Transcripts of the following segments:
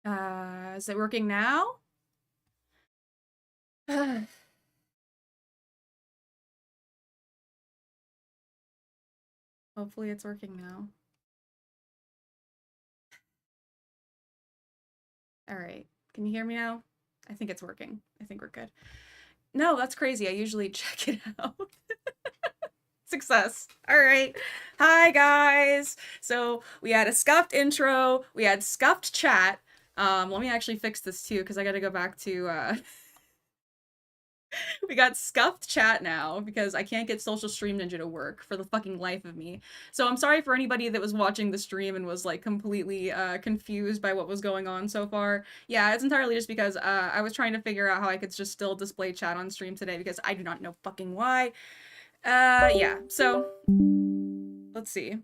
Is it working now? Hopefully it's working now. All right. Can you hear me now? I think it's working. I think we're good. No, that's crazy. I usually check it out. Success. All right. Hi, guys. So we had a scuffed intro. We had scuffed chat. Let me actually fix this too, because I got to go back to we got scuffed chat now because I can't get Social Stream Ninja to work for the fucking life of me. So I'm sorry for anybody that was watching the stream and was like completely confused by what was going on so far. Yeah, it's entirely just because I was trying to figure out how I could just still display chat on stream today because I do not know fucking why. Yeah. So let's see.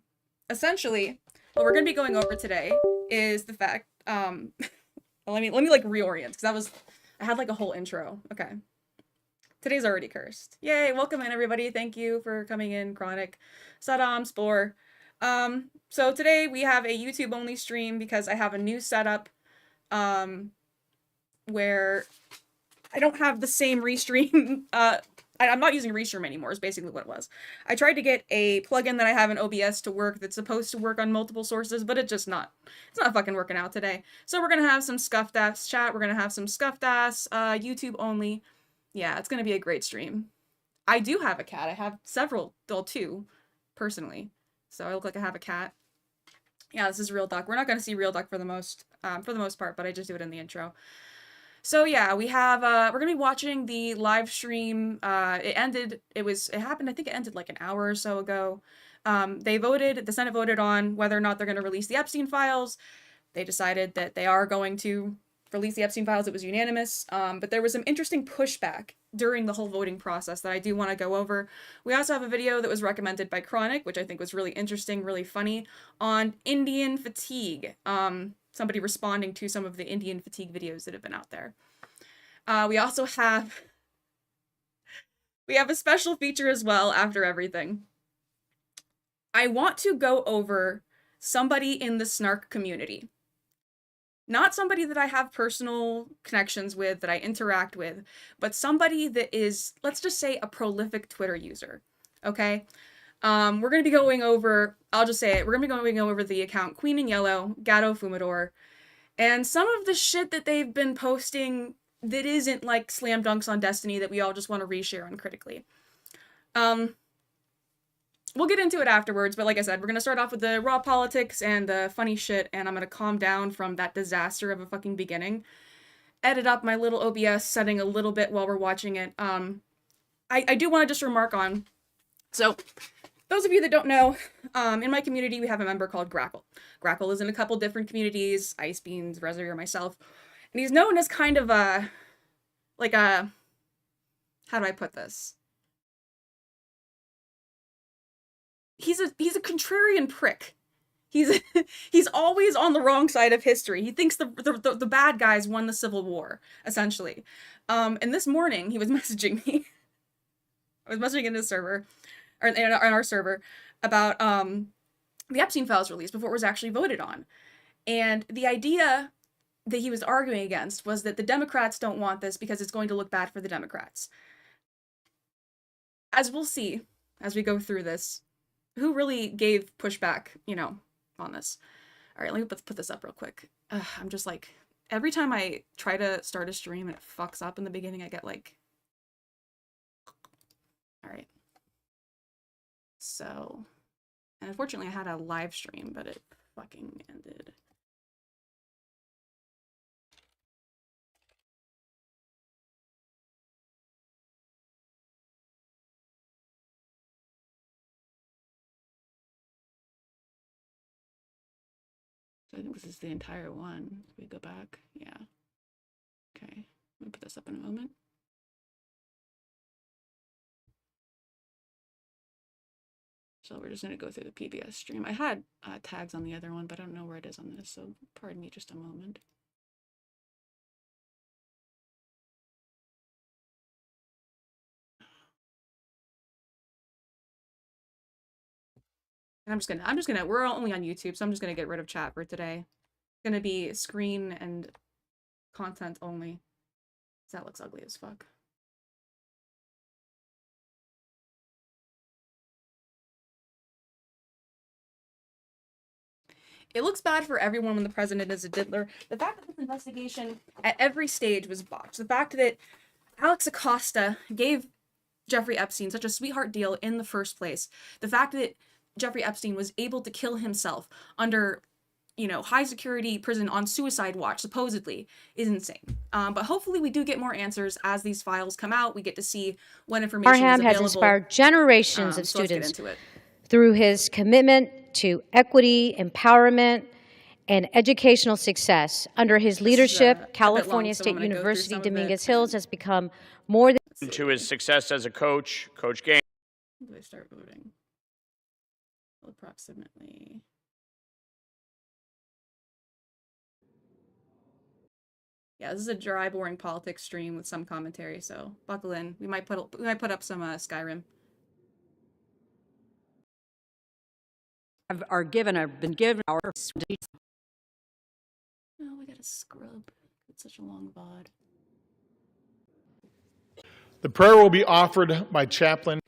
Essentially, what we're gonna be going over today is the fact. Well, let me like reorient because I had like a whole intro. Okay. Today's already cursed. Yay, welcome in everybody. Thank you for coming in, Chronic, Saddam, Spore. So today we have a YouTube only stream because I have a new setup um where I don't have the same restream I'm not using Restream anymore is basically what it was. I tried to get a plugin that I have in OBS to work that's supposed to work on multiple sources, but it's not fucking working out today. So we're gonna have some scuffed ass chat, we're gonna have some scuffed ass YouTube only. Yeah, it's gonna be a great stream. I do have a cat. I have several, well, two, personally. So I look like I have a cat. Yeah, this is Real Duck. We're not going to see Real Duck for the most part, but I just do it in the intro. So yeah, we have we're gonna be watching the live stream. It happened, I think it ended like an hour or so ago. The Senate voted on whether or not they're gonna release the Epstein files. They decided that they are going to release the Epstein files. It was unanimous. But there was some interesting pushback during the whole voting process that I do want to go over. We also have a video that was recommended by Chronic, which I think was really interesting, really funny, on Indian fatigue. Somebody responding to some of the Indian fatigue videos that have been out there. We also have a special feature as well after everything. I want to go over somebody in the snark community. Not somebody that I have personal connections with, that I interact with, but somebody that is, let's just say, a prolific Twitter user. Okay? We're going to be going over, I'll just say it, we're going to be going over the account Queen in Yellow, Gato Fumador, and some of the shit that they've been posting that isn't like slam dunks on Destiny that we all just want to reshare uncritically. Um, we'll get into it afterwards, but like I said, we're gonna start off with the raw politics and the funny shit, and I'm gonna calm down from that disaster of a fucking beginning. Edit up my little OBS setting a little bit while we're watching it. I do want to just remark on. So, those of you that don't know, in my community we have a member called Grackle. Grackle is in a couple different communities, Ice Beans, Reservoir, myself, and he's known as kind of a, like a, how do I put this? He's a contrarian prick. He's he's always on the wrong side of history. He thinks the bad guys won the Civil War, essentially. And this morning he was messaging me. I was messaging in his server, or in our server, about the Epstein files release before it was actually voted on. And the idea that he was arguing against was that the Democrats don't want this because it's going to look bad for the Democrats. As we'll see as we go through this, who really gave pushback, on this. All right, let me put this up real quick. I'm just like, every time I try to start a stream and it fucks up in the beginning, I get like, all right. So, and unfortunately I had a live stream, but it fucking ended. So I think this is the entire one. We go back. Yeah. Okay. Let me put this up in a moment. So we're just going to go through the PBS stream. I had tags on the other one, but I don't know where it is on this, so pardon me just a moment. And we're only on YouTube, so I'm just gonna get rid of chat for today. gonna be screen and content only. That looks ugly as fuck. It looks bad for everyone when the president is a diddler. The fact that this investigation at every stage was botched. The fact that Alex Acosta gave Jeffrey Epstein such a sweetheart deal in the first place. The fact that Jeffrey Epstein was able to kill himself under, high security prison on suicide watch, supposedly, is insane. But hopefully we do get more answers as these files come out. We get to see what information is available. has inspired generations of students through his commitment to equity, empowerment, and educational success. Under his leadership, California State University Dominguez Hills has become more than... To his success as a coach, Coach Game. When do I start voting? Approximately. Yeah, this is a dry, boring politics stream with some commentary, so buckle in. We might put up some Skyrim. Been given our... Oh, we gotta scrub. It's such a long VOD. The prayer will be offered by Chaplain.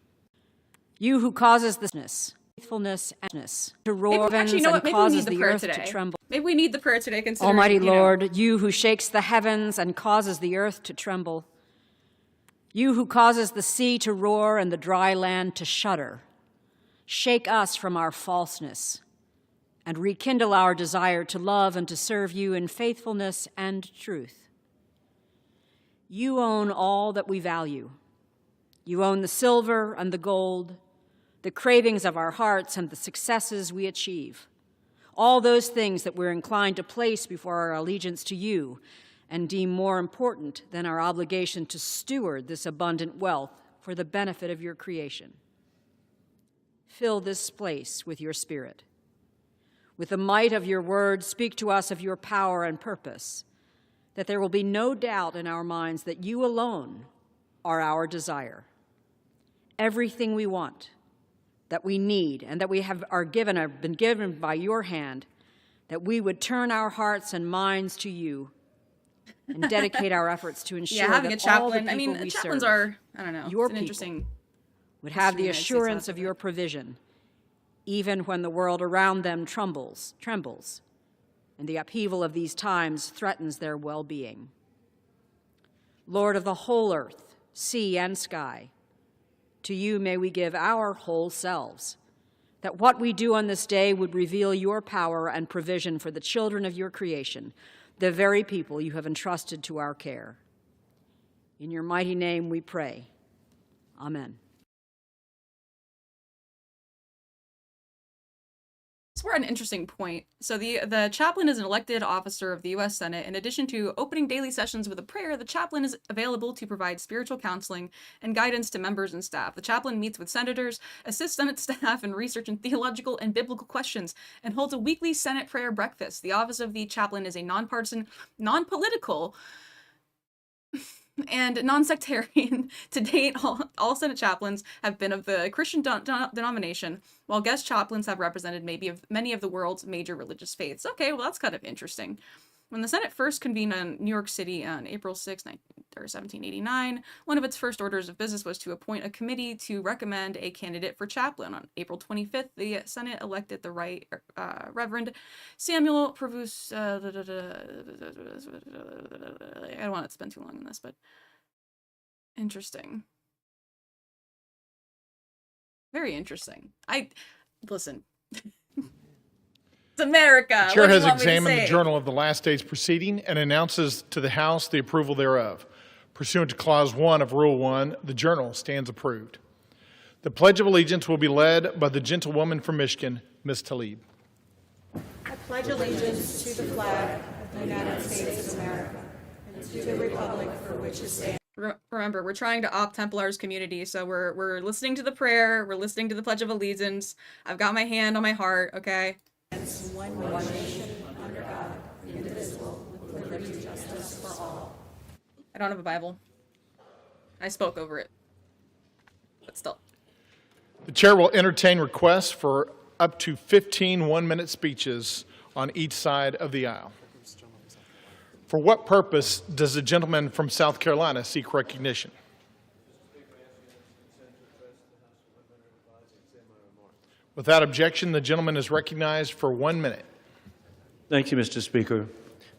You who causes this faithfulness and to roar heavens and causes the earth to tremble. Maybe we need the prayer today, considering, Almighty Lord, you who shakes the heavens and causes the earth to tremble. You who causes the sea to roar and the dry land to shudder. Shake us from our falseness and rekindle our desire to love and to serve you in faithfulness and truth. You own all that we value. You own the silver and the gold, the cravings of our hearts and the successes we achieve. All those things that we're inclined to place before our allegiance to you and deem more important than our obligation to steward this abundant wealth for the benefit of your creation. Fill this place with your Spirit. With the might of your word, speak to us of your power and purpose, that there will be no doubt in our minds that you alone are our desire. Everything we want, that we need, and that we have been given by your hand, that we would turn our hearts and minds to you and dedicate our efforts to ensure having that a chaplain, all the people we chaplains serve, are, I don't know, your it's an people interesting would have the assurance of your provision, even when the world around them trembles, and the upheaval of these times threatens their well-being. Lord of the whole earth, sea and sky, to you may we give our whole selves, that what we do on this day would reveal your power and provision for the children of your creation, the very people you have entrusted to our care. In your mighty name we pray. Amen. So we're at an interesting point. So the chaplain is an elected officer of the U.S. Senate. In addition to opening daily sessions with a prayer, the chaplain is available to provide spiritual counseling and guidance to members and staff. The chaplain meets with senators, assists Senate staff in research and theological and biblical questions, and holds a weekly Senate prayer breakfast. The office of the chaplain is a nonpartisan, non-political, and non-sectarian. To date, all Senate chaplains have been of the Christian denomination, while guest chaplains have represented many of the world's major religious faiths. Okay, well, that's kind of interesting. When the Senate first convened in New York City on April 6, 1789, one of its first orders of business was to appoint a committee to recommend a candidate for chaplain. On April 25th, the Senate elected the Reverend Samuel Provus. I don't want to spend too long on this, but interesting. Very interesting. Listen. It's America. The chair has examined the journal of the last day's proceeding and announces to the House the approval thereof. Pursuant to Clause 1 of Rule 1, the journal stands approved. The Pledge of Allegiance will be led by the gentlewoman from Michigan, Ms. Tlaib. I pledge allegiance to the flag of the United States of America and to the republic for which it stands. Remember, we're trying to opt Templars community, so we're listening to the prayer, we're listening to the Pledge of Allegiance. I've got my hand on my heart, okay? One nation, under God, indivisible, with liberty and justice for all. I don't have a Bible. I spoke over it. But still. The chair will entertain requests for up to 15 one-minute speeches on each side of the aisle. For what purpose does the gentleman from South Carolina seek recognition? Without objection, the gentleman is recognized for 1 minute. Thank you, Mr. Speaker.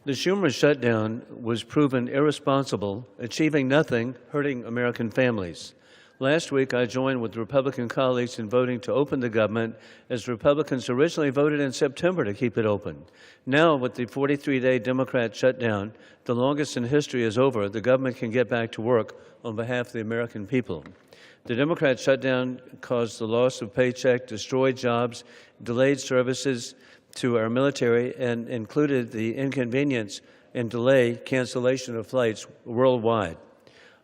The Schumer shutdown was proven irresponsible, achieving nothing, hurting American families. Last week, I joined with Republican colleagues in voting to open the government, as Republicans originally voted in September to keep it open. Now, with the 43-day Democrat shutdown, the longest in history is over, the government can get back to work on behalf of the American people. The Democrat shutdown caused the loss of paycheck, destroyed jobs, delayed services to our military, and included the inconvenience and delay cancellation of flights worldwide.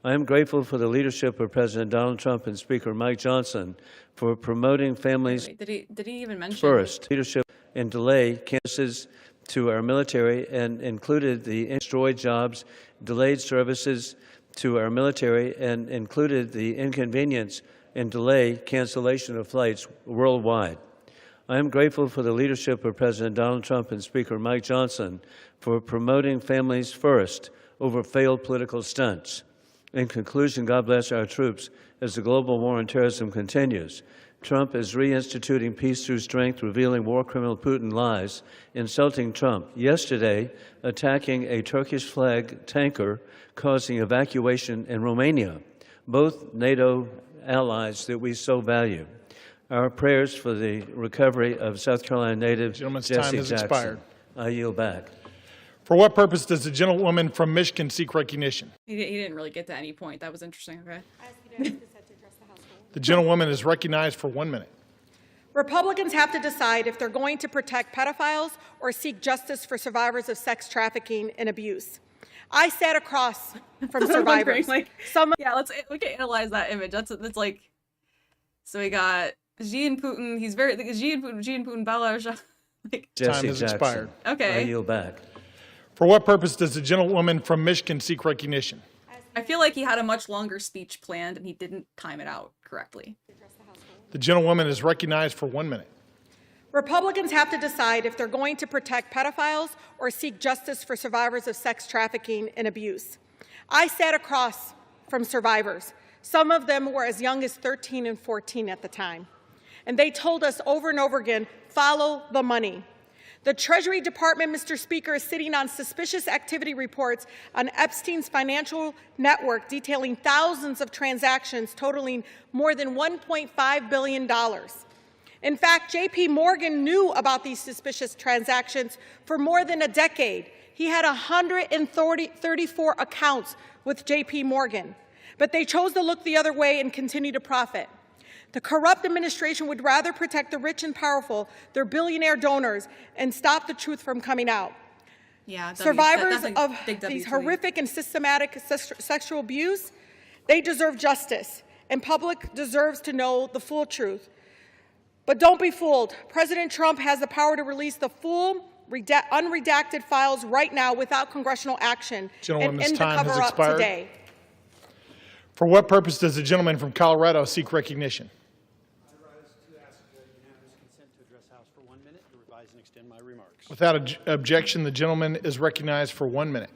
I am grateful for the leadership of President Donald Trump and Speaker Mike Johnson for promoting families Did he even mention first, leadership and delay cancels to our military, and included the destroyed jobs, delayed services to our military, and included the inconvenience and delay cancellation of flights worldwide. I am grateful for the leadership of President Donald Trump and Speaker Mike Johnson for promoting families first over failed political stunts. In conclusion, God bless our troops as the global war on terrorism continues. Trump is reinstituting peace through strength, revealing war criminal Putin lies, insulting Trump. Yesterday, attacking a Turkish flag tanker, causing evacuation in Romania, both NATO allies that we so value. Our prayers for the recovery of South Carolina native Gentleman's Jesse time has Jackson. expired. I yield back. For what purpose does the gentlewoman from Michigan seek recognition? He didn't really get to any point. That was interesting. Okay. The gentlewoman is recognized for 1 minute. Republicans have to decide if they're going to protect pedophiles or seek justice for survivors of sex trafficking and abuse. I sat across from survivors. We can analyze that image. That's like, so we got Xi and Putin. Xi and Putin, Balash. Like, Jesse time has Jackson. expired. Okay. I yield back. For what purpose does the gentlewoman from Michigan seek recognition? I feel like he had a much longer speech planned and he didn't time it out correctly. The gentlewoman is recognized for 1 minute. Republicans have to decide if they're going to protect pedophiles or seek justice for survivors of sex trafficking and abuse. I sat across from survivors. Some of them were as young as 13 and 14 at the time. And they told us over and over again, follow the money. The Treasury Department, Mr. Speaker, is sitting on suspicious activity reports on Epstein's financial network detailing thousands of transactions totaling more than $1.5 billion. In fact, J.P. Morgan knew about these suspicious transactions for more than a decade. He had 134 accounts with J.P. Morgan, but they chose to look the other way and continue to profit. The corrupt administration would rather protect the rich and powerful, their billionaire donors, and stop the truth from coming out. Yeah, survivors of these horrific and systematic sexual abuse, they deserve justice, and public deserves to know the full truth. But don't be fooled. President Trump has the power to release the full, unredacted files right now without congressional action and end the cover-up today. For what purpose does the gentleman from Colorado seek recognition? I rise to ask unanimous consent to address the House for 1 minute to revise and extend my remarks. Without objection, the gentleman is recognized for 1 minute.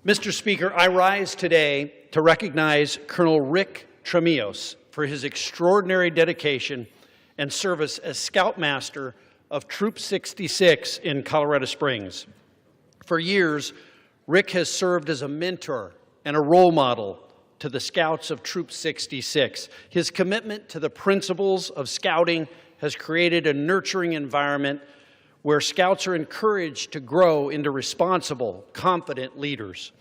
Mr. Speaker, I rise today to recognize Colonel Rick Tremillos for his extraordinary dedication and service as Scoutmaster of Troop 66 in Colorado Springs. For years, Rick has served as a mentor and a role model to the Scouts of Troop 66. His commitment to the principles of Scouting has created a nurturing environment where Scouts are encouraged to grow into responsible, confident leaders.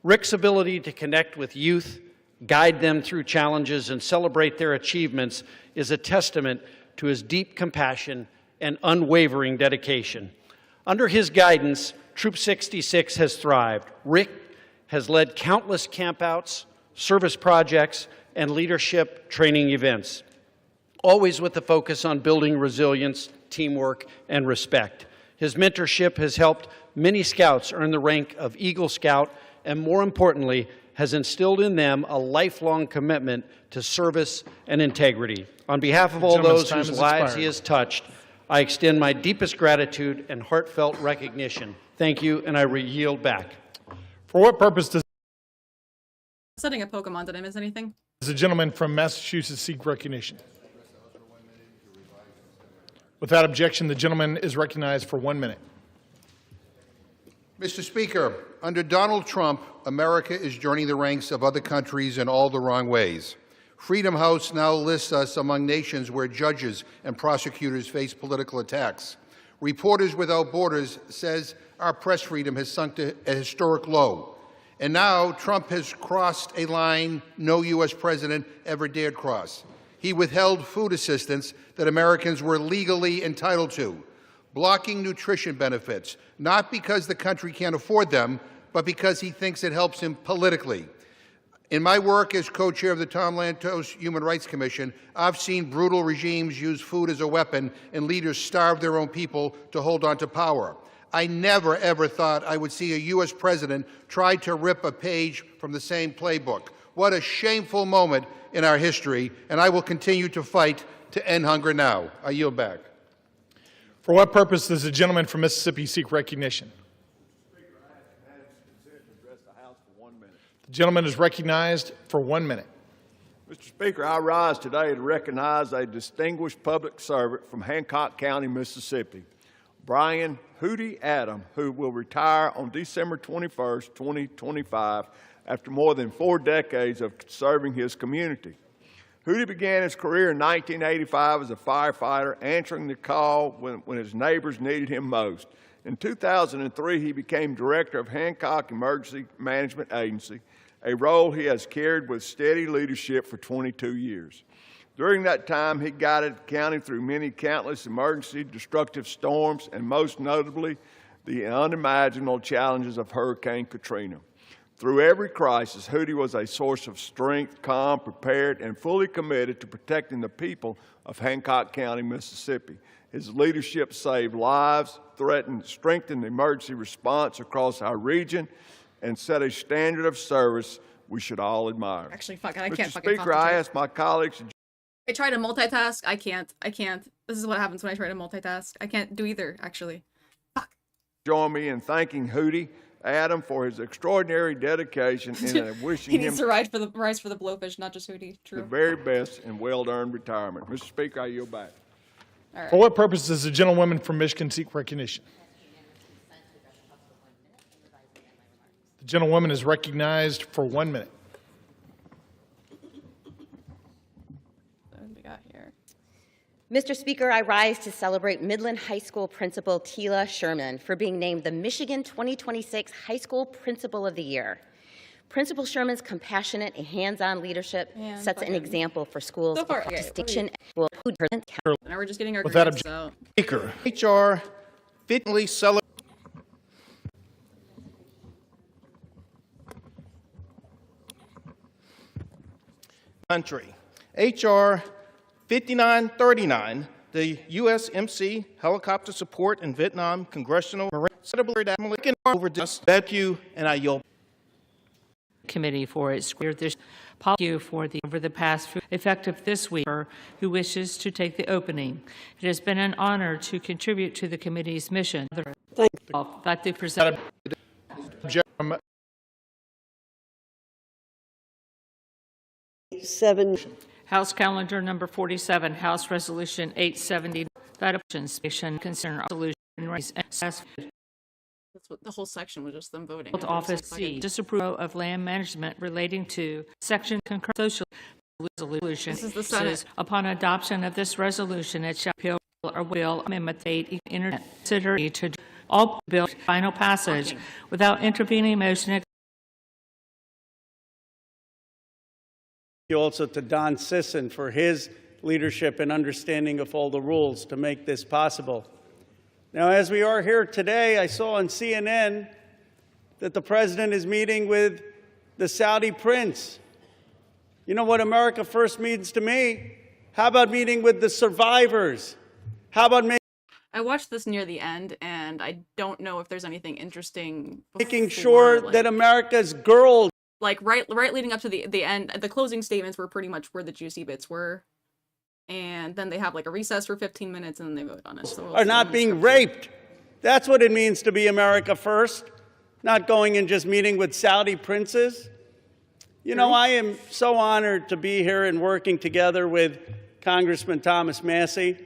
Rick's ability to connect with youth, guide them through challenges, and celebrate their achievements is a testament to his deep compassion and unwavering dedication. Under his guidance, Troop 66 has thrived. Rick has led countless campouts, service projects, and leadership training events, always with the focus on building resilience, teamwork, and respect. His mentorship has helped many Scouts earn the rank of Eagle Scout, and more importantly, has instilled in them a lifelong commitment to service and integrity. On behalf of all those whose lives he has touched, I extend my deepest gratitude and heartfelt recognition. Thank you, and I yield back. For what purpose does Setting a Pokemon, did I miss anything? the gentleman from Massachusetts seek recognition? Without objection, the gentleman is recognized for 1 minute. Mr. Speaker, under Donald Trump, America is joining the ranks of other countries in all the wrong ways. Freedom House now lists us among nations where judges and prosecutors face political attacks. Reporters Without Borders says our press freedom has sunk to a historic low. And now Trump has crossed a line no U.S. president ever dared cross. He withheld food assistance that Americans were legally entitled to, blocking nutrition benefits, not because the country can't afford them, but because he thinks it helps him politically. In my work as co-chair of the Tom Lantos Human Rights Commission, I've seen brutal regimes use food as a weapon and leaders starve their own people to hold on to power. I never, ever thought I would see a U.S. president try to rip a page from the same playbook. What a shameful moment in our history, and I will continue to fight to end hunger now. I yield back. For what purpose does the gentleman from Mississippi seek recognition? The gentleman is recognized for 1 minute. Mr. Speaker, I rise today to recognize a distinguished public servant from Hancock County, Mississippi, Brian Hootie Adam, who will retire on December 21st, 2025, after more than 4 decades of serving his community. Hootie began his career in 1985 as a firefighter, answering the call when his neighbors needed him most. In 2003, he became director of Hancock Emergency Management Agency, a role he has carried with steady leadership for 22 years. During that time, he guided the county through many countless emergency destructive storms, and most notably, the unimaginable challenges of Hurricane Katrina. Through every crisis, Hootie was a source of strength, calm, prepared, and fully committed to protecting the people of Hancock County, Mississippi. His leadership saved lives, strengthened emergency response across our region, and set a standard of service we should all admire. Actually, fuck it, I Mr. can't fucking Speaker, I ask my colleagues. I try to multitask. I can't. This is what happens when I try to multitask. I can't do either, actually. Fuck. Join me in thanking Hootie Adam for his extraordinary dedication and wishing he him needs to rise for the blowfish, not just Hootie. True. the very best and well-earned retirement. Mr. Speaker, I yield back. All right. For what purpose does the gentlewoman from Michigan seek recognition? The gentlewoman is recognized for 1 minute. What do we got here? Mr. Speaker, I rise to celebrate Midland High School Principal Tila Sherman for being named the Michigan 2026 High School Principal of the Year. Principal Sherman's compassionate and hands-on leadership sets an example for schools of distinction. Now we're just getting our Without grades out. Speaker, HR fitly celebrates country. HR 5939, the USMC Helicopter Support in Vietnam Congressional Marine over this. Thank you, and I yield. Committee for its this policy for the over the past effective this week who wishes to take the opening. It has been an honor to contribute to the committee's mission. Thank you. That the present. House Calendar number 47, House Resolution 870, that options concern resolution That's what the whole section was, just them voting. Office C, disapproval of land management relating to section concurrent social resolution. This is the Senate. Upon adoption of this resolution, it shall repeal or will amendment internet consider to all bill final passage without intervening motion. Also to Don Sisson for his leadership and understanding of all the rules to make this possible. Now, as we are here today, I saw on CNN that the president is meeting with the Saudi prince. You know what America First means to me? How about meeting with the survivors? How about I watched this near the end, and I don't know if there's anything interesting making sure that America's girls, like right leading up to the end, the closing statements were pretty much where the juicy bits were. and then they have like a recess for 15 minutes, and then they vote on it. So are not being raped. That's what it means to be America first, not going and just meeting with Saudi princes. You know, I am so honored to be here and working together with Congressman Thomas Massie,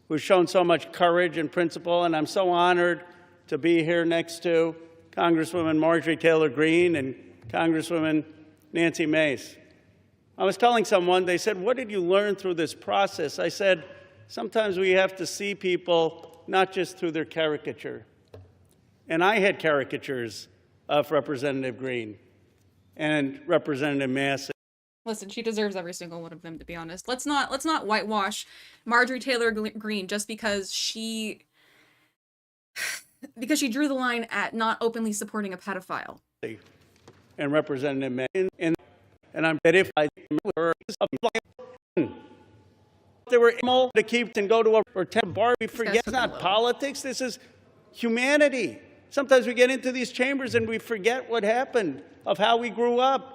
who's shown so much courage and principle, and I'm so honored to be here next to Congresswoman Marjorie Taylor Greene and Congresswoman Nancy Mace. I was telling someone, they said, what did you learn through this process? I said, sometimes we have to see people not just through their caricature. And I had caricatures of Representative Greene and Representative Massey. Listen, she deserves every single one of them, to be honest. Let's not whitewash Marjorie Taylor Greene just because she drew the line at not openly supporting a pedophile. And Representative Mason, and I'm that if I were there were able to keep and go to a bar, we forget it's not politics. This is humanity. Sometimes we get into these chambers and we forget what happened, of how we grew up.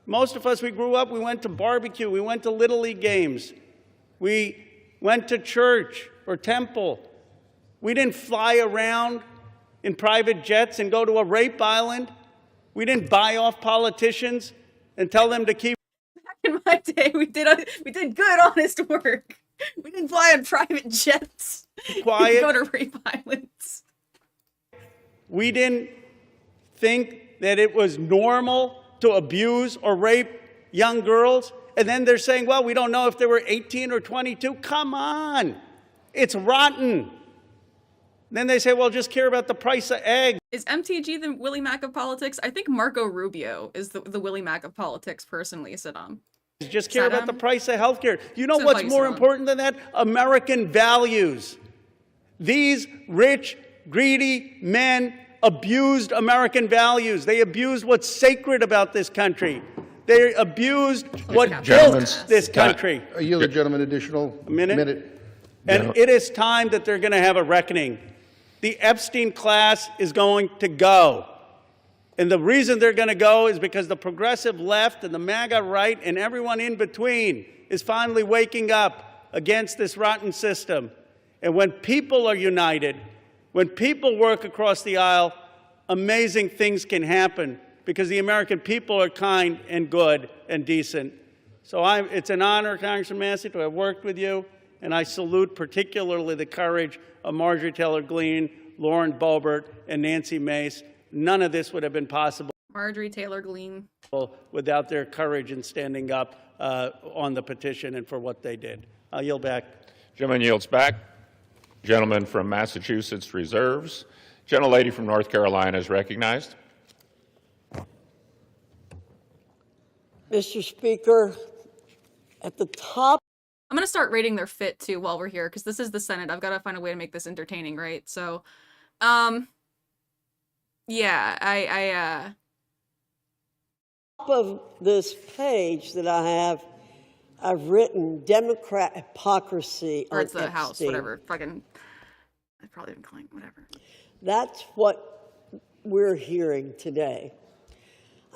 Most of us, we grew up, we went to barbecue, we went to Little League games, we went to church or temple. We didn't fly around in private jets and go to a rape island. We didn't buy off politicians and tell them to keep. Back in my day, we did good, honest work. We didn't fly on private jets. Quiet. Go to rape islands. We didn't think that it was normal to abuse or rape young girls. And then they're saying, well, we don't know if they were 18 or 22. Come on. It's rotten. Then they say, well, just care about the price of eggs. Is MTG the Willie Mack of politics? I think Marco Rubio is the Willie Mack of politics, personally, Saddam. Just care about the price of health care. You know what's more important than that? American values. These rich, greedy men abused American values. They abused what's sacred about this country. They abused what built this country. I yield the gentleman additional minute. And it is time that they're going to have a reckoning. The Epstein class is going to go. And the reason they're going to go is because the progressive left and the MAGA right and everyone in between is finally waking up against this rotten system. And when people are united, when people work across the aisle, amazing things can happen because the American people are kind and good and decent. So it's an honor, Congressman Massey, to have worked with you. And I salute particularly the courage of Marjorie Taylor Greene, Lauren Boebert, and Nancy Mace. None of this would have been possible. Marjorie Taylor Greene. Without their courage in standing up on the petition and for what they did. I'll yield back. Gentleman yields back. Gentleman from Massachusetts reserves. Gentlelady from North Carolina is recognized. Mr. Speaker, at the top. I'm going to start rating their fit, too, while we're here, because this is the Senate. I've got to find a way to make this entertaining, right? So, yeah, top of this page that I have, I've written Democrat hypocrisy or on it's the Epstein. House, whatever. Fucking, I probably didn't claim, whatever. That's what we're hearing today.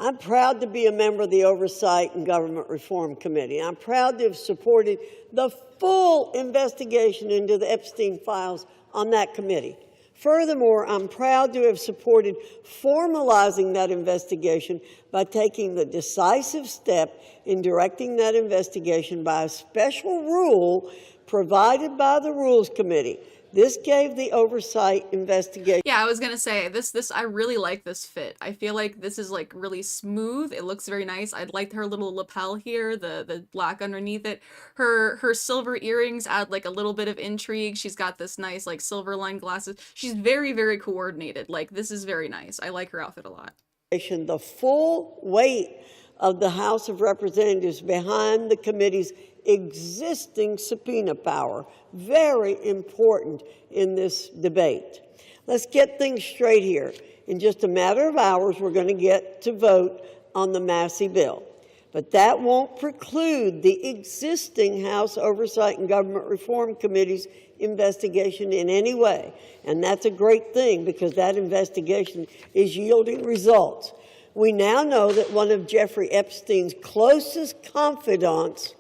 I'm proud to be a member of the Oversight and Government Reform Committee. I'm proud to have supported the full investigation into the Epstein files on that committee. Furthermore, I'm proud to have supported formalizing that investigation by taking the decisive step in directing that investigation by a special rule provided by the Rules Committee. This gave the oversight investigation. Yeah, I was gonna say this. I really like this fit. I feel like this is like really smooth. It looks very nice. I'd like her little lapel here, the black underneath it. Her silver earrings add like a little bit of intrigue. She's got this nice like silver lined glasses. She's very, very coordinated. Like this is very nice. I like her outfit a lot. The full weight of the House of Representatives behind the committee's existing subpoena power. Very important in this debate. Let's get things straight here. In just a matter of hours, we're going to get to vote on the Massey bill. But that won't preclude the existing House Oversight and Government Reform Committee's investigation in any way. And that's a great thing because that investigation is yielding results. We now know that one of Jeffrey Epstein's closest confidants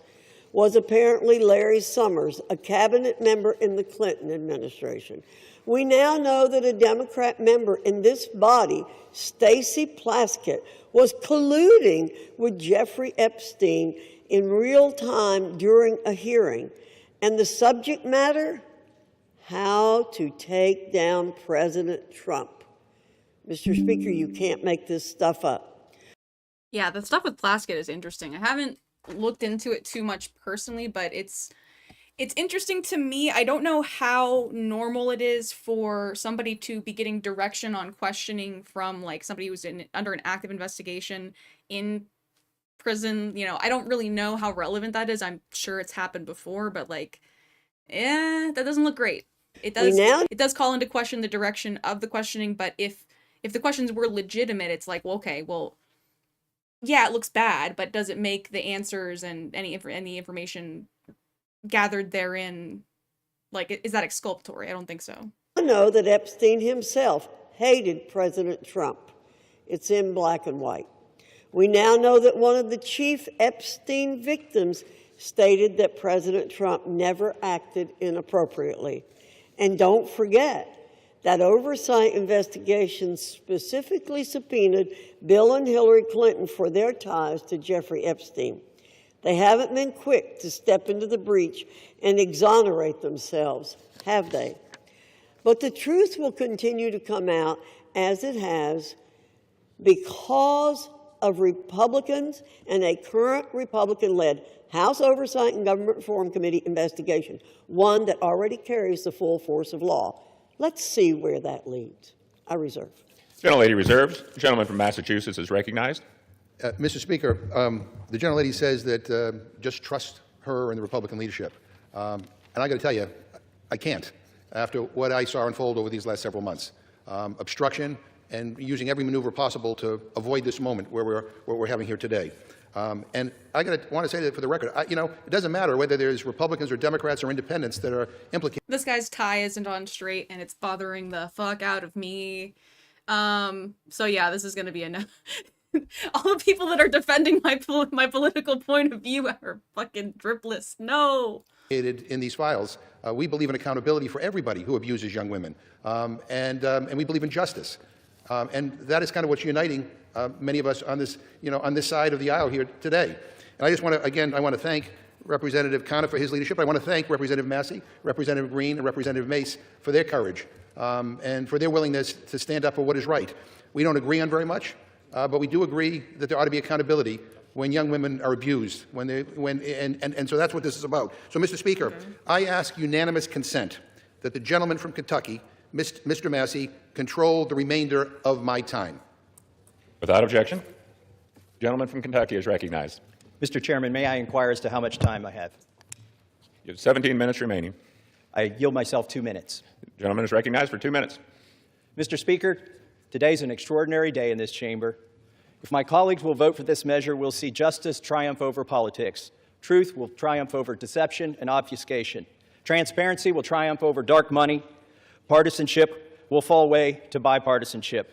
was apparently Larry Summers, a cabinet member in the Clinton administration. We now know that a Democrat member in this body, Stacey Plaskett, was colluding with Jeffrey Epstein in real time during a hearing. And the subject matter? How to take down President Trump. Mr. Speaker, you can't make this stuff up. Yeah, the stuff with Plaskett is interesting. I haven't looked into it too much personally, but it's interesting to me. I don't know how normal it is for somebody to be getting direction on questioning from like somebody who's under an active investigation in prison. You know, I don't really know how relevant that is. I'm sure it's happened before, but like, that doesn't look great. It does call into question the direction of the questioning, but if the questions were legitimate, it's like, well, okay, well, yeah, it looks bad, but does it make the answers and any information gathered therein, like, is that exculpatory? I don't think so. I know that Epstein himself hated President Trump. It's in black and white. We now know that one of the chief Epstein victims stated that President Trump never acted inappropriately. And don't forget that oversight investigation specifically subpoenaed Bill and Hillary Clinton for their ties to Jeffrey Epstein. They haven't been quick to step into the breach and exonerate themselves, have they? But the truth will continue to come out as it has because of Republicans and a current Republican-led House Oversight and Government Reform Committee investigation, one that already carries the full force of law. Let's see where that leads. I reserve. Gentlelady reserves. The gentleman from Massachusetts is recognized. Mr. Speaker, the gentlelady says that just trust her and the Republican leadership. And I got to tell you, I can't, after what I saw unfold over these last several months. Obstruction and using every maneuver possible to avoid this moment where we're having here today. And I want to say that for the record, you know, it doesn't matter whether there's Republicans or Democrats or independents that are implicated. This guy's tie isn't on straight, and it's bothering the fuck out of me. So yeah, this is going to be a no. All the people that are defending my political point of view are fucking dripless. No. In these files, we believe in accountability for everybody who abuses young women, and we believe in justice, and that is kind of what's uniting many of us on this, on this side of the aisle here today. And I just want to, again, I want to thank Representative Connor for his leadership. I want to thank Representative Massey, Representative Green, and Representative Mace for their courage and for their willingness to stand up for what is right. We don't agree on very much, but we do agree that there ought to be accountability when young women are abused, and so that's what this is about. So, Mr. Speaker, I ask unanimous consent that the gentleman from Kentucky, Mr. Massey, control the remainder of my time. Without objection. The gentleman from Kentucky is recognized. Mr. Chairman, may I inquire as to how much time I have? You have 17 minutes remaining. I yield myself 2 minutes. The gentleman is recognized for 2 minutes. Mr. Speaker, today's an extraordinary day in this chamber. If my colleagues will vote for this measure, we'll see justice triumph over politics. Truth will triumph over deception and obfuscation. Transparency will triumph over dark money. Partisanship will fall away to bipartisanship.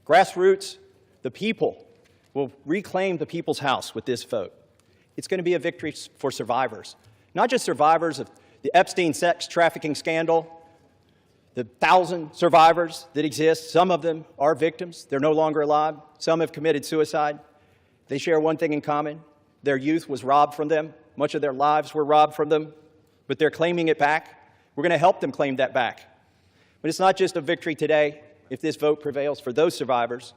Grassroots, the people, will reclaim the people's house with this vote. It's going to be a victory for survivors, not just survivors of the Epstein sex trafficking scandal, the 1,000 survivors that exist. Some of them are victims. They're no longer alive. Some have committed suicide. They share one thing in common. Their youth was robbed from them. Much of their lives were robbed from them, but they're claiming it back. We're going to help them claim that back. But it's not just a victory today, if this vote prevails, for those survivors.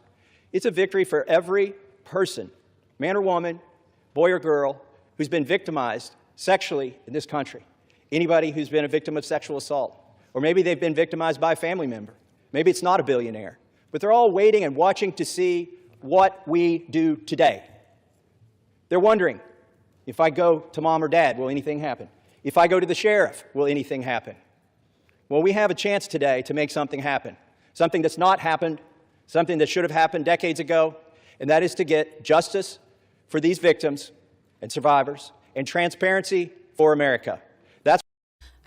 It's a victory for every person, man or woman, boy or girl, who's been victimized sexually in this country. Anybody who's been a victim of sexual assault. Or maybe they've been victimized by a family member. Maybe it's not a billionaire. But they're all waiting and watching to see what we do today. They're wondering, if I go to mom or dad, will anything happen? If I go to the sheriff, will anything happen? Well, we have a chance today to make something happen. Something that's not happened, something that should have happened decades ago, and that is to get justice for these victims and survivors and transparency for America.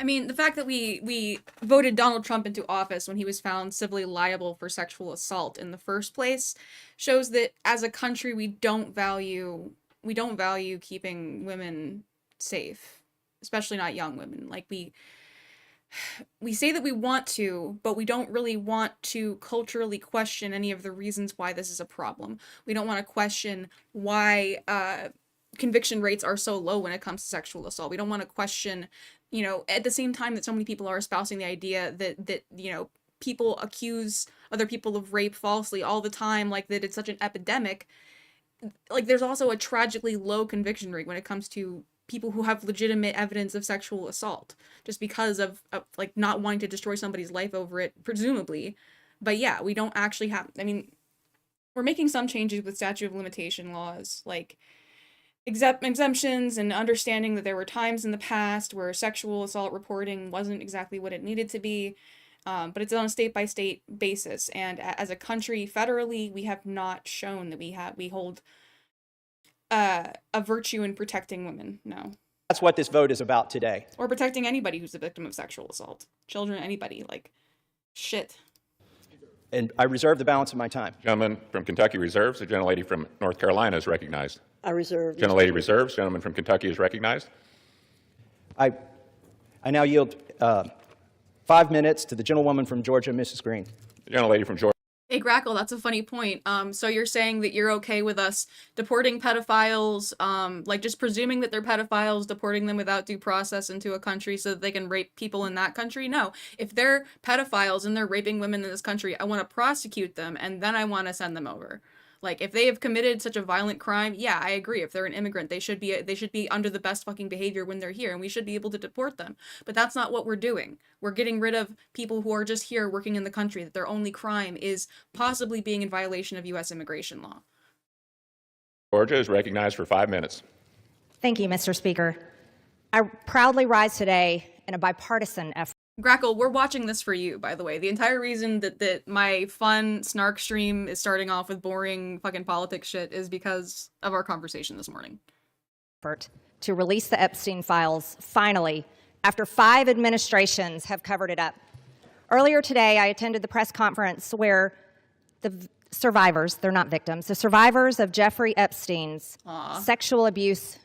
I mean, the fact that we voted Donald Trump into office when he was found civilly liable for sexual assault in the first place shows that as a country we don't value keeping women safe, especially not young women. Like, we say that we want to, but we don't really want to culturally question any of the reasons why this is a problem. We don't want to question why conviction rates are so low when it comes to sexual assault. We don't want to question, you know, at the same time that so many people are espousing the idea that you know, people accuse other people of rape falsely all the time, like that it's such an epidemic. Like, there's also a tragically low conviction rate when it comes to people who have legitimate evidence of sexual assault, just because of like not wanting to destroy somebody's life over it, presumably. But yeah, we don't actually have, I mean, we're making some changes with statute of limitation laws, like exemptions, and understanding that there were times in the past where sexual assault reporting wasn't exactly what it needed to be. But it's on a state-by-state basis, and as a country, federally, we have not shown that we hold a virtue in protecting women. No. That's what this vote is about today. Or protecting anybody who's a victim of sexual assault. Children, anybody. Like, shit. And I reserve the balance of my time. Gentleman from Kentucky reserves. The gentlelady from North Carolina is recognized. I reserve. Gentlelady reserves. Gentleman from Kentucky is recognized. I now yield 5 minutes to the gentlewoman from Georgia, Mrs. Green. The gentlelady from Georgia. Hey, Grackle, that's a funny point. So you're saying that you're okay with us deporting pedophiles, like just presuming that they're pedophiles, deporting them without due process into a country so that they can rape people in that country? No. If they're pedophiles and they're raping women in this country, I want to prosecute them, and then I want to send them over. Like, if they have committed such a violent crime, yeah, I agree. If they're an immigrant, they should be under the best fucking behavior when they're here, and we should be able to deport them. But that's not what we're doing. We're getting rid of people who are just here working in the country, that their only crime is possibly being in violation of U.S. immigration law. Georgia is recognized for 5 minutes. Thank you, Mr. Speaker. I proudly rise today in a bipartisan effort. Grackle, we're watching this for you, by the way. The entire reason that my fun snark stream is starting off with boring fucking politics shit is because of our conversation this morning. To release the Epstein files, finally, after 5 administrations have covered it up. Earlier today, I attended the press conference where the survivors, they're not victims, the survivors of Jeffrey Epstein's sexual abuse.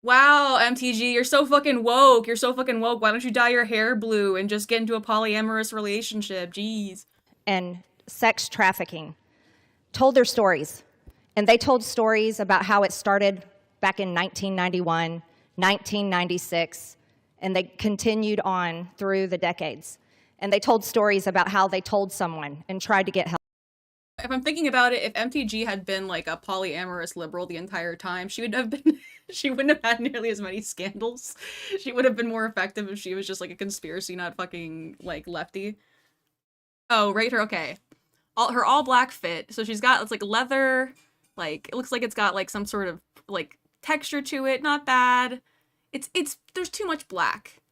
Wow, MTG, you're so fucking woke. You're so fucking woke. Why don't you dye your hair blue and just get into a polyamorous relationship? Jeez. And sex trafficking told their stories. And they told stories about how it started back in 1991, 1996, and they continued on through the decades. And they told stories about how they told someone and tried to get help. If I'm thinking about it, if MTG had been like a polyamorous liberal the entire time, she would have been, she wouldn't have had nearly as many scandals. She would have been more effective if she was just like a conspiracy, not fucking like lefty. Oh, right, her, okay. Her all black fit, so she's got, it's like leather, like, it looks like it's got like some sort of like texture to it, not bad. There's too much black.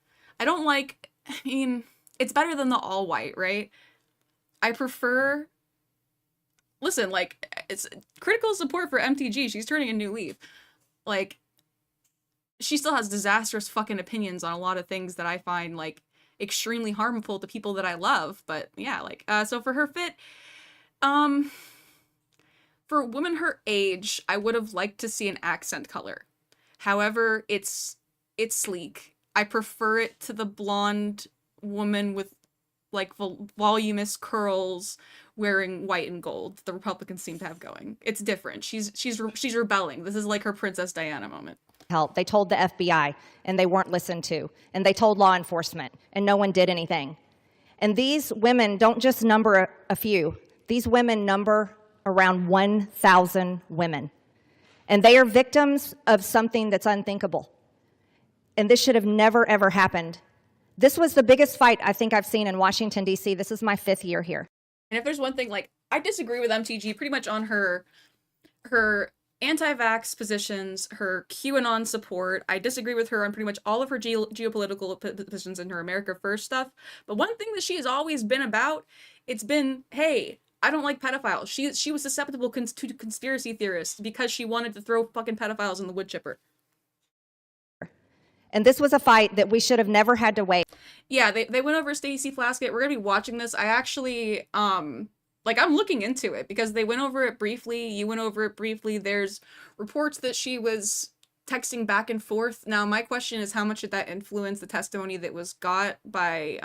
I don't like, I mean, it's better than the all white, right? I prefer, listen, like, it's critical support for MTG. She's turning a new leaf. Like, she still has disastrous fucking opinions on a lot of things that I find, like, extremely harmful to people that I love. But, yeah, like, so for her fit, for a woman her age, I would have liked to see an accent color. However, it's sleek. I prefer it to the blonde woman with, like, voluminous curls wearing white and gold the Republicans seem to have going. It's different. She's rebelling. This is like her Princess Diana moment. Help. They told the FBI, and they weren't listened to. And they told law enforcement, and no one did anything. And these women don't just number a few. These women number around 1,000 women. And they are victims of something that's unthinkable. And this should have never, ever happened. This was the biggest fight I think I've seen in Washington, D.C. This is my 5th year here. And if there's one thing, like, I disagree with MTG pretty much on her anti-vax positions, her QAnon support. I disagree with her on pretty much all of her geopolitical positions and her America First stuff. But one thing that she has always been about, it's been, hey, I don't like pedophiles. She was susceptible to conspiracy theorists because she wanted to throw fucking pedophiles in the wood chipper. And this was a fight that we should have never had to wait. Yeah, they went over Stacey Flaskett. We're gonna be watching this. I actually, like, I'm looking into it because they went over it briefly. You went over it briefly. There's reports that she was texting back and forth. Now, my question is, how much did that influence the testimony that was got by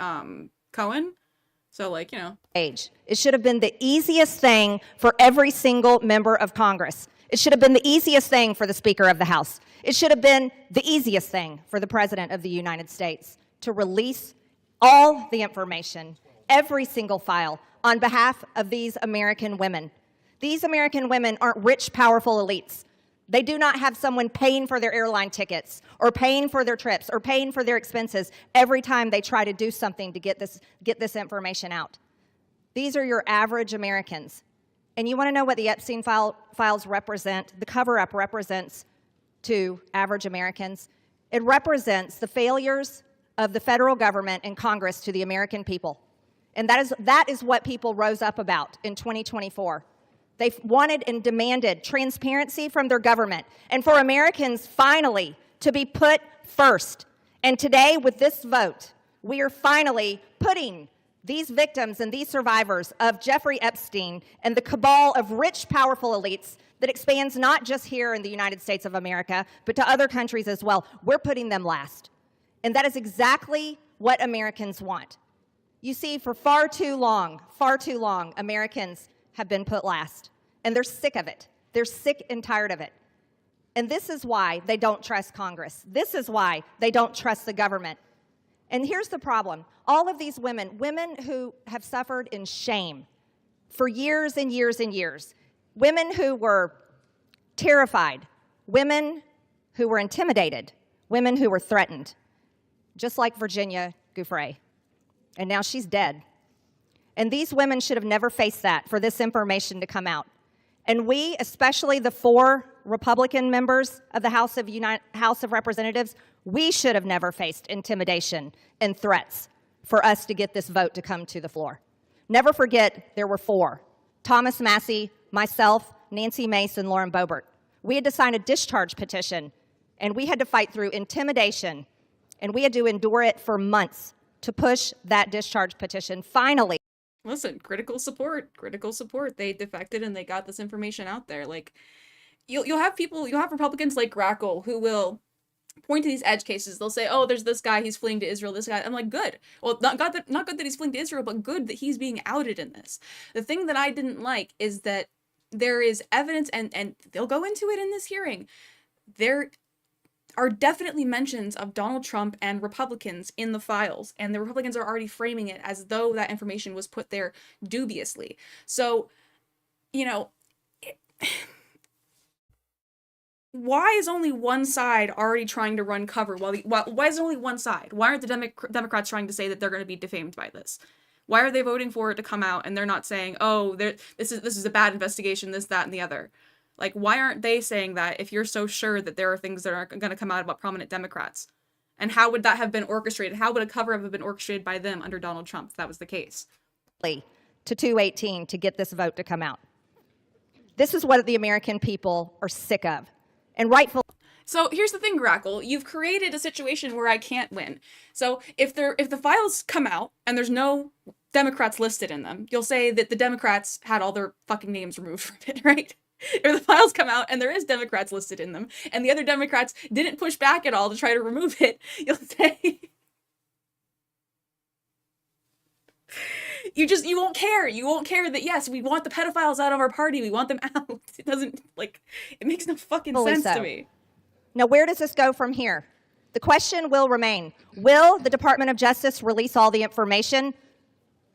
Cohen? So, like, you know. It should have been the easiest thing for every single member of Congress. It should have been the easiest thing for the Speaker of the House. It should have been the easiest thing for the President of the United States to release all the information, every single file, on behalf of these American women. These American women aren't rich, powerful elites. They do not have someone paying for their airline tickets or paying for their trips or paying for their expenses every time they try to do something to get this information out. These are your average Americans. And you want to know what the Epstein files represent, the cover-up represents to average Americans? It represents the failures of the federal government and Congress to the American people. And that is what people rose up about in 2024. They wanted and demanded transparency from their government and for Americans finally to be put first. And today, with this vote, we are finally putting these victims and these survivors of Jeffrey Epstein and the cabal of rich, powerful elites that expands not just here in the United States of America, but to other countries as well. We're putting them last. And that is exactly what Americans want. You see, for far too long, Americans have been put last. And they're sick of it. They're sick and tired of it. And this is why they don't trust Congress. This is why they don't trust the government. And here's the problem. All of these women who have suffered in shame for years and years and years, women who were terrified, women who were intimidated, women who were threatened, just like Virginia Giuffre. And now she's dead. And these women should have never faced that, for this information to come out. And we, especially the 4 Republican members of the House of Representatives, we should have never faced intimidation and threats for us to get this vote to come to the floor. Never forget, there were 4. Thomas Massie, myself, Nancy Mace, and Lauren Boebert. We had to sign a discharge petition, and we had to fight through intimidation, and we had to endure it for months to push that discharge petition finally. Listen, critical support. They defected and they got this information out there. Like, you'll have Republicans like Grackle who will point to these edge cases. They'll say, oh, there's this guy, he's fleeing to Israel, this guy. I'm like, good. Well, not good that he's fleeing to Israel, but good that he's being outed in this. The thing that I didn't like is that there is evidence, and they'll go into it in this hearing. There are definitely mentions of Donald Trump and Republicans in the files, and the Republicans are already framing it as though that information was put there dubiously. So, you know, why is only one side already trying to run cover? Why is it only one side? Why aren't the Democrats trying to say that they're going to be defamed by this? Why are they voting for it to come out and they're not saying, oh, this is a bad investigation, this, that, and the other? Like, why aren't they saying that if you're so sure that there are things that are going to come out about prominent Democrats? And how would that have been orchestrated? How would a cover-up have been orchestrated by them under Donald Trump if that was the case? To 218 to get this vote to come out. This is what the American people are sick of. And rightfully. So here's the thing, Grackle. You've created a situation where I can't win. So if the files come out and there's no Democrats listed in them, you'll say that the Democrats had all their fucking names removed from it, right? If the files come out and there is Democrats listed in them, and the other Democrats didn't push back at all to try to remove it, you'll say... You won't care. You won't care that, yes, we want the pedophiles out of our party. We want them out. It doesn't, like, it makes no fucking sense to me. Now, where does this go from here? The question will remain. Will the Department of Justice release all the information?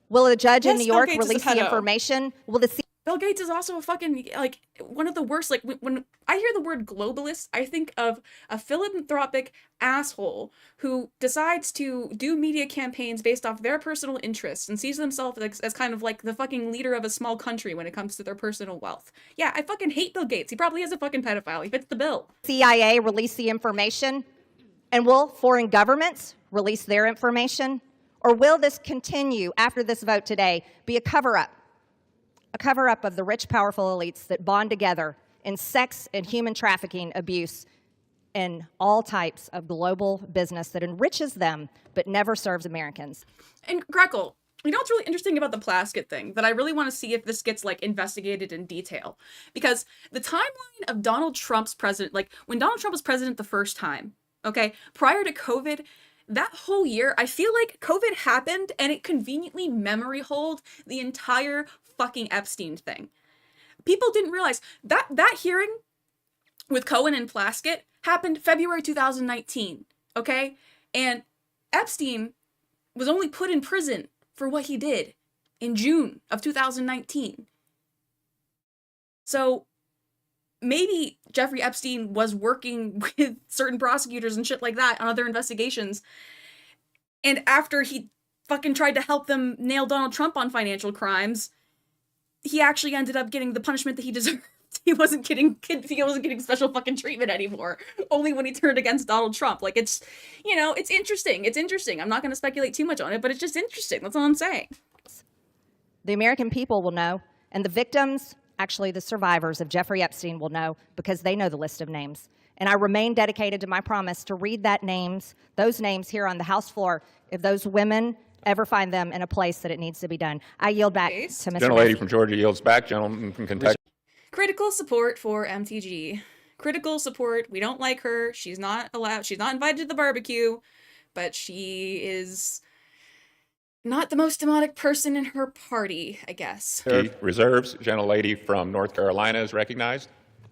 Will a judge in New York release the information? Will the Bill Gates is also a fucking, like, one of the worst. Like, when I hear the word globalist, I think of a philanthropic asshole who decides to do media campaigns based off their personal interests and sees themselves as kind of like the fucking leader of a small country when it comes to their personal wealth. Yeah, I fucking hate Bill Gates. He probably is a fucking pedophile. He fits the bill. CIA release the information? And will foreign governments release their information? Or will this continue after this vote today be a cover-up? A cover-up of the rich, powerful elites that bond together in sex and human trafficking abuse and all types of global business that enriches them but never serves Americans. And Grekel, You know what's really interesting about the Plaskett thing that I really want to see if this gets like investigated in detail, because the timeline of Donald Trump's president, like when Donald Trump was president the first time, okay, prior to COVID, that whole year, I feel like COVID happened and it conveniently memory holed the entire fucking Epstein thing. People didn't realize that hearing with Cohen and Plaskett happened February 2019, okay? And Epstein was only put in prison for what he did in June of 2019. So maybe Jeffrey Epstein was working with certain prosecutors and shit like that on other investigations. And after he fucking tried to help them nail Donald Trump on financial crimes, he actually ended up getting the punishment that he deserved. He wasn't getting special fucking treatment anymore. Only when he turned against Donald Trump. Like, it's, you know, it's interesting. It's interesting. I'm not going to speculate too much on it, but it's just interesting. That's all I'm saying. The American people will know, and the victims, actually the survivors of Jeffrey Epstein, will know because they know the list of names. And I remain dedicated to my promise to read those names here on the House floor if those women ever find them in a place that it needs to be done. I yield back to Mr. Gentlelady from Georgia yields back. Gentleman from Kentucky. Critical support for MTG. Critical support. We don't like her. She's not allowed. She's not invited to the barbecue, but she is not the most demonic person in her party, I guess. Reserves. Gentlelady from North Carolina is recognized.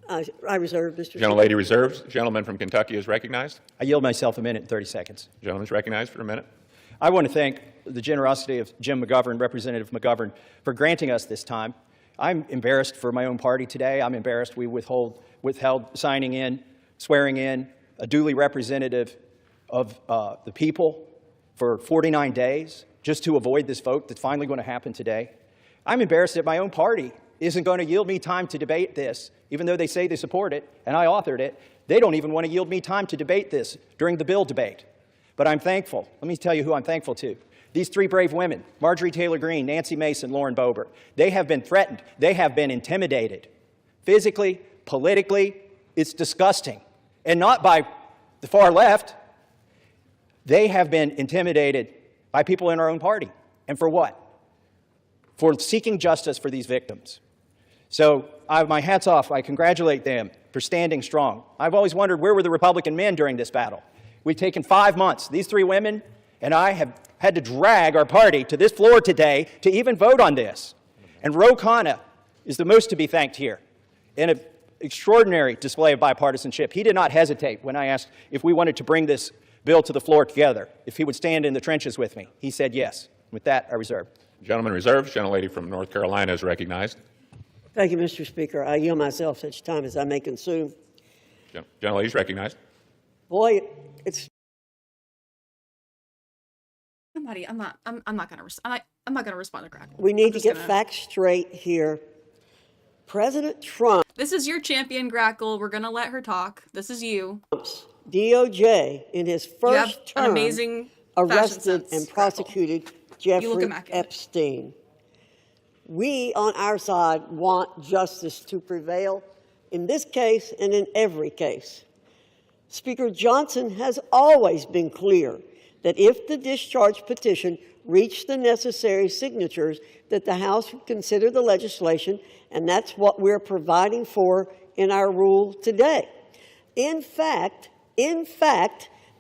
I reserve, Mr. Gentlelady reserves. Gentleman from Kentucky is recognized. I yield myself a minute and 30 seconds. Gentleman's recognized for a minute. I want to thank the generosity of Jim McGovern, Representative McGovern, for granting us this time. I'm embarrassed for my own party today. I'm embarrassed we withheld signing in, swearing in a duly representative of the people for 49 days just to avoid this vote that's finally going to happen today. I'm embarrassed that my own party isn't going to yield me time to debate this, even though they say they support it, and I authored it. They don't even want to yield me time to debate this during the bill debate. But I'm thankful. Let me tell you who I'm thankful to. These three brave women, Marjorie Taylor Greene, Nancy Mason, Lauren Boebert, they have been threatened. They have been intimidated. Physically, politically, it's disgusting. And not by the far left. They have been intimidated by people in our own party. And for what? For seeking justice for these victims. So my hat's off. I congratulate them for standing strong. I've always wondered, where were the Republican men during this battle? We've taken 5 months. These three women and I have had to drag our party to this floor today to even vote on this. And Ro Khanna is the most to be thanked here in an extraordinary display of bipartisanship. He did not hesitate when I asked if we wanted to bring this bill to the floor together, if he would stand in the trenches with me. He said yes. With that, I reserve. Gentleman reserved. Gentlelady from North Carolina is recognized. Thank you, Mr. Speaker. I yield myself such time as I may consume. Gentlelady is recognized. Boy, it's. I'm not gonna respond to Crackle. We need to get facts straight here. President Trump. This is your champion, Grackle. We're gonna let her talk. This is you. DOJ in his first term amazing arrested and prosecuted Jeffrey Epstein. We on our side want justice to prevail in this case and in every case. Speaker Johnson has always been clear that if the discharge petition reached the necessary signatures, that the House would consider the legislation, and that's what we're providing for in our rule today. In fact,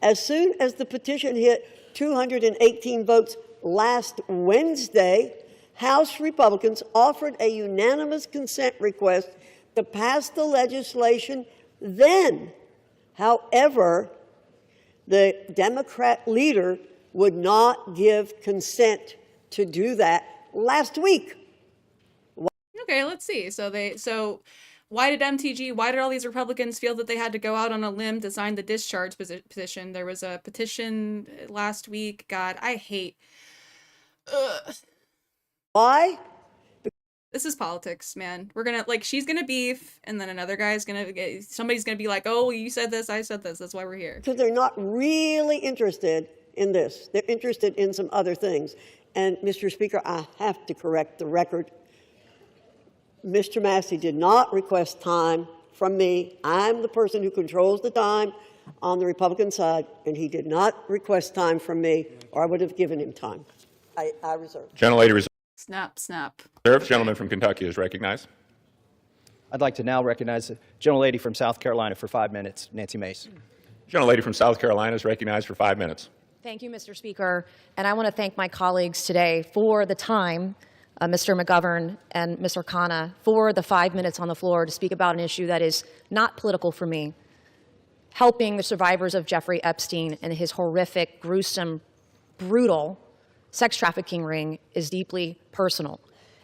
as soon as the petition hit 218 votes last Wednesday, House Republicans offered a unanimous consent request to pass the legislation then. However, the Democrat leader would not give consent to do that last week. Okay, let's see. So why did all these Republicans feel that they had to go out on a limb to sign the discharge petition? There was a petition last week. God, I hate. Why? This is politics, man. We're gonna, she's gonna beef, and then another guy's somebody's gonna be like, oh, you said this, I said this, that's why we're here. Because they're not really interested in this. They're interested in some other things. And, Mr. Speaker, I have to correct the record. Mr. Massey did not request time from me. I'm the person who controls the time on the Republican side, and he did not request time from me, or I would have given him time. I reserve. Gentlelady Snap, snap. reserves. Gentleman from Kentucky is recognized. I'd like to now recognize the gentlelady from South Carolina for 5 minutes, Nancy Mace. Gentlelady from South Carolina is recognized for 5 minutes. Thank you, Mr. Speaker. And I want to thank my colleagues today for the time, Mr. McGovern and Mr. Khanna, for the 5 minutes on the floor to speak about an issue that is not political for me. Helping the survivors of Jeffrey Epstein and his horrific, gruesome, brutal sex trafficking ring is deeply personal.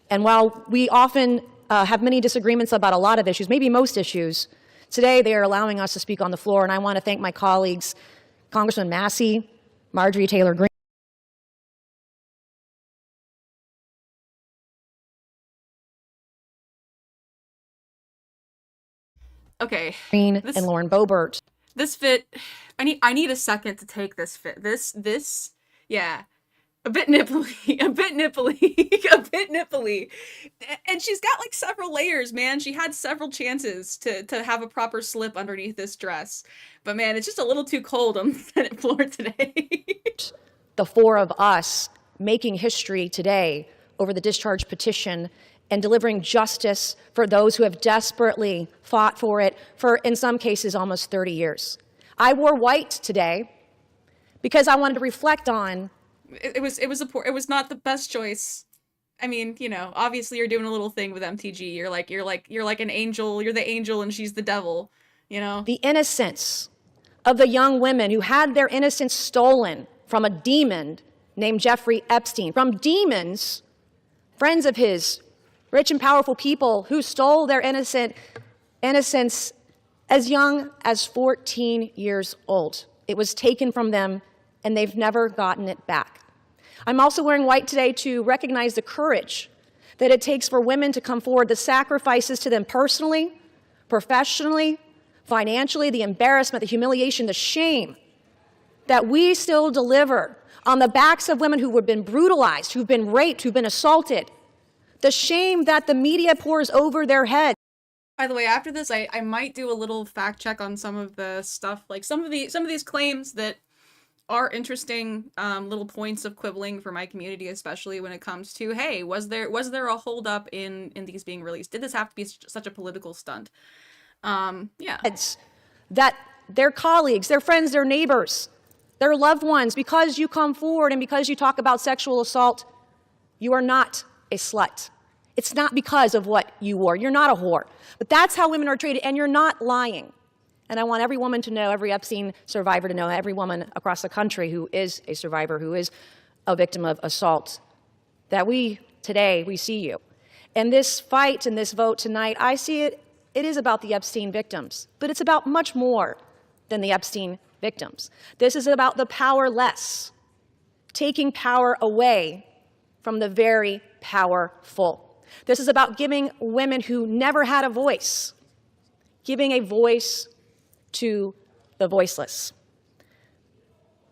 And while we often have many disagreements about a lot of issues, maybe most issues, today they are allowing us to speak on the floor, and I want to thank my colleagues, Congressman Massey, Marjorie Taylor Greene. Okay. And Lauren Boebert. This fit, I need a second to take this fit. Yeah. A bit nipply, a bit nipply. And she's got like several layers, man. She had several chances to have a proper slip underneath this dress. But man, it's just a little too cold on the Senate floor today. The four of us making history today over the discharge petition and delivering justice for those who have desperately fought for it for, in some cases, almost 30 years. I wore white today because I wanted to reflect on it was not the best choice. I mean, you know, obviously you're doing a little thing with MTG. You're like an angel. You're the angel and she's the devil, you know? The innocence of the young women who had their innocence stolen from a demon named Jeffrey Epstein, from demons, friends of his, rich and powerful people who stole their innocence as young as 14 years old. It was taken from them and they've never gotten it back. I'm also wearing white today to recognize the courage that it takes for women to come forward, the sacrifices to them personally, professionally, financially, the embarrassment, the humiliation, the shame that we still deliver on the backs of women who have been brutalized, who've been raped, who've been assaulted, the shame that the media pours over their heads. By the way, after this, I might do a little fact check on some of the stuff, like some of these claims that are interesting little points of quibbling for my community, especially when it comes to, hey, was there a holdup in these being released? Did this have to be such a political stunt? Yeah. That their colleagues, their friends, their neighbors, their loved ones, because you come forward and because you talk about sexual assault, you are not a slut. It's not because of what you wore. You're not a whore. But that's how women are treated, and you're not lying. And I want every woman to know, every Epstein survivor to know, every woman across the country who is a survivor, who is a victim of assault, that today, we see you. And this fight and this vote tonight, I see it is about the Epstein victims. But it's about much more than the Epstein victims. This is about the powerless, taking power away from the very powerful. This is about giving women who never had a voice, giving a voice to the voiceless.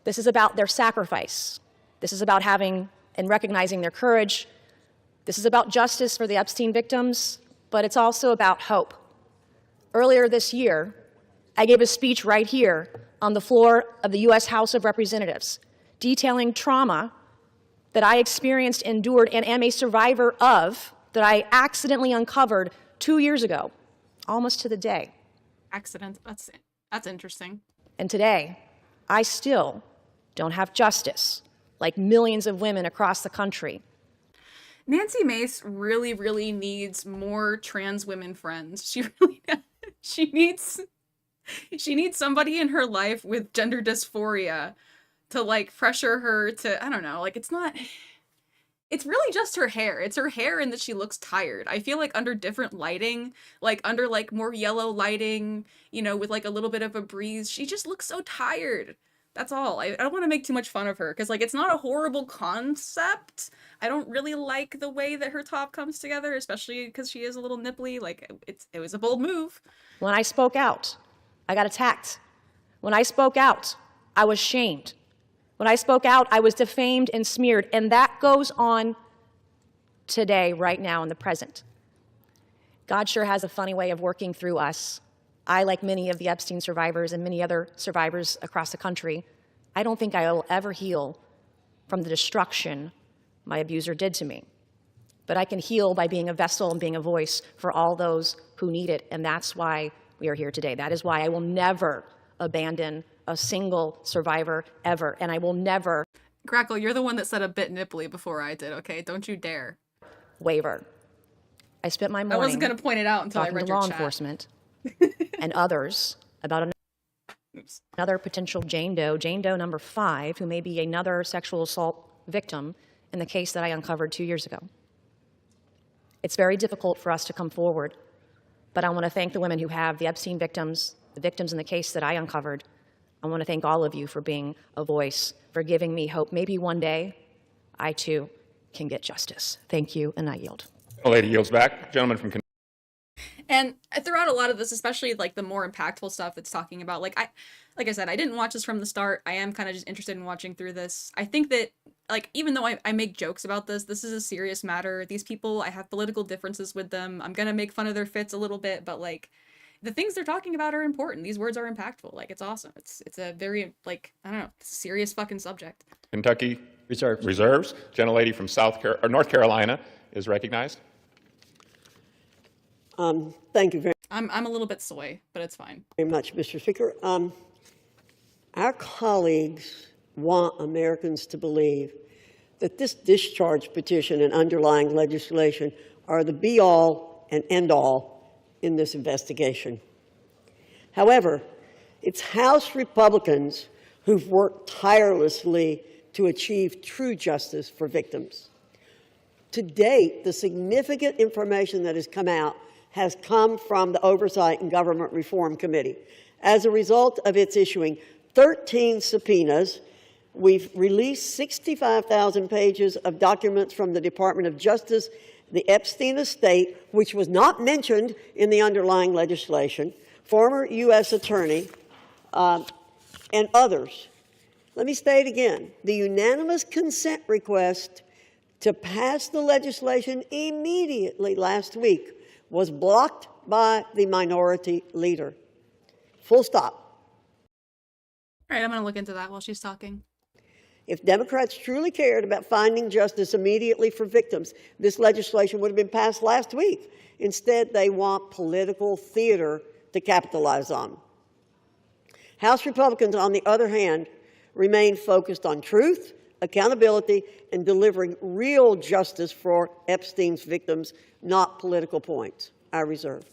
This is about their sacrifice. This is about having and recognizing their courage. This is about justice for the Epstein victims, but it's also about hope. Earlier this year, I gave a speech right here on the floor of the U.S. House of Representatives, detailing trauma that I experienced, endured, and am a survivor of, that I accidentally uncovered 2 years ago, almost to the day. Accident, that's interesting. And today, I still don't have justice, like millions of women across the country. Nancy Mace really, really needs more trans women friends. She needs somebody in her life with gender dysphoria to like pressure her to, I don't know, like it's really just her hair. It's her hair and that she looks tired. I feel like under different lighting, like under like more yellow lighting, you know, with like a little bit of a breeze, she just looks so tired. That's all. I don't want to make too much fun of her because like it's not a horrible concept. I don't really like the way that her top comes together, especially because she is a little nipply. Like it was a bold move. When I spoke out, I got attacked. When I spoke out, I was shamed. When I spoke out, I was defamed and smeared, and that goes on today, right now, in the present. God sure has a funny way of working through us. I, like many of the Epstein survivors and many other survivors across the country, I don't think I will ever heal from the destruction my abuser did to me. But I can heal by being a vessel and being a voice for all those who need it, and that's why we are here today. That is why I will never abandon a single survivor ever, and I will never— Crackle, you're the one that said a bit nipply before I did, okay? Don't you dare. —waver. I spent my morning— I wasn't going to point it out until I read talking to your law chat. enforcement and others about another potential Jane Doe number 5, who may be another sexual assault victim in the case that I uncovered 2 years ago. It's very difficult for us to come forward, but I want to thank the women who have, the Epstein victims, the victims in the case that I uncovered. I want to thank all of you for being a voice, for giving me hope. Maybe one day I too can get justice. Thank you, and I yield. The lady yields back. Gentleman from Kentucky. And throughout a lot of this, especially like the more impactful stuff it's talking about, like I said, I didn't watch this from the start. I am kind of just interested in watching through this. I think that, like, even though I make jokes about this is a serious matter. These people, I have political differences with them. I'm gonna make fun of their fits a little bit, but like, the things they're talking about are important. These words are impactful. Like, it's awesome. It's a very, like, I don't know, it's a serious fucking subject. Kentucky reserves. Gentlelady from North Carolina is recognized. Thank you very I'm a little bit soy, but it's fine. Very much, Mr. Speaker. Our colleagues want Americans to believe that this discharge petition and underlying legislation are the be-all and end-all in this investigation. However, it's House Republicans who've worked tirelessly to achieve true justice for victims. To date, the significant information that has come out has come from the Oversight and Government Reform Committee. As a result of its issuing 13 subpoenas, we've released 65,000 pages of documents from the Department of Justice, the Epstein estate, which was not mentioned in the underlying legislation, former U.S. attorney, and others. Let me state again, the unanimous consent request to pass the legislation immediately last week was blocked by the minority leader. Full stop. All right, I'm going to look into that while she's talking. If Democrats truly cared about finding justice immediately for victims, this legislation would have been passed last week. Instead, they want political theater to capitalize on. House Republicans, on the other hand, remain focused on truth, accountability, and delivering real justice for Epstein's victims, not political points. I reserve.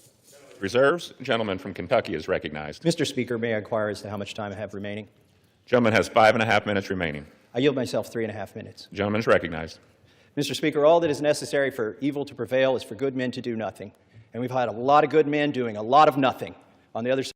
Reserves. Gentleman from Kentucky is recognized. Mr. Speaker, may I inquire as to how much time I have remaining? Gentleman has 5.5 minutes remaining. I yield myself 3.5 minutes. Gentleman is recognized. Mr. Speaker, all that is necessary for evil to prevail is for good men to do nothing. And we've had a lot of good men doing a lot of nothing on the other side.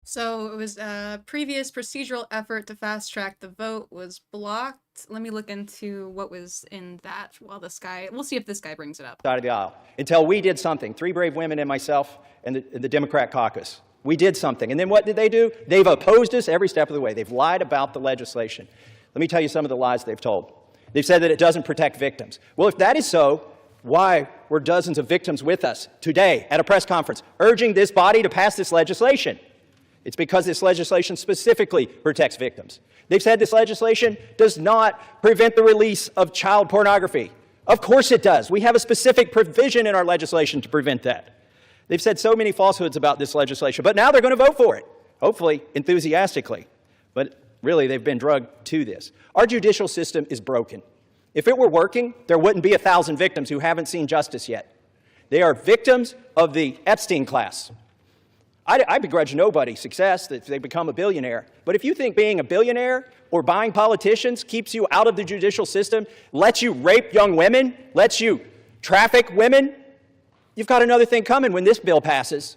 So it was a previous procedural effort to fast-track the vote was blocked. Let me look into what was in that while this guy— we'll see if this guy brings it up. Side of the aisle. Until we did something, 3 brave women and myself and the Democrat caucus. We did something. And then what did they do? They've opposed us every step of the way. They've lied about the legislation. Let me tell you some of the lies they've told. They've said that it doesn't protect victims. Well, if that is so, why were dozens of victims with us today at a press conference urging this body to pass this legislation? It's because this legislation specifically protects victims. They've said this legislation does not prevent the release of child pornography. Of course it does. We have a specific provision in our legislation to prevent that. They've said so many falsehoods about this legislation, but now they're going to vote for it, hopefully enthusiastically. But really, they've been drugged to this. Our judicial system is broken. If it were working, there wouldn't be 1,000 victims who haven't seen justice yet. They are victims of the Epstein class. I begrudge nobody success if they become a billionaire. But if you think being a billionaire or buying politicians keeps you out of the judicial system, lets you rape young women, lets you traffic women, you've got another thing coming when this bill passes.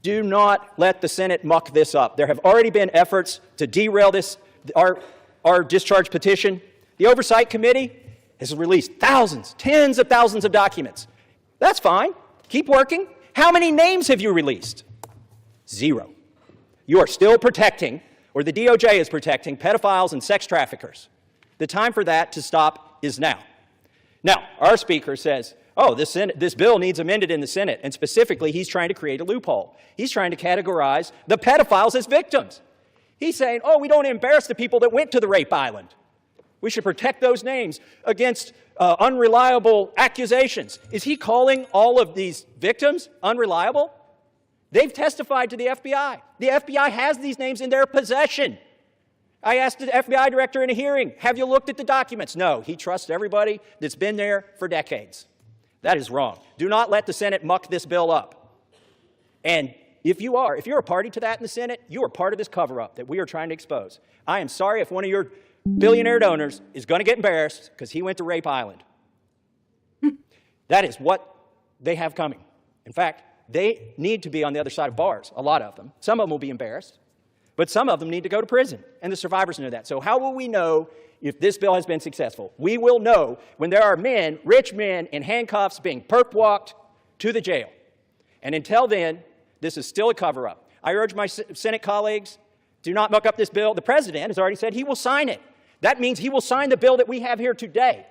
Do not let the Senate muck this up. There have already been efforts to derail this, our discharge petition. The Oversight Committee has released thousands, tens of thousands of documents. That's fine. Keep working. How many names have you released? 0. You are still protecting, or the DOJ is protecting, pedophiles and sex traffickers. The time for that to stop is now. Now, our Speaker says, oh, this bill needs amended in the Senate, and specifically, he's trying to create a loophole. He's trying to categorize the pedophiles as victims. He's saying, oh, we don't embarrass the people that went to the rape island. We should protect those names against unreliable accusations. Is he calling all of these victims unreliable? They've testified to the FBI. The FBI has these names in their possession. I asked the FBI director in a hearing, have you looked at the documents? No, he trusts everybody that's been there for decades. That is wrong. Do not let the Senate muck this bill up. And if you're a party to that in the Senate, you are part of this cover-up that we are trying to expose. I am sorry if one of your billionaire donors is going to get embarrassed because he went to Rape Island. That is what they have coming. In fact, they need to be on the other side of bars, a lot of them. Some of them will be embarrassed, but some of them need to go to prison, and the survivors know that. So how will we know if this bill has been successful? We will know when there are men, rich men, in handcuffs being perp-walked to the jail. And until then, this is still a cover-up. I urge my Senate colleagues, do not muck up this bill. The president has already said he will sign it. That means he will sign the bill that we have here today.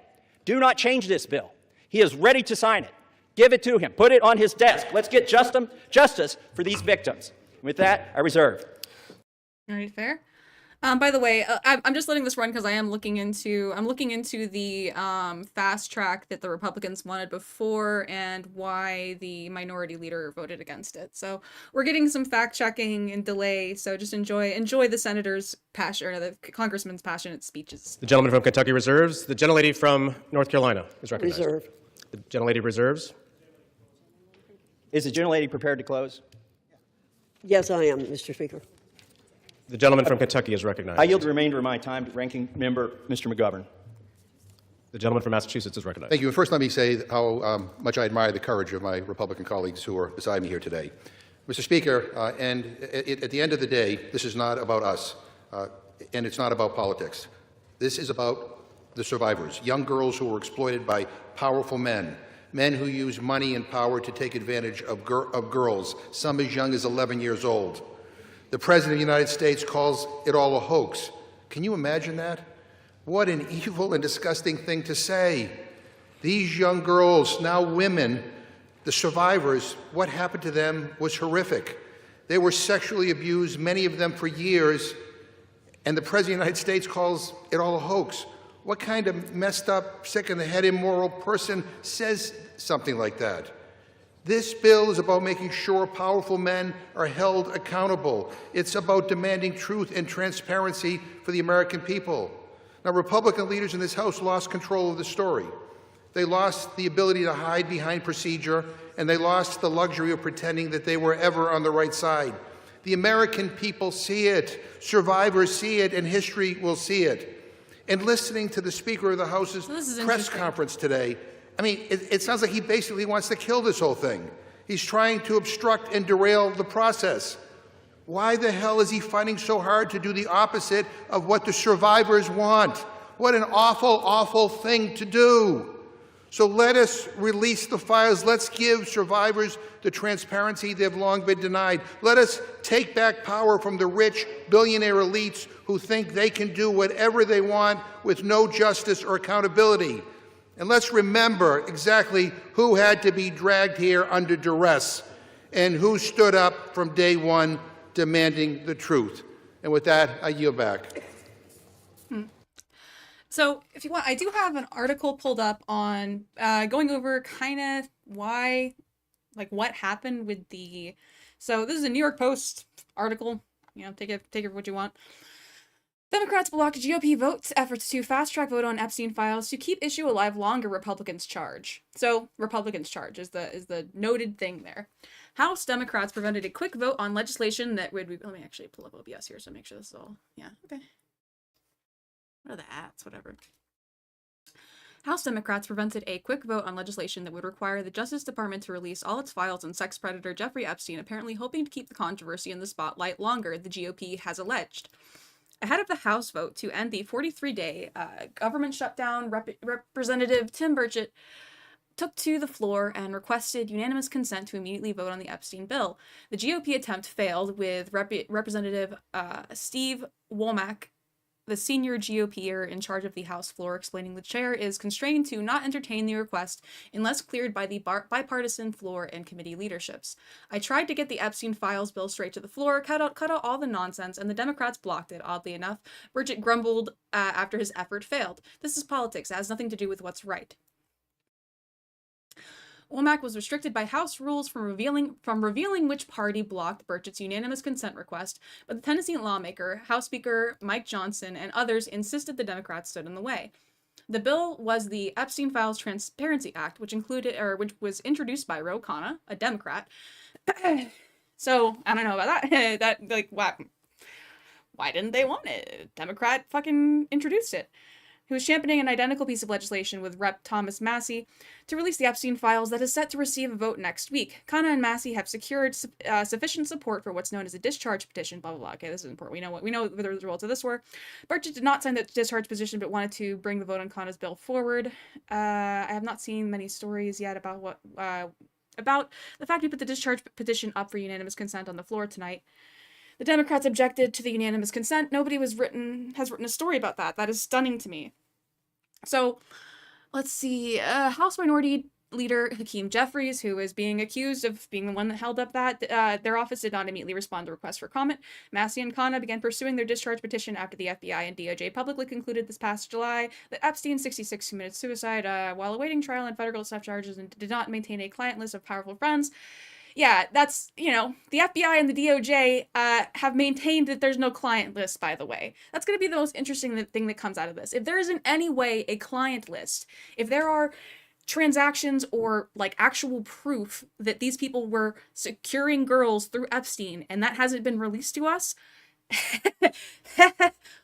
Do not change this bill. He is ready to sign it. Give it to him. Put it on his desk. Let's get justice for these victims. With that, I reserve. All right, fair. By the way, I'm just letting this run because I'm looking into the fast track that the Republicans wanted before and why the minority leader voted against it. So we're getting some fact checking and delay. So just enjoy the senator's passion, or the congressman's passionate speeches. The gentleman from Kentucky reserves. The gentlelady from North Carolina is recognized. Reserve. The gentlelady reserves. Is the gentlelady prepared to close? Yes, I am, Mr. Speaker. The gentleman from Kentucky is recognized. I yield the remainder of my time to Ranking Member Mr. McGovern. The gentleman from Massachusetts is recognized. Thank you. And first, let me say how much I admire the courage of my Republican colleagues who are beside me here today. Mr. Speaker, at the end of the day, this is not about us, and it's not about politics. This is about the survivors, young girls who were exploited by powerful men, men who use money and power to take advantage of girls, some as young as 11 years old. The President of the United States calls it all a hoax. Can you imagine that? What an evil and disgusting thing to say. These young girls, now women, the survivors, what happened to them was horrific. They were sexually abused, many of them for years, and the President of the United States calls it all a hoax. What kind of messed up, sick-in-the-head, immoral person says something like that? This bill is about making sure powerful men are held accountable. It's about demanding truth and transparency for the American people. Now, Republican leaders in this House lost control of the story. They lost the ability to hide behind procedure, and they lost the luxury of pretending that they were ever on the right side. The American people see it, survivors see it, and history will see it. And listening to the Speaker of the House's press conference today, I mean, it sounds like he basically wants to kill this whole thing. He's trying to obstruct and derail the process. Why the hell is he fighting so hard to do the opposite of what the survivors want? What an awful, awful thing to do. So let us release the files. Let's give survivors the transparency they've long been denied. Let us take back power from the rich billionaire elites who think they can do whatever they want with no justice or accountability. And let's remember exactly who had to be dragged here under duress and who stood up from day one demanding the truth. And with that, I yield back. So if you want, I do have an article pulled up on going over kind of why, like what happened with the, so this is a New York Post article, you know, take it for what you want. Democrats block GOP votes efforts to fast-track vote on Epstein files to keep issue alive longer, Republicans charge. So, Republicans charge is the noted thing there. House Democrats prevented a quick vote on legislation that would... Let me actually pull up OBS here so make sure this is all... Yeah, okay. What are the ads? Whatever. House Democrats prevented a quick vote on legislation that would require the Justice Department to release all its files on sex predator Jeffrey Epstein, apparently hoping to keep the controversy in the spotlight longer, the GOP has alleged. Ahead of the House vote to end the 43-day government shutdown, Representative Tim Burchett took to the floor and requested unanimous consent to immediately vote on the Epstein bill. The GOP attempt failed, with Representative Steve Womack the senior GOPer in charge of the House floor, explaining the chair is constrained to not entertain the request unless cleared by the bipartisan floor and committee leaderships. I tried to get the Epstein files bill straight to the floor, cut out all the nonsense, and the Democrats blocked it, oddly enough. Burchett grumbled after his effort failed. This is politics. It has nothing to do with what's right. Womack was restricted by House rules from revealing which party blocked Burchett's unanimous consent request, but the Tennessee lawmaker, House Speaker Mike Johnson, and others insisted the Democrats stood in the way. The bill was the Epstein Files Transparency Act, which was introduced by Ro Khanna, a Democrat. So I don't know about that. Why didn't they want it? Democrat fucking introduced it. He was championing an identical piece of legislation with Rep. Thomas Massie to release the Epstein files that is set to receive a vote next week. Khanna and Massie have secured sufficient support for what's known as a discharge petition, blah, blah, blah. Okay, this is important. We know what the results of this were. Burchett did not sign the discharge petition, but wanted to bring the vote on Khanna's bill forward. I have not seen many stories yet about about the fact we put the discharge petition up for unanimous consent on the floor tonight. The Democrats objected to the unanimous consent. Nobody has written a story about that. That is stunning to me. So, let's see. House Minority Leader Hakeem Jeffries, who is being accused of being the one that held up their office, did not immediately respond to requests for comment. Massie and Khanna began pursuing their discharge petition after the FBI and DOJ publicly concluded this past July that Epstein, 66, committed suicide while awaiting trial on federal theft charges and did not maintain a client list of powerful friends. Yeah, that's, the FBI and the DOJ have maintained that there's no client list, by the way. That's going to be the most interesting thing that comes out of this. If there is in any way a client list, if there are transactions or, actual proof that these people were securing girls through Epstein and that hasn't been released to us,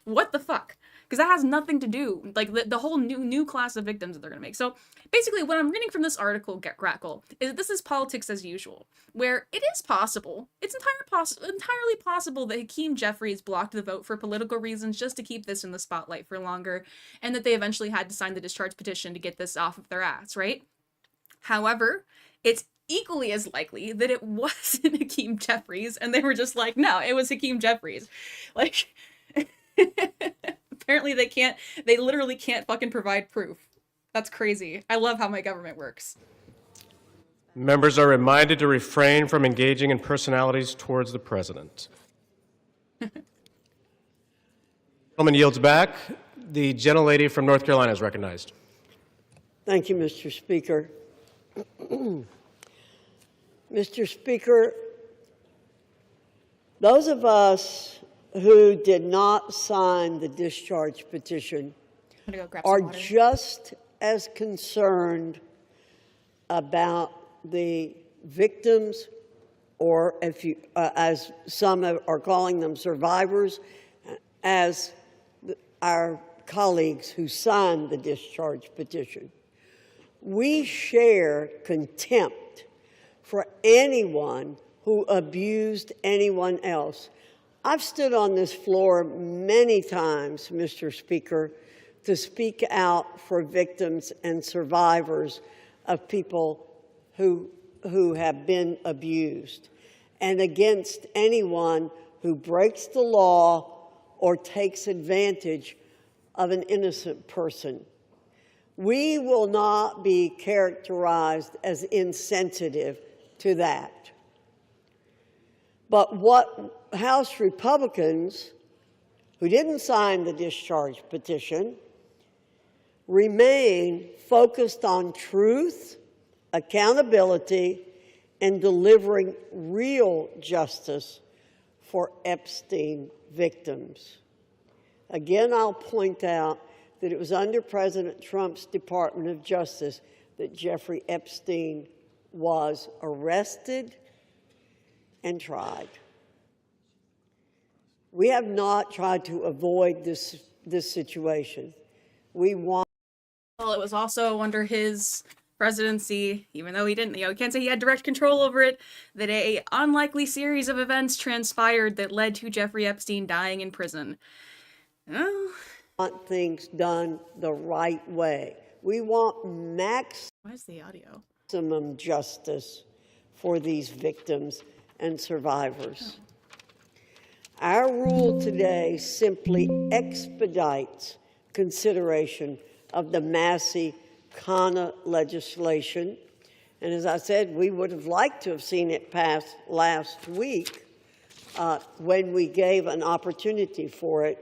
what the fuck? Because that has nothing to do, the whole new class of victims that they're going to make. So basically what I'm reading from this article, Grackle, is that this is politics as usual, where it is possible, it's entirely possible that Hakeem Jeffries blocked the vote for political reasons just to keep this in the spotlight for longer, and that they eventually had to sign the discharge petition to get this off of their ass, right? However, it's equally as likely that it wasn't Hakeem Jeffries, and they were just like, no, it was Hakeem Jeffries. Apparently they literally can't fucking provide proof. That's crazy. I love how my government works. Members are reminded to refrain from engaging in personalities towards the president. Gentleman yields back. The gentlelady from North Carolina is recognized. Thank you, Mr. Speaker. Mr. Speaker, those of us who did not sign the discharge petition are just as concerned about the victims, or as some are calling them, survivors, as our colleagues who signed the discharge petition. We share contempt for anyone who abused anyone else. I've stood on this floor many times, Mr. Speaker, to speak out for victims and survivors of people who have been abused, and against anyone who breaks the law or takes advantage of an innocent person. We will not be characterized as insensitive to that. But what House Republicans, who didn't sign the discharge petition, remain focused on truth, accountability, and delivering real justice for Epstein victims. Again, I'll point out that it was under President Trump's Department of Justice that Jeffrey Epstein was arrested and tried. We have not tried to avoid this situation. Well, it was also under his presidency, even though he didn't, you can't say he had direct control over it, that an unlikely series of events transpired that led to Jeffrey Epstein dying in prison. Oh. Want things done the right way. We want Where's the audio? Maximum justice for these victims and survivors. Our rule today simply expedites consideration of the Massey-Connor legislation. And as I said, we would have liked to have seen it pass last week when we gave an opportunity for it,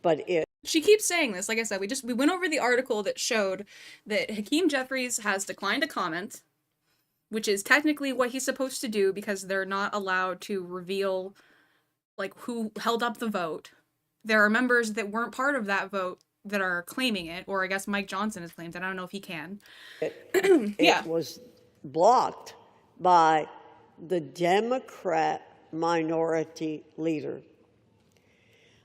but she keeps saying this. Like I said, we went over the article that showed that Hakeem Jeffries has declined to comment, which is technically what he's supposed to do because they're not allowed to reveal like who held up the vote. There are members that weren't part of that vote that are claiming it, or I guess Mike Johnson has claimed it. I don't know if he can. It was blocked by the Democrat minority leader.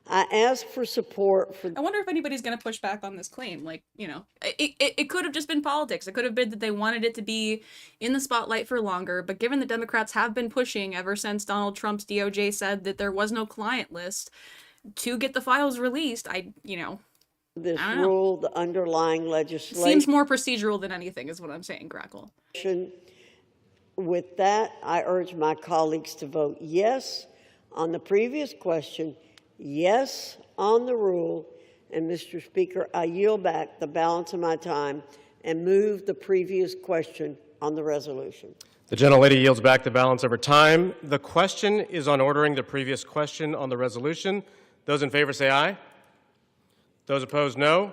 I asked for support for... I wonder if anybody's going to push back on this claim. Like, you know, it could have just been politics. It could have been that they wanted it to be in the spotlight for longer. But given the Democrats have been pushing ever since Donald Trump's DOJ said that there was no client list to get the files released, this rule, the underlying legislation... Seems more procedural than anything is what I'm saying, Grackle. With that, I urge my colleagues to vote yes on the previous question, yes on the rule, and Mr. Speaker, I yield back the balance of my time and move the previous question on the resolution. The gentlelady yields back the balance of her time. The question is on ordering the previous question on the resolution. Those in favor say aye. Those opposed, no.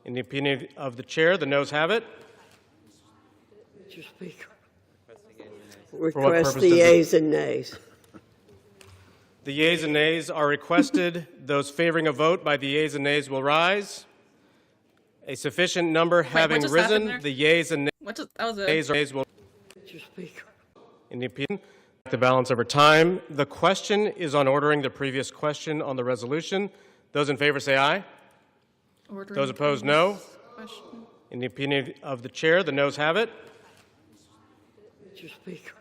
In the opinion of the chair, the noes have it. Mr. Speaker, request the yeas and nays. The yeas and nays are requested. Those favoring a vote by the yeas and nays will rise. A sufficient number having risen, the yeas and nays will... Mr. Speaker. In the opinion, the balance over time. The question is on ordering the previous question on the resolution. Those in favor say aye. Those opposed, no. Question. In the opinion of the chair, the noes have it. Mr. Speaker.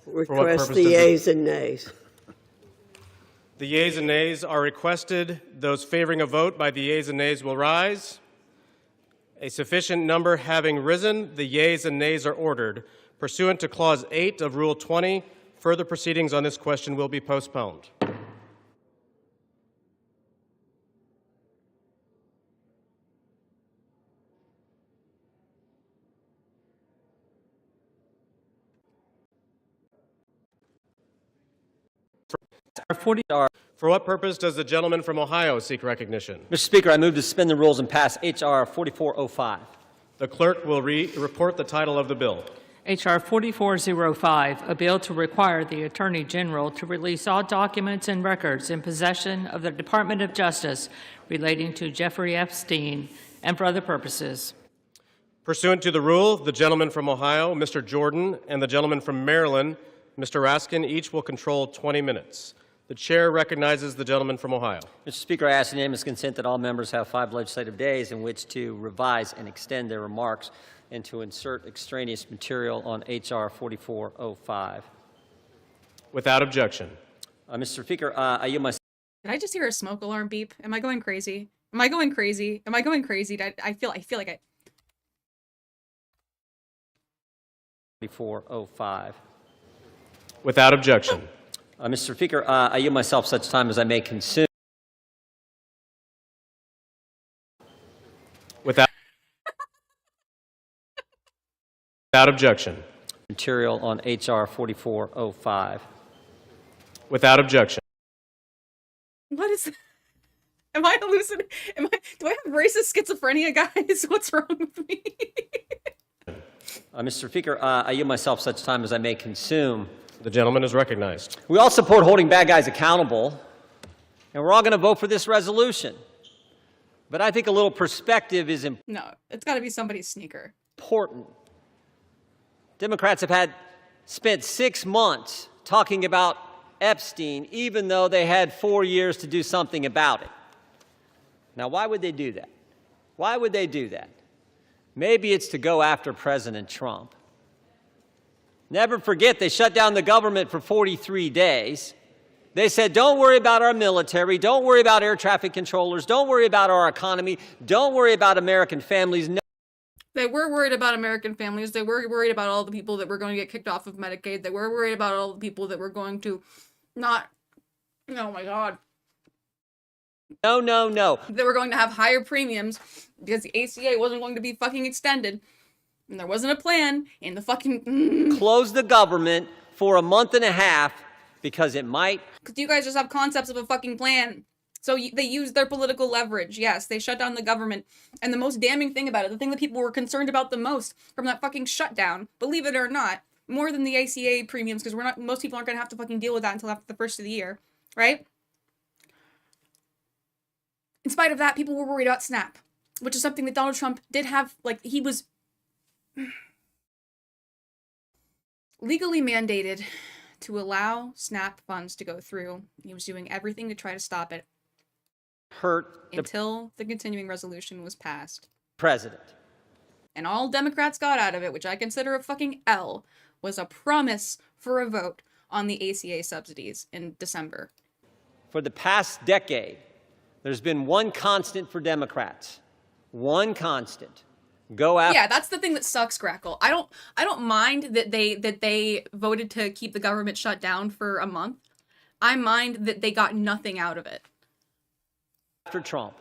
Request the yeas and nays. The yeas and nays are requested. Those favoring a vote by the yeas and nays will rise. A sufficient number having risen, the yeas and nays are ordered. Pursuant to Clause 8 of Rule 20, further proceedings on this question will be postponed. For what purpose does the gentleman from Ohio seek recognition? Mr. Speaker, I move to suspend the rules and pass H.R. 4405. The clerk will report the title of the bill. H.R. 4405, a bill to require the Attorney General to release all documents and records in possession of the Department of Justice relating to Jeffrey Epstein and for other purposes. Pursuant to the rule, the gentleman from Ohio, Mr. Jordan, and the gentleman from Maryland, Mr. Raskin, each will control 20 minutes. The chair recognizes the gentleman from Ohio. Mr. Speaker, I ask unanimous consent that all members have 5 legislative days in which to revise and extend their remarks and to insert extraneous material on H.R. 4405. Without objection. Mr. Speaker, I yield my... Did I just hear a smoke alarm beep? Am I going crazy? Am I going crazy? Am I going crazy? I feel like I... 4405. Without objection. Mr. Speaker, I yield myself such time as I may consume. Without objection. Material on H.R. 4405. Without objection. What is... Am I hallucinating? Do I have racist schizophrenia, guys? What's wrong with me? Mr. Speaker, I yield myself such time as I may consume. The gentleman is recognized. We all support holding bad guys accountable, and we're all going to vote for this resolution. But I think a little perspective is important. No, it's got to be somebody's sneaker. Democrats have spent 6 months talking about Epstein, even though they had 4 years to do something about it. Now, why would they do that? Why would they do that? Maybe it's to go after President Trump. Never forget, they shut down the government for 43 days. They said, don't worry about our military, don't worry about air traffic controllers, don't worry about our economy, don't worry about American families. No. They were worried about American families. They were worried about all the people that were going to get kicked off of Medicaid. They were worried about all the people that were going to not Oh my God. No, no, no. They were going to have higher premiums because the ACA wasn't going to be fucking extended. And there wasn't a plan in the fucking... Close the government for a month and a half because it might... Because you guys just have concepts of a fucking plan. So they used their political leverage. Yes, they shut down the government. And the most damning thing about it, the thing that people were concerned about the most from that fucking shutdown, believe it or not, more than the ACA premiums, because most people aren't going to have to fucking deal with that until after the first of the year, right? In spite of that, people were worried about SNAP, which is something that Donald Trump did have, like, he was legally mandated to allow SNAP funds to go through. He was doing everything to try to stop it. Until the continuing resolution was passed. President. And all Democrats got out of it, which I consider a fucking L, was a promise for a vote on the ACA subsidies in December. For the past decade, there's been one constant for Democrats. One constant. Go after... Yeah, that's the thing that sucks, Crackle. I don't mind that they voted to keep the government shut down for a month. I mind that they got nothing out of it. After Trump.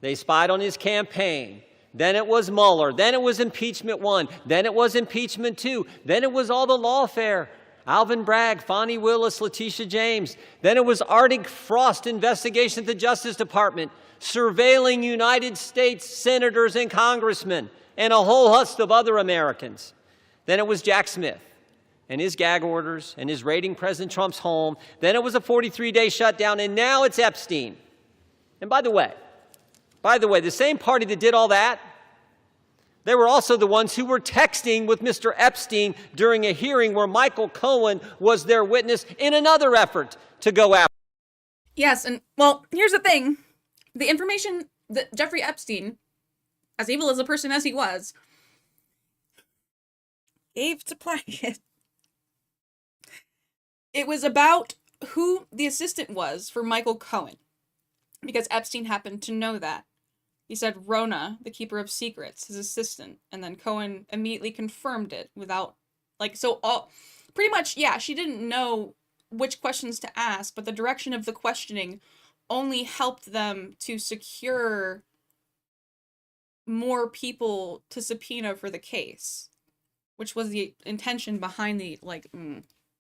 They spied on his campaign. Then it was Mueller. Then it was impeachment 1. Then it was impeachment 2. Then it was all the lawfare. Alvin Bragg, Fonnie Willis, Letitia James. Then it was Arctic Frost investigation at the Justice Department, surveilling United States senators and congressmen and a whole host of other Americans. Then it was Jack Smith and his gag orders and his raiding President Trump's home. Then it was a 43-day shutdown, and now it's Epstein. And by the way, the same party that did all that, they were also the ones who were texting with Mr. Epstein during a hearing where Michael Cohen was their witness in another effort to go after. Yes, and, well, here's the thing. The information that Jeffrey Epstein, as evil as a person as he was, gave to Plankett, it was about who the assistant was for Michael Cohen. Because Epstein happened to know that. He said Rona, the keeper of secrets, his assistant, and then Cohen immediately confirmed it without, pretty much, yeah, she didn't know which questions to ask, but the direction of the questioning only helped them to secure more people to subpoena for the case, which was the intention behind the,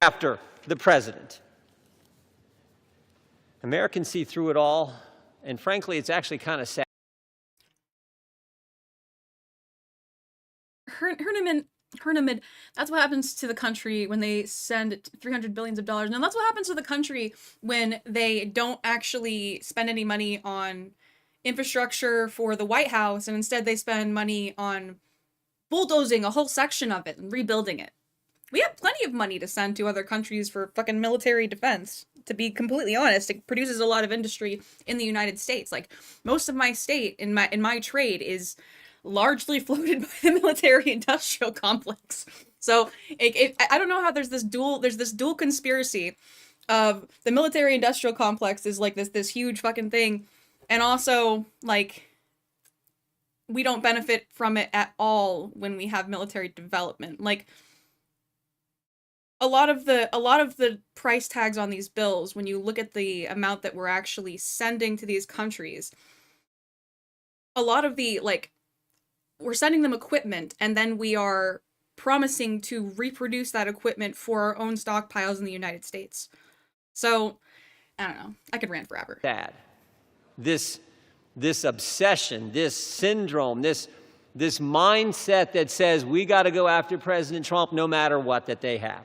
After the president. Americans see through it all, and frankly, it's actually kind of sad. Herniman, that's what happens to the country when they send $300 billion. Now, that's what happens to the country when they don't actually spend any money on infrastructure for the White House, and instead they spend money on bulldozing a whole section of it and rebuilding it. We have plenty of money to send to other countries for fucking military defense. To be completely honest, it produces a lot of industry in the United States. Like, most of my state in my trade is largely floated by the military-industrial complex. So I don't know how there's this dual conspiracy of the military-industrial complex is like this huge fucking thing, and also like we don't benefit from it at all when we have military development. Like, a lot of the price tags on these bills, when you look at the amount that we're actually sending to these countries, a lot of the, we're sending them equipment, and then we are promising to reproduce that equipment for our own stockpiles in the United States. So, I don't know. I could rant forever. Dad, this obsession, this syndrome, this mindset that says we got to go after President Trump no matter what that they have.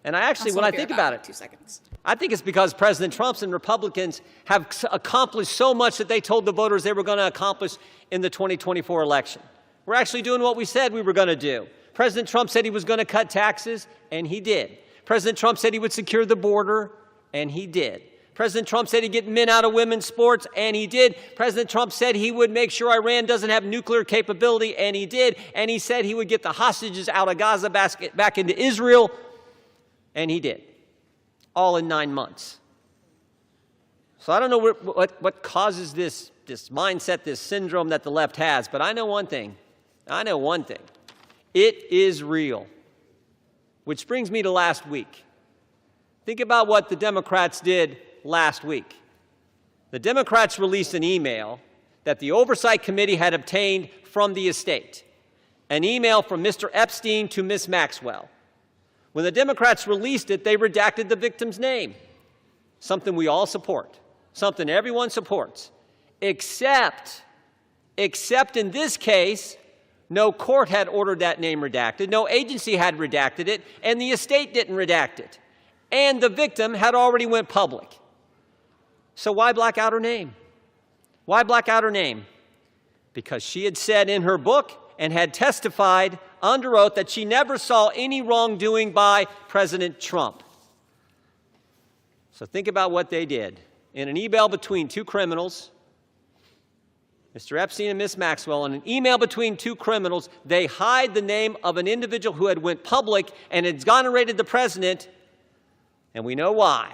And I actually, when I think about it, 2 seconds. I think it's because President Trump and Republicans have accomplished so much that they told the voters they were going to accomplish in the 2024 election. We're actually doing what we said we were going to do. President Trump said he was going to cut taxes, and he did. President Trump said he would secure the border, and he did. President Trump said he'd get men out of women's sports, and he did. President Trump said he would make sure Iran doesn't have nuclear capability, and he did. And he said he would get the hostages out of Gaza back into Israel, and he did. All in 9 months. So I don't know what causes this mindset, this syndrome that the left has, but I know one thing. It is real. Which brings me to last week. Think about what the Democrats did last week. The Democrats released an email that the Oversight Committee had obtained from the estate, an email from Mr. Epstein to Ms. Maxwell. When the Democrats released it, they redacted the victim's name, something we all support, something everyone supports, except in this case, no court had ordered that name redacted, no agency had redacted it, and the estate didn't redact it. And the victim had already went public. So why black out her name? Why black out her name? Because she had said in her book and had testified under oath that she never saw any wrongdoing by President Trump. So think about what they did. In an email between two criminals, Mr. Epstein and Ms. Maxwell, in an email between two criminals, they hide the name of an individual who had went public and exonerated the president, and we know why,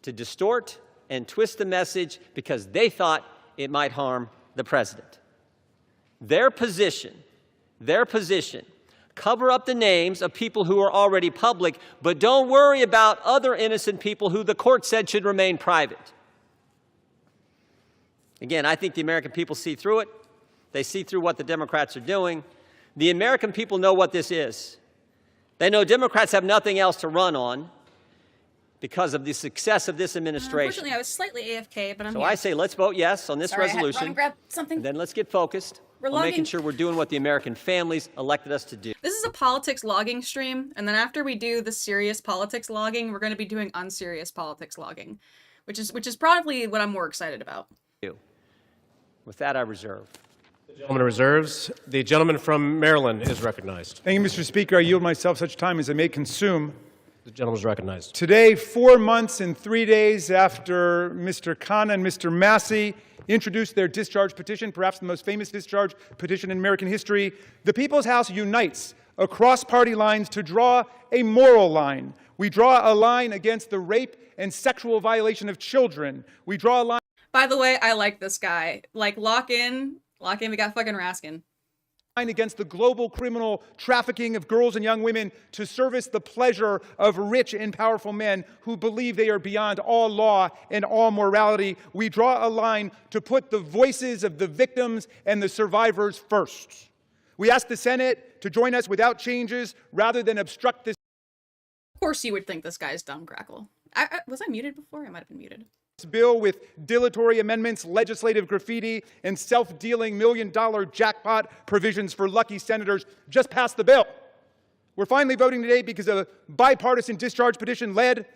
to distort and twist the message because they thought it might harm the president. Their position, cover up the names of people who are already public, but don't worry about other innocent people who the court said should remain private. Again, I think the American people see through it. They see through what the Democrats are doing. The American people know what this is. They know Democrats have nothing else to run on because of the success of this administration. Unfortunately, I was slightly AFK, but I'm So here. I say let's vote yes on this Sorry, resolution. I had to run and grab something. And then let's get focused on making sure we're doing what the American families elected us to do. This is a politics logging stream, and then after we do the serious politics logging, we're going to be doing unserious politics logging, which is probably what I'm more excited about. With that, I reserve. The gentleman reserves. The gentleman from Maryland is recognized. Thank you, Mr. Speaker. I yield myself such time as I may consume. The gentleman is recognized. Today, 4 months and 3 days after Mr. Khan and Mr. Massey introduced their discharge petition, perhaps the most famous discharge petition in American history, the People's House unites across party lines to draw a moral line. We draw a line against the rape and sexual violation of children. We draw a line. By the way, I like this guy. Like, lock in, we got fucking Raskin. Against the global criminal trafficking of girls and young women to service the pleasure of rich and powerful men who believe they are beyond all law and all morality. We draw a line to put the voices of the victims and the survivors first. We ask the Senate to join us without changes rather than obstruct this. Of course you would think this guy's dumb, Crackle. Was I muted before? I might have been muted. Bill with dilatory amendments, legislative graffiti, and self-dealing million-dollar jackpot provisions for lucky senators just passed the bill. We're finally voting today because a bipartisan discharge petition led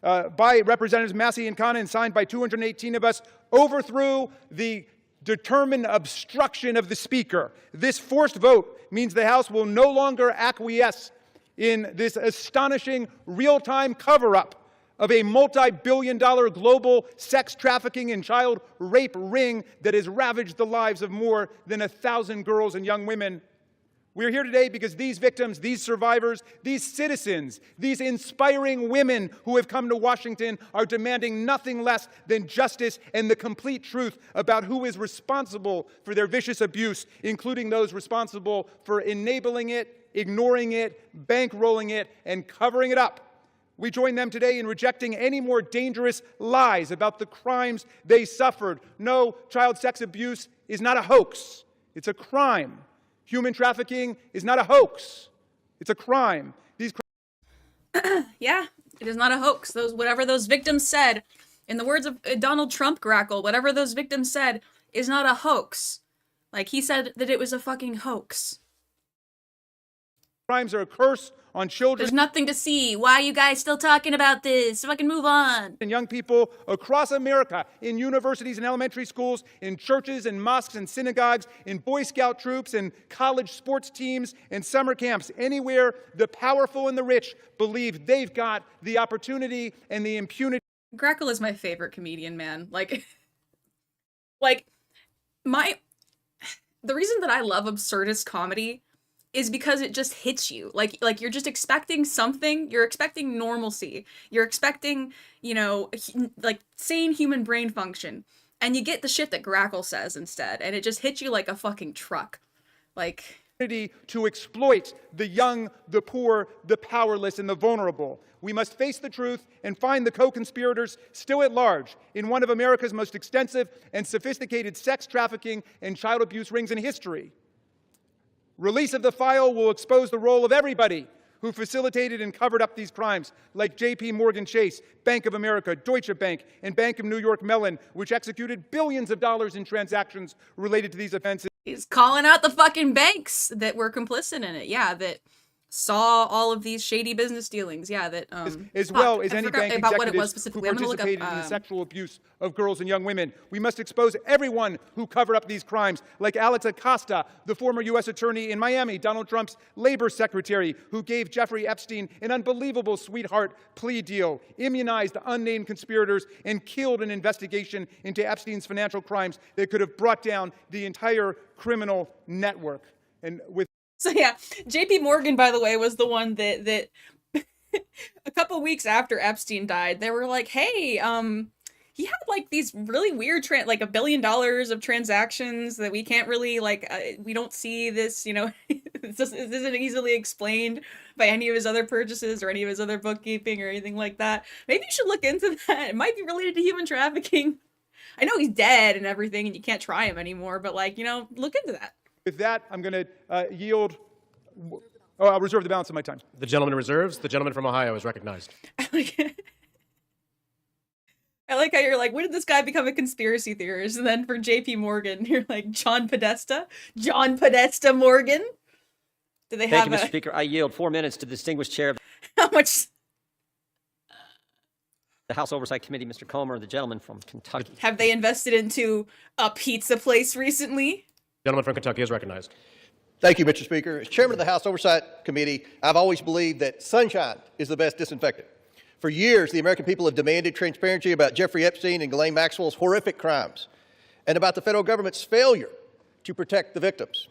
by Representatives Massey and Khan and signed by 218 of us overthrew the determined obstruction of the Speaker. This forced vote means the House will no longer acquiesce in this astonishing real-time cover-up of a multi-billion-dollar global sex trafficking and child rape ring that has ravaged the lives of more than 1,000 girls and young women. We're here today because these victims, these survivors, these citizens, these inspiring women who have come to Washington are demanding nothing less than justice and the complete truth about who is responsible for their vicious abuse, including those responsible for enabling it, ignoring it, bankrolling it, and covering it up. We join them today in rejecting any more dangerous lies about the crimes they suffered. No, child sex abuse is not a hoax. It's a crime. Human trafficking is not a hoax. It's a crime. Yeah, it is not a hoax. Whatever those victims said, in the words of Donald Trump, Grackle, whatever those victims said is not a hoax. Like, he said that it was a fucking hoax. Crimes are a curse on children. There's nothing to see. Why are you guys still talking about this? Fucking move on. And young people across America, in universities and elementary schools, in churches and mosques and synagogues, in Boy Scout troops and college sports teams and summer camps, anywhere the powerful and the rich believe they've got the opportunity and the impunity. Grackle is my favorite comedian, man. The reason that I love absurdist comedy is because it just hits you. Like you're just expecting something. You're expecting normalcy. You're expecting, sane human brain function. And you get the shit that Grackle says instead. And it just hits you like a fucking truck. To exploit the young, the poor, the powerless, and the vulnerable. We must face the truth and find the co-conspirators still at large in one of America's most extensive and sophisticated sex trafficking and child abuse rings in history. Release of the file will expose the role of everybody who facilitated and covered up these crimes, like J.P. Morgan Chase, Bank of America, Deutsche Bank, and Bank of New York Mellon, which executed billions of dollars in transactions related to these offenses. He's calling out the fucking banks that were complicit in it. Yeah, that saw all of these shady business dealings. Yeah, that as well as I any forgot bank about what it was executives who specifically. I'm gonna look participated up, in the sexual abuse of girls and young women. We must expose everyone who covered up these crimes, like Alex Acosta, the former U.S. attorney in Miami, Donald Trump's labor secretary, who gave Jeffrey Epstein an unbelievable sweetheart plea deal, immunized unnamed conspirators, and killed an investigation into Epstein's financial crimes that could have brought down the entire criminal network. And with So yeah, J.P. Morgan, by the way, was the one that a couple weeks after Epstein died, they were like, hey, he had like these really weird like $1 billion of transactions that we can't really like, we don't see this, you know, it isn't easily explained by any of his other purchases or any of his other bookkeeping or anything like that. Maybe you should look into that. It might be related to human trafficking. I know he's dead and everything and you can't try him anymore, but like, you know, look into that. With that, I'm going to yield. Oh, I'll reserve the balance of my time. The gentleman reserves. The gentleman from Ohio is recognized. I like how you're like, when did this guy become a conspiracy theorist? And then for JP Morgan, you're like, John Podesta? John Podesta Morgan? Do they have Thank you, Mr. Speaker. I yield 4 minutes to the distinguished chair of how much the House Oversight Committee, Mr. Comer, the gentleman from Kentucky. have they invested into a pizza place recently? Gentleman from Kentucky is recognized. Thank you, Mr. Speaker. As chairman of the House Oversight Committee, I've always believed that sunshine is the best disinfectant. For years, the American people have demanded transparency about Jeffrey Epstein and Ghislaine Maxwell's horrific crimes and about the federal government's failure to protect the victims.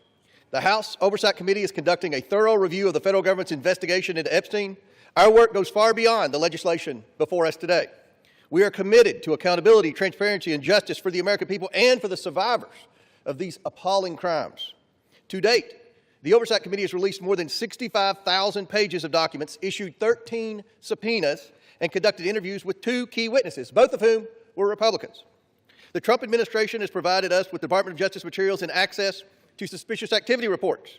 The House Oversight Committee is conducting a thorough review of the federal government's investigation into Epstein. Our work goes far beyond the legislation before us today. We are committed to accountability, transparency, and justice for the American people and for the survivors of these appalling crimes. To date, the Oversight Committee has released more than 65,000 pages of documents, issued 13 subpoenas, and conducted interviews with 2 key witnesses, both of whom were Republicans. The Trump administration has provided us with Department of Justice materials and access to suspicious activity reports.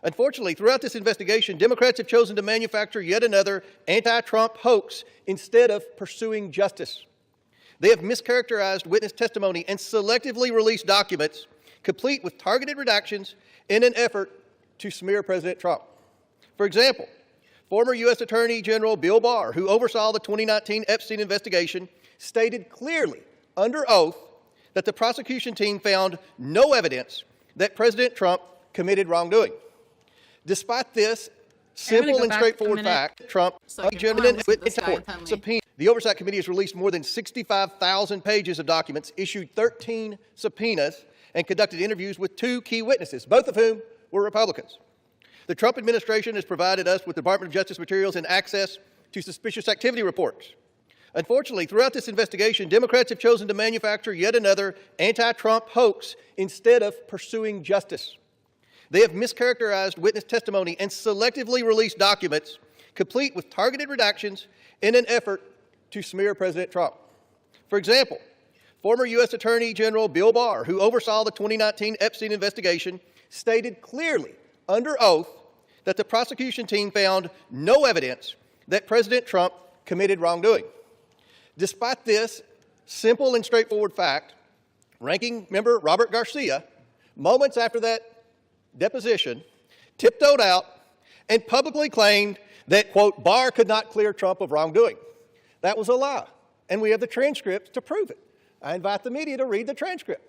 Unfortunately, throughout this investigation, Democrats have chosen to manufacture yet another anti-Trump hoax instead of pursuing justice. They have mischaracterized witness testimony and selectively released documents complete with targeted redactions in an effort to smear President Trump. For example, former U.S. Attorney General Bill Barr, who oversaw the 2019 Epstein investigation, stated clearly under oath that the prosecution team found no evidence that President Trump committed wrongdoing. Despite this simple and straightforward fact, Trump subpoena. The Oversight Committee has released more than 65,000 pages of documents, issued 13 subpoenas, and conducted interviews with 2 key witnesses, both of whom were Republicans. The Trump administration has provided us with Department of Justice materials and access to suspicious activity reports. Unfortunately, throughout this investigation, Democrats have chosen to manufacture yet another anti-Trump hoax instead of pursuing justice. They have mischaracterized witness testimony and selectively released documents complete with targeted redactions in an effort to smear President Trump. For example, former U.S. Attorney General Bill Barr, who oversaw the 2019 Epstein investigation, stated clearly under oath that the prosecution team found no evidence that President Trump committed wrongdoing. Despite this simple and straightforward fact, Ranking Member Robert Garcia, moments after that deposition, tiptoed out and publicly claimed that, quote, Barr could not clear Trump of wrongdoing. That was a lie, and we have the transcripts to prove it. I invite the media to read the transcript.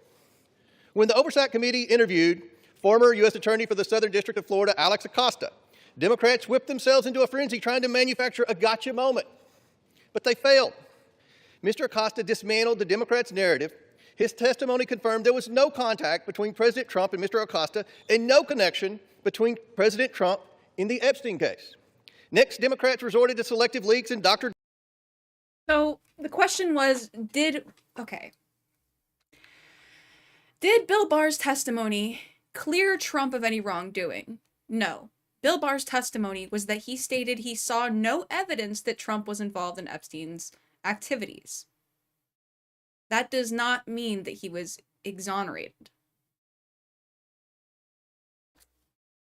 When the Oversight Committee interviewed former U.S. Attorney for the Southern District of Florida, Alex Acosta, Democrats whipped themselves into a frenzy trying to manufacture a gotcha moment, but they failed. Mr. Acosta dismantled the Democrats' narrative. His testimony confirmed there was no contact between President Trump and Mr. Acosta and no connection between President Trump in the Epstein case. Next, Democrats resorted to selective leaks and Dr. So the question was, did Bill Barr's testimony clear Trump of any wrongdoing? No. Bill Barr's testimony was that he stated he saw no evidence that Trump was involved in Epstein's activities. That does not mean that he was exonerated.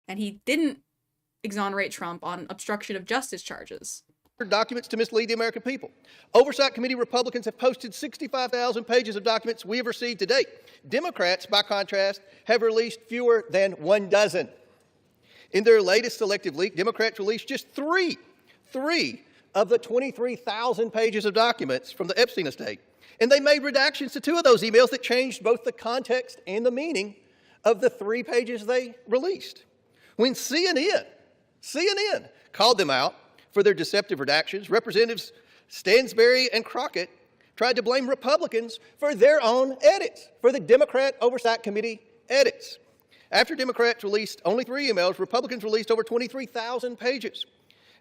And he didn't exonerate Trump on obstruction of justice charges. Documents to mislead the American people. Oversight Committee Republicans have posted 65,000 pages of documents we have received to date. Democrats, by contrast, have released fewer than 1 dozen. In their latest selective leak, Democrats released just three of the 23,000 pages of documents from the Epstein estate. And they made redactions to 2 of those emails that changed both the context and the meaning of the 3 pages they released. When CNN called them out for their deceptive redactions, Representatives Stansbury and Crockett tried to blame Republicans for their own edits, for the Democrat Oversight Committee edits. After Democrats released only 3 emails, Republicans released over 23,000 pages.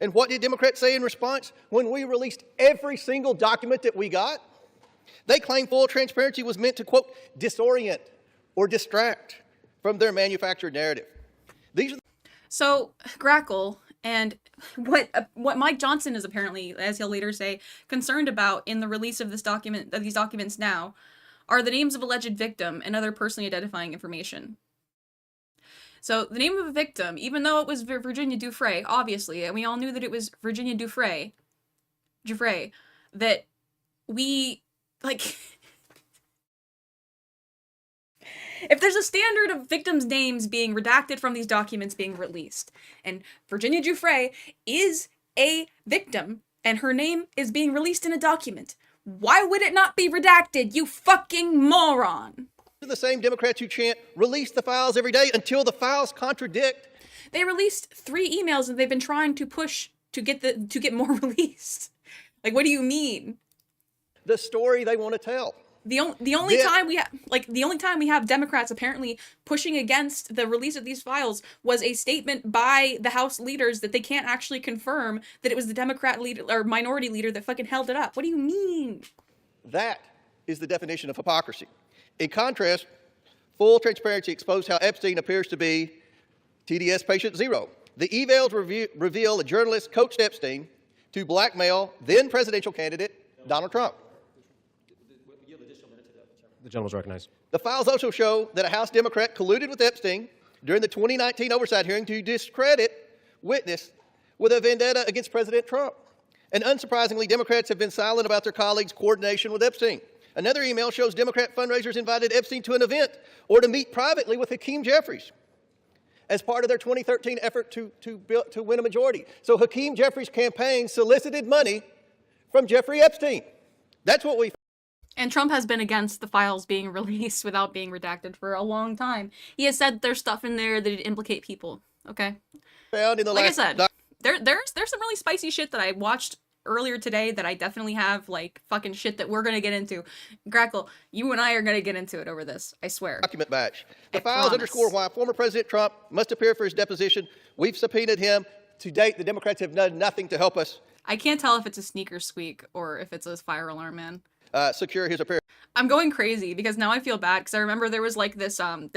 And what did Democrats say in response when we released every single document that we got? They claimed full transparency was meant to, quote, disorient or distract from their manufactured narrative. So, Grackle, and what Mike Johnson is apparently, as he'll later say, concerned about in the release of these documents now, are the names of alleged victim and other personally identifying information. So the name of a victim, even though it was Virginia Giuffre, obviously, and we all knew that it was Virginia Giuffre, that we, like, if there's a standard of victims' names being redacted from these documents being released, and Virginia Giuffre is a victim, and her name is being released in a document, why would it not be redacted, you fucking moron? The same Democrats who chant, release the files every day until the files contradict. They released 3 emails that they've been trying to push to get more released. Like, what do you mean? The story they want to tell. The only time we have Democrats apparently pushing against the release of these files was a statement by the House leaders that they can't actually confirm that it was the Democrat leader or minority leader that fucking held it up. What do you mean? That is the definition of hypocrisy. In contrast, full transparency exposed how Epstein appears to be TDS patient 0. The emails reveal a journalist coached Epstein to blackmail then presidential candidate Donald Trump. The gentleman's recognized. The files also show that a House Democrat colluded with Epstein during the 2019 oversight hearing to discredit witness with a vendetta against President Trump. And unsurprisingly, Democrats have been silent about their colleagues' coordination with Epstein. Another email shows Democrat fundraisers invited Epstein to an event or to meet privately with Hakeem Jeffries as part of their 2013 effort to win a majority. So Hakeem Jeffries' campaign solicited money from Jeffrey Epstein. That's what we... And Trump has been against the files being released without being redacted for a long time. He has said there's stuff in there that implicate people, okay? Found in the like I said, there's some really spicy shit that I watched earlier today that I definitely have, like, fucking shit that we're gonna get into. Grackle, you and I are gonna get into it over this, I swear. Document batch. The files underscore why former President Trump must appear for his deposition. We've subpoenaed him. To date, the Democrats have done nothing to help us. I can't tell if it's a sneaker squeak or if it's a fire alarm, man. Secure his appearance. I'm going crazy because now I feel bad because I remember there was like this Central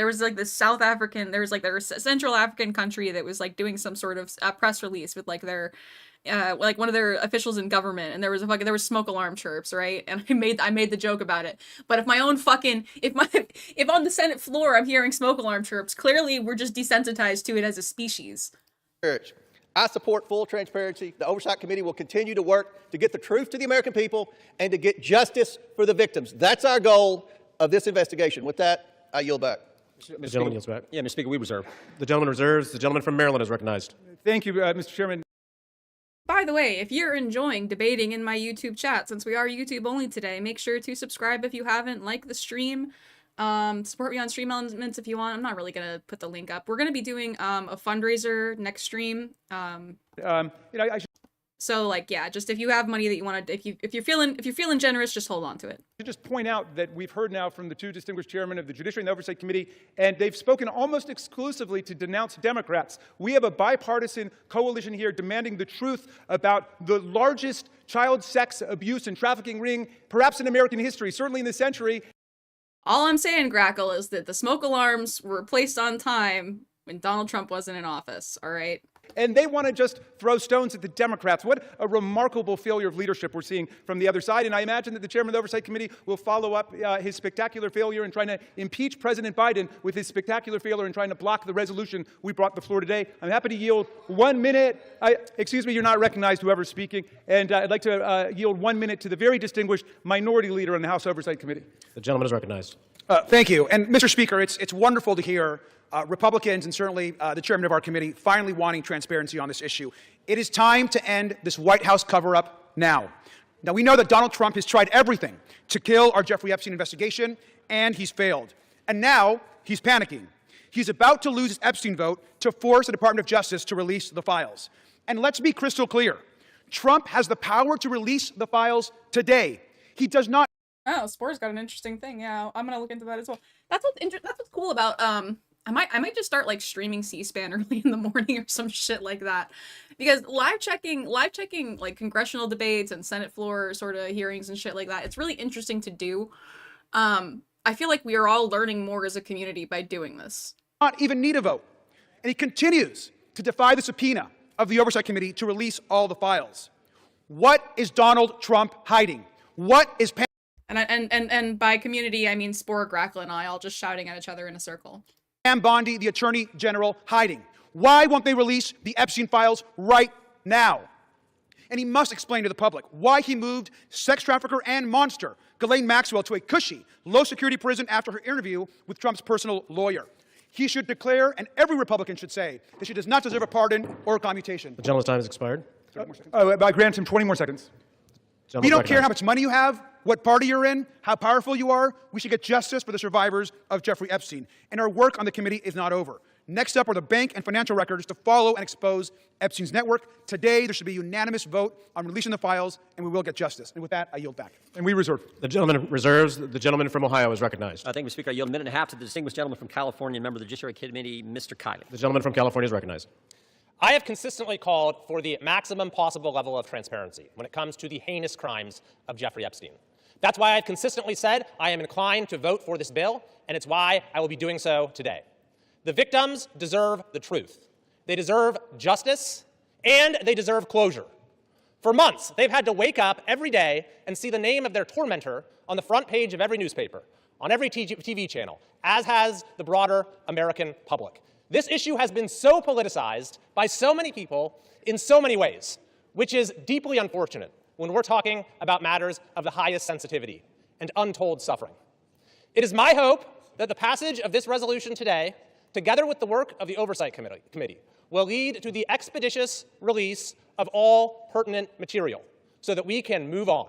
African country that was like doing some sort of press release with like their like one of their officials in government, and there was smoke alarm chirps, right? And I made the joke about it. But if on the Senate floor I'm hearing smoke alarm chirps, clearly we're just desensitized to it as a species. I support full transparency. The Oversight Committee will continue to work to get the truth to the American people and to get justice for the victims. That's our goal of this investigation. With that, I yield back. The gentleman yields back. Yeah, Mr. Speaker, we reserve. The gentleman reserves. The gentleman from Maryland is recognized. Thank you, Mr. Chairman. By the way, if you're enjoying debating in my YouTube chat, since we are YouTube only today, make sure to subscribe if you haven't, like the stream, support me on Stream Elements if you want. I'm not really gonna put the link up. We're gonna be doing a fundraiser next stream. So like, yeah, just if you have money that you want to, if you're feeling generous, just hold on to it. To just point out that we've heard now from the 2 distinguished chairmen of the Judiciary and the Oversight Committee, and they've spoken almost exclusively to denounce Democrats. We have a bipartisan coalition here demanding the truth about the largest child sex abuse and trafficking ring, perhaps in American history, certainly in this century. All I'm saying, Grackle, is that the smoke alarms were placed on time when Donald Trump wasn't in office, all right? And they want to just throw stones at the Democrats. What a remarkable failure of leadership we're seeing from the other side. And I imagine that the chairman of the Oversight Committee will follow up his spectacular failure in trying to impeach President Biden with his spectacular failure in trying to block the resolution we brought to the floor today. I'm happy to yield 1 minute. Excuse me, you're not recognized, whoever's speaking. And I'd like to yield 1 minute to the very distinguished minority leader on the House Oversight Committee. The gentleman is recognized. Thank you. And Mr. Speaker, it's wonderful to hear Republicans and certainly the chairman of our committee finally wanting transparency on this issue. It is time to end this White House cover-up now. Now, we know that Donald Trump has tried everything to kill our Jeffrey Epstein investigation, and he's failed. And now he's panicking. He's about to lose his Epstein vote to force the Department of Justice to release the files. And let's be crystal clear. Trump has the power to release the files today. He does not. Oh, Spore's got an interesting thing. Yeah, I'm gonna look into that as well. That's what's cool about I might just start like streaming C-SPAN early in the morning or some shit like that, because live checking like congressional debates and Senate floor sort of hearings and shit like that. It's really interesting to do. I feel like we are all learning more as a community by doing this. Not even need a vote, and he continues to defy the subpoena of the Oversight Committee to release all the files. What is Donald Trump hiding? What is And by community, I mean Spore, Grackle, and I all just shouting at each other in a circle. Pam Bondi, the Attorney General, hiding? Why won't they release the Epstein files right now? And he must explain to the public why he moved sex trafficker and monster Ghislaine Maxwell to a cushy, low-security prison after her interview with Trump's personal lawyer. He should declare, and every Republican should say, that she does not deserve a pardon or a commutation. The gentleman's time has expired. I grant him 20 more seconds. We don't care how much money you have, what party you're in, how powerful you are. We should get justice for the survivors of Jeffrey Epstein. And our work on the committee is not over. Next up are the bank and financial records to follow and expose Epstein's network. Today, there should be a unanimous vote on releasing the files, and we will get justice. And with that, I yield back. And we reserve. The gentleman reserves. The gentleman from Ohio is recognized. Thank you, Mr. Speaker. I yield a minute and a half to the distinguished gentleman from California, member of the Judiciary Committee, Mr. Kiley. The gentleman from California is recognized. I have consistently called for the maximum possible level of transparency when it comes to the heinous crimes of Jeffrey Epstein. That's why I've consistently said I am inclined to vote for this bill, and it's why I will be doing so today. The victims deserve the truth. They deserve justice, and they deserve closure. For months, they've had to wake up every day and see the name of their tormentor on the front page of every newspaper, on every TV channel, as has the broader American public. This issue has been so politicized by so many people in so many ways, which is deeply unfortunate when we're talking about matters of the highest sensitivity and untold suffering. It is my hope that the passage of this resolution today, together with the work of the Oversight Committee, will lead to the expeditious release of all pertinent material so that we can move on.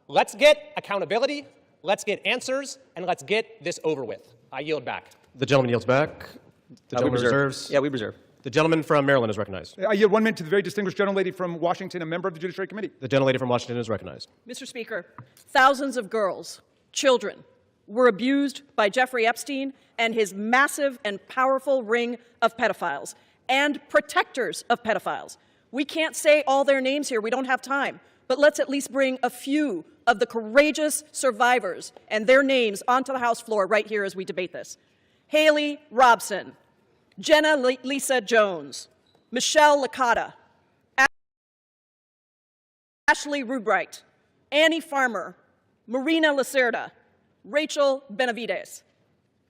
Let's get accountability, let's get answers, and let's get this over with. I yield back. The gentleman yields back. The gentleman reserves. Yeah, we reserve. The gentleman from Maryland is recognized. I yield 1 minute to the very distinguished gentlelady from Washington, a member of the Judiciary Committee. The gentlelady from Washington is recognized. Mr. Speaker, thousands of girls, children, were abused by Jeffrey Epstein and his massive and powerful ring of pedophiles and protectors of pedophiles. We can't say all their names here. We don't have time. But let's at least bring a few of the courageous survivors and their names onto the House floor right here as we debate this. Haley Robson, Jenna Lisa Jones, Michelle Licata, Ashley Rubright, Annie Farmer, Marina Lacerda, Rachel Benavides.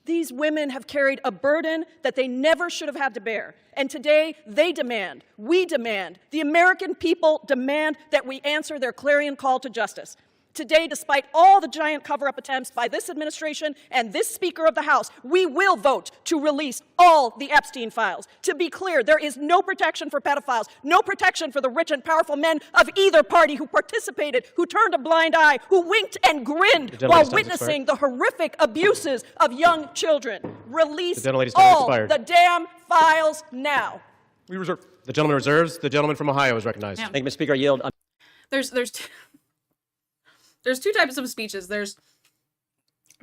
These women have carried a burden that they never should have had to bear. And today, they demand, we demand, the American people demand that we answer their clarion call to justice. Today, despite all the giant cover-up attempts by this administration and this Speaker of the House, we will vote to release all the Epstein files. To be clear, there is no protection for pedophiles, no protection for the rich and powerful men of either party who participated, who turned a blind eye, who winked and grinned while witnessing the horrific abuses of young children. Release all the damn files now. We reserve. The gentleman reserves. The gentleman from Ohio is recognized. Thank you, Mr. Speaker. I yield. There's two types of speeches. There's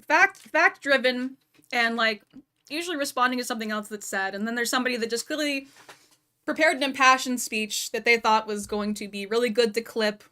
fact-driven and like usually responding to something else that's said, and then there's somebody that just clearly prepared an impassioned speech that they thought was going to be really good to clip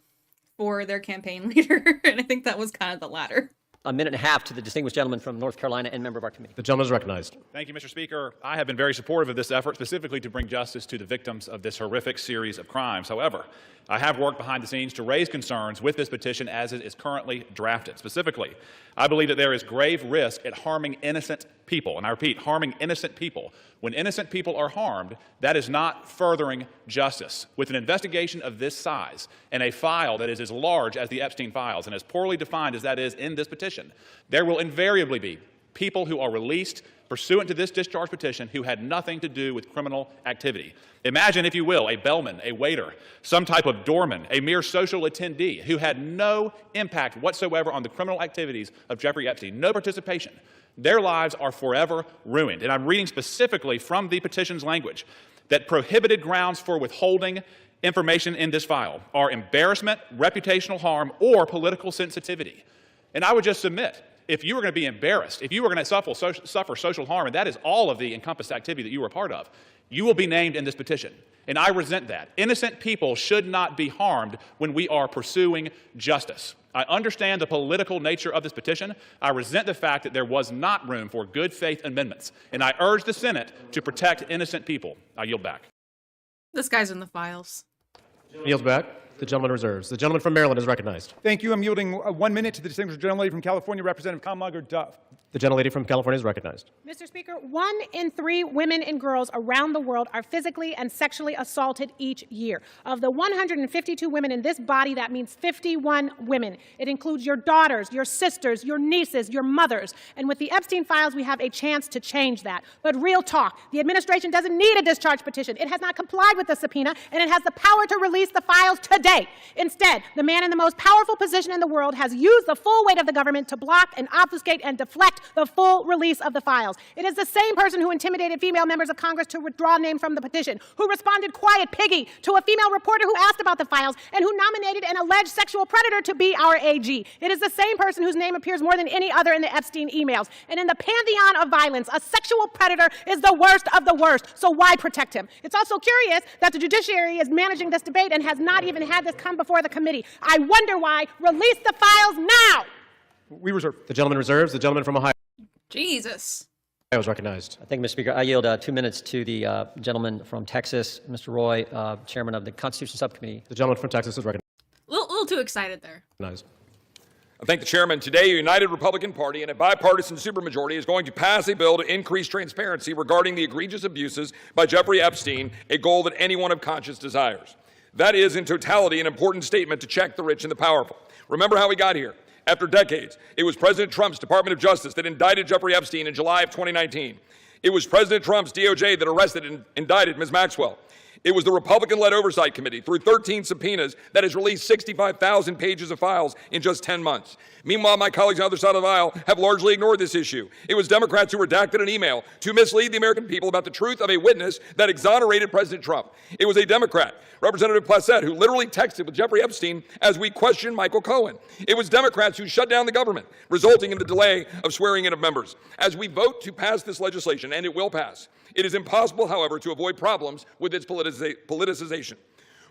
for their campaign leader, and I think that was kind of the latter. a minute and a half to the distinguished gentleman from North Carolina and member of our committee. The gentleman is recognized. Thank you, Mr. Speaker. I have been very supportive of this effort, specifically to bring justice to the victims of this horrific series of crimes. However, I have worked behind the scenes to raise concerns with this petition as it is currently drafted. Specifically, I believe that there is grave risk at harming innocent people. And I repeat, harming innocent people. When innocent people are harmed, that is not furthering justice. With an investigation of this size and a file that is as large as the Epstein files and as poorly defined as that is in this petition, there will invariably be people who are released pursuant to this discharge petition who had nothing to do with criminal activity. Imagine, if you will, a bellman, a waiter, some type of doorman, a mere social attendee who had no impact whatsoever on the criminal activities of Jeffrey Epstein, no participation. Their lives are forever ruined. And I'm reading specifically from the petition's language that prohibited grounds for withholding information in this file are embarrassment, reputational harm, or political sensitivity. And I would just submit, if you were going to be embarrassed, if you were going to suffer social harm, and that is all of the encompassed activity that you were a part of, you will be named in this petition. And I resent that. Innocent people should not be harmed when we are pursuing justice. I understand the political nature of this petition. I resent the fact that there was not room for good faith amendments. And I urge the Senate to protect innocent people. I yield back. This guy's in the files. Yields back. The gentleman reserves. The gentleman from Maryland is recognized. Thank you. I'm yielding 1 minute to the distinguished gentlelady from California, Representative Kamlager-Duff. The gentlelady from California is recognized. Mr. Speaker, 1 in 3 women and girls around the world are physically and sexually assaulted each year. Of the 152 women in this body, that means 51 women. It includes your daughters, your sisters, your nieces, your mothers. And with the Epstein files, we have a chance to change that. But real talk, the administration doesn't need a discharge petition. It has not complied with the subpoena, and it has the power to release the files today. Instead, the man in the most powerful position in the world has used the full weight of the government to block and obfuscate and deflect the full release of the files. It is the same person who intimidated female members of Congress to withdraw name from the petition, who responded quiet piggy to a female reporter who asked about the files, and who nominated an alleged sexual predator to be our AG. It is the same person whose name appears more than any other in the Epstein emails. And in the pantheon of violence, a sexual predator is the worst of the worst, so why protect him? It's also curious that the judiciary is managing this debate and has not even had this come before the committee. I wonder why. Release the files now! We reserve. The gentleman reserves. The gentleman from Ohio Jesus. is recognized. Thank you, Mr. Speaker. I yield 2 minutes to the gentleman from Texas, Mr. Roy, chairman of the Constitution Subcommittee. The gentleman from Texas is recognized. A little too excited there. I thank the chairman. Today, a united Republican Party and a bipartisan supermajority is going to pass a bill to increase transparency regarding the egregious abuses by Jeffrey Epstein, a goal that anyone of conscience desires. That is, in totality, an important statement to check the rich and the powerful. Remember how we got here. After decades, it was President Trump's Department of Justice that indicted Jeffrey Epstein in July of 2019. It was President Trump's DOJ that arrested and indicted Ms. Maxwell. It was the Republican-led Oversight Committee, through 13 subpoenas, that has released 65,000 pages of files in just 10 months. Meanwhile, my colleagues on the other side of the aisle have largely ignored this issue. It was Democrats who redacted an email to mislead the American people about the truth of a witness that exonerated President Trump. It was a Democrat, Representative Placette, who literally texted with Jeffrey Epstein as we questioned Michael Cohen. It was Democrats who shut down the government, resulting in the delay of swearing in of members. As we vote to pass this legislation, and it will pass, it is impossible, however, to avoid problems with its politicization.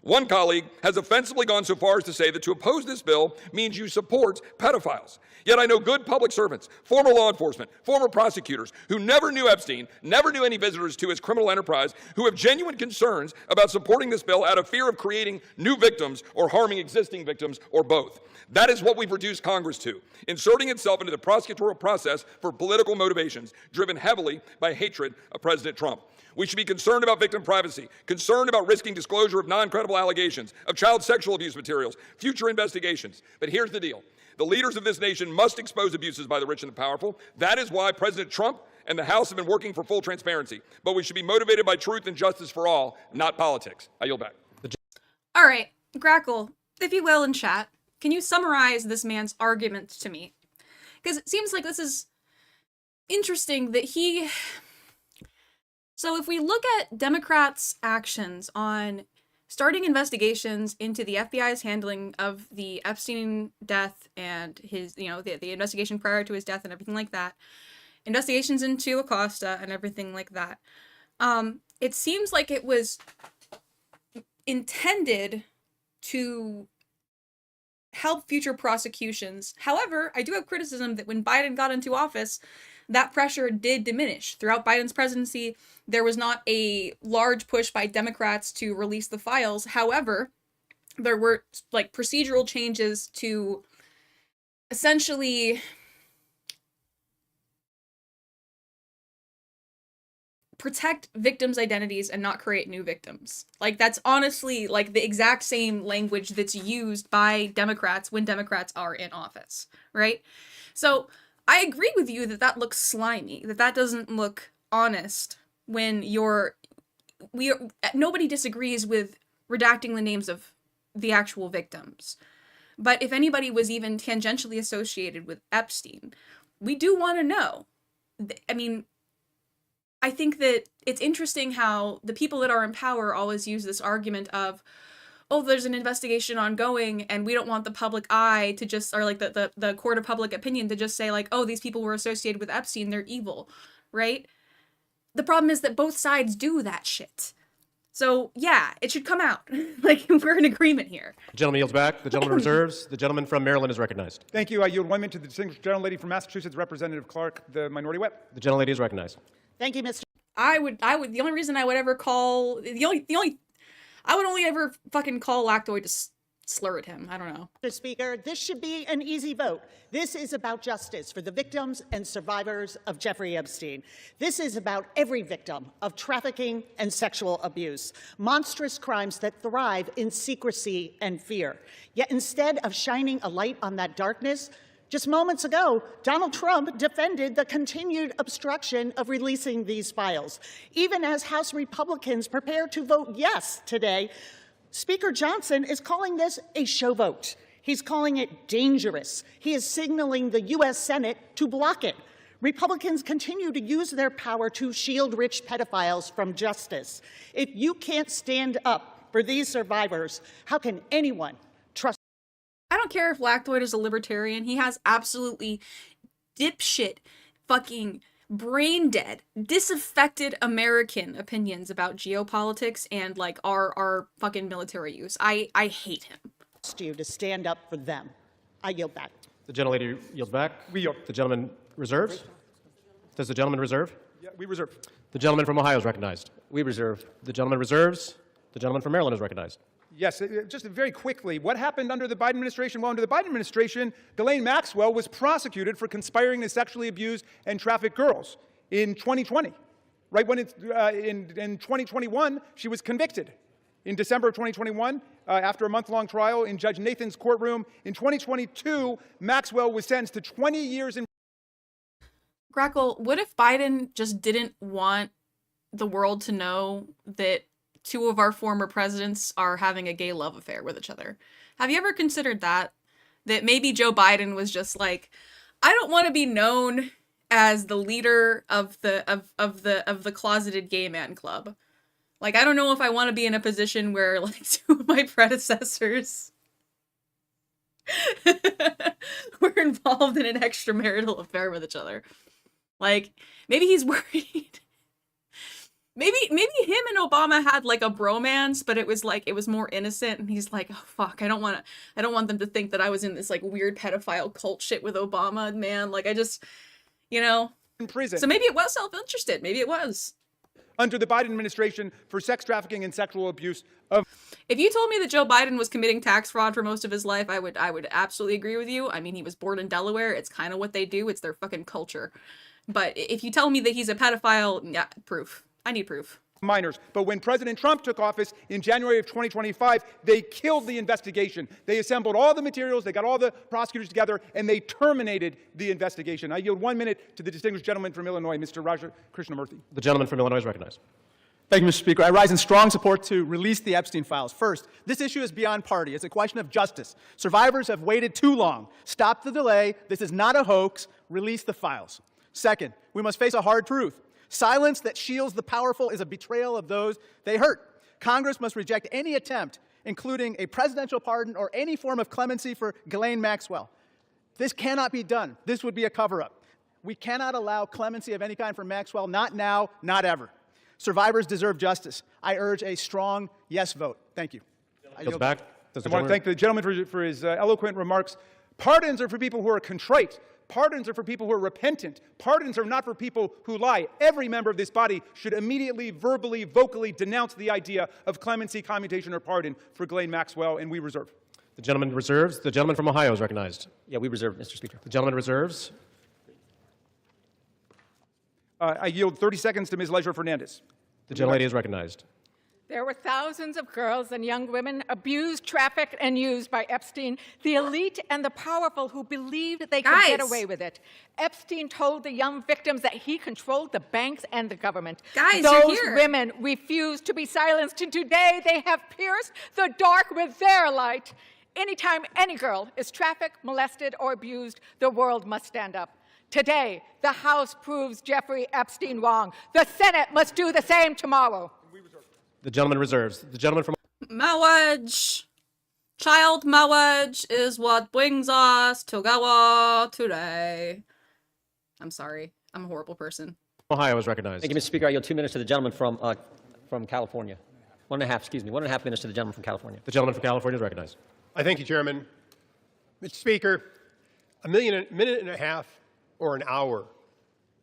One colleague has offensively gone so far as to say that to oppose this bill means you support pedophiles. Yet I know good public servants, former law enforcement, former prosecutors who never knew Epstein, never knew any visitors to his criminal enterprise, who have genuine concerns about supporting this bill out of fear of creating new victims or harming existing victims, or both. That is what we've reduced Congress to, inserting itself into the prosecutorial process for political motivations, driven heavily by hatred of President Trump. We should be concerned about victim privacy, concerned about risking disclosure of non-credible allegations, of child sexual abuse materials, future investigations. But here's the deal. The leaders of this nation must expose abuses by the rich and the powerful. That is why President Trump and the House have been working for full transparency. But we should be motivated by truth and justice for all, not politics. I yield back. All right, Grackle, if you will, in chat, can you summarize this man's argument to me? Because it seems like this is interesting that he... So if we look at Democrats' actions on starting investigations into the FBI's handling of the Epstein death and his, the investigation prior to his death and everything like that, investigations into Acosta and everything like that, it seems like it was intended to help future prosecutions. However, I do have criticism that when Biden got into office, that pressure did diminish. Throughout Biden's presidency, there was not a large push by Democrats to release the files. However, there were like procedural changes to essentially protect victims' identities and not create new victims. Like, that's honestly like the exact same language that's used by Democrats when Democrats are in office, right? So I agree with you that that looks slimy, that doesn't look honest when nobody disagrees with redacting the names of the actual victims. But if anybody was even tangentially associated with Epstein, we do want to know. I mean, I think that it's interesting how the people that are in power always use this argument of, oh, there's an investigation ongoing and we don't want the public eye to just, or like the court of public opinion to just say like, oh, these people were associated with Epstein, they're evil, right? The problem is that both sides do that shit. So yeah, it should come out. Like, we're in agreement here. The gentleman yields back. The gentleman reserves. The gentleman from Maryland is recognized. Thank you. I yield 1 minute to the distinguished gentlelady from Massachusetts, Representative Clark, the minority whip. The gentlelady is recognized. Thank you, Mr. I would, the only reason I would ever call, I would only ever fucking call Lactoid to slur at him. I don't know. Mr. Speaker, this should be an easy vote. This is about justice for the victims and survivors of Jeffrey Epstein. This is about every victim of trafficking and sexual abuse, monstrous crimes that thrive in secrecy and fear. Yet instead of shining a light on that darkness, just moments ago, Donald Trump defended the continued obstruction of releasing these files. Even as House Republicans prepare to vote yes today, Speaker Johnson is calling this a show vote. He's calling it dangerous. He is signaling the U.S. Senate to block it. Republicans continue to use their power to shield rich pedophiles from justice. If you can't stand up for these survivors, how can anyone trust? I don't care if Lactoid is a libertarian. He has absolutely dipshit, fucking brain dead, disaffected American opinions about geopolitics and like our fucking military use. I hate him. You to stand up for them. I yield back. The gentlelady yields back. We yield. The gentleman reserves. Does the gentleman reserve? Yeah, we reserve. The gentleman from Ohio is recognized. We reserve. The gentleman reserves. The gentleman from Maryland is recognized. Yes, just very quickly, what happened under the Biden administration? Well, under the Biden administration, Ghislaine Maxwell was prosecuted for conspiring to sexually abuse and traffic girls in 2020. Right when in 2021, she was convicted. In December of 2021, after a month-long trial in Judge Nathan's courtroom. In 2022, Maxwell was sentenced to 20 years in. Grackle, what if Biden just didn't want the world to know that two of our former presidents are having a gay love affair with each other? Have you ever considered that? That maybe Joe Biden was just like, I don't want to be known as the leader of the closeted gay man club. Like, I don't know if I want to be in a position where like two of my predecessors were involved in an extramarital affair with each other. Like, maybe he's worried. Maybe him and Obama had like a bromance, but it was more innocent, and he's like, oh fuck, I don't want them to think that I was in this like weird pedophile cult shit with Obama, man. Like, I just, in prison. So maybe it was self-interested. Maybe it was. Under the Biden administration for sex trafficking and sexual abuse of. If you told me that Joe Biden was committing tax fraud for most of his life, I would absolutely agree with you. I mean, he was born in Delaware. It's kind of what they do. It's their fucking culture. But if you tell me that he's a pedophile, yeah, proof. I need proof. Minors. But when President Trump took office in January of 2025, they killed the investigation. They assembled all the materials, they got all the prosecutors together, and they terminated the investigation. I yield 1 minute to the distinguished gentleman from Illinois, Mr. Raja Krishnamurthy. The gentleman from Illinois is recognized. Thank you, Mr. Speaker. I rise in strong support to release the Epstein files. First, this issue is beyond party. It's a question of justice. Survivors have waited too long. Stop the delay. This is not a hoax. Release the files. Second, we must face a hard truth. Silence that shields the powerful is a betrayal of those they hurt. Congress must reject any attempt, including a presidential pardon or any form of clemency for Ghislaine Maxwell. This cannot be done. This would be a cover-up. We cannot allow clemency of any kind for Maxwell, not now, not ever. Survivors deserve justice. I urge a strong yes vote. Thank you. Yields back. I want to thank the gentleman for his eloquent remarks. Pardons are for people who are contrite. Pardons are for people who are repentant. Pardons are not for people who lie. Every member of this body should immediately, verbally, vocally denounce the idea of clemency, commutation, or pardon for Ghislaine Maxwell, and we reserve. The gentleman reserves. The gentleman from Ohio is recognized. Yeah, we reserve, Mr. Speaker. The gentleman reserves. I yield 30 seconds to Ms. Leisure Fernandez. The gentlelady is recognized. There were thousands of girls and young women abused, trafficked, and used by Epstein, the elite and the powerful who believed they could get away with it. Epstein told the young victims that he controlled the banks and the government. Guys, those you're here. women refused to be silenced, and today they have pierced the dark with their light. Anytime any girl is trafficked, molested, or abused, the world must stand up. Today, the House proves Jeffrey Epstein wrong. The Senate must do the same tomorrow. The gentleman reserves. The gentleman from Marriage. Child marriage is what brings us together today. I'm sorry. I'm a horrible person. Ohio is recognized. Thank you, Mr. Speaker. I yield 2 minutes to the gentleman from California. 1.5 minutes to the gentleman from California. The gentleman from California is recognized. I thank you, Chairman. Mr. Speaker, a minute and a half or an hour,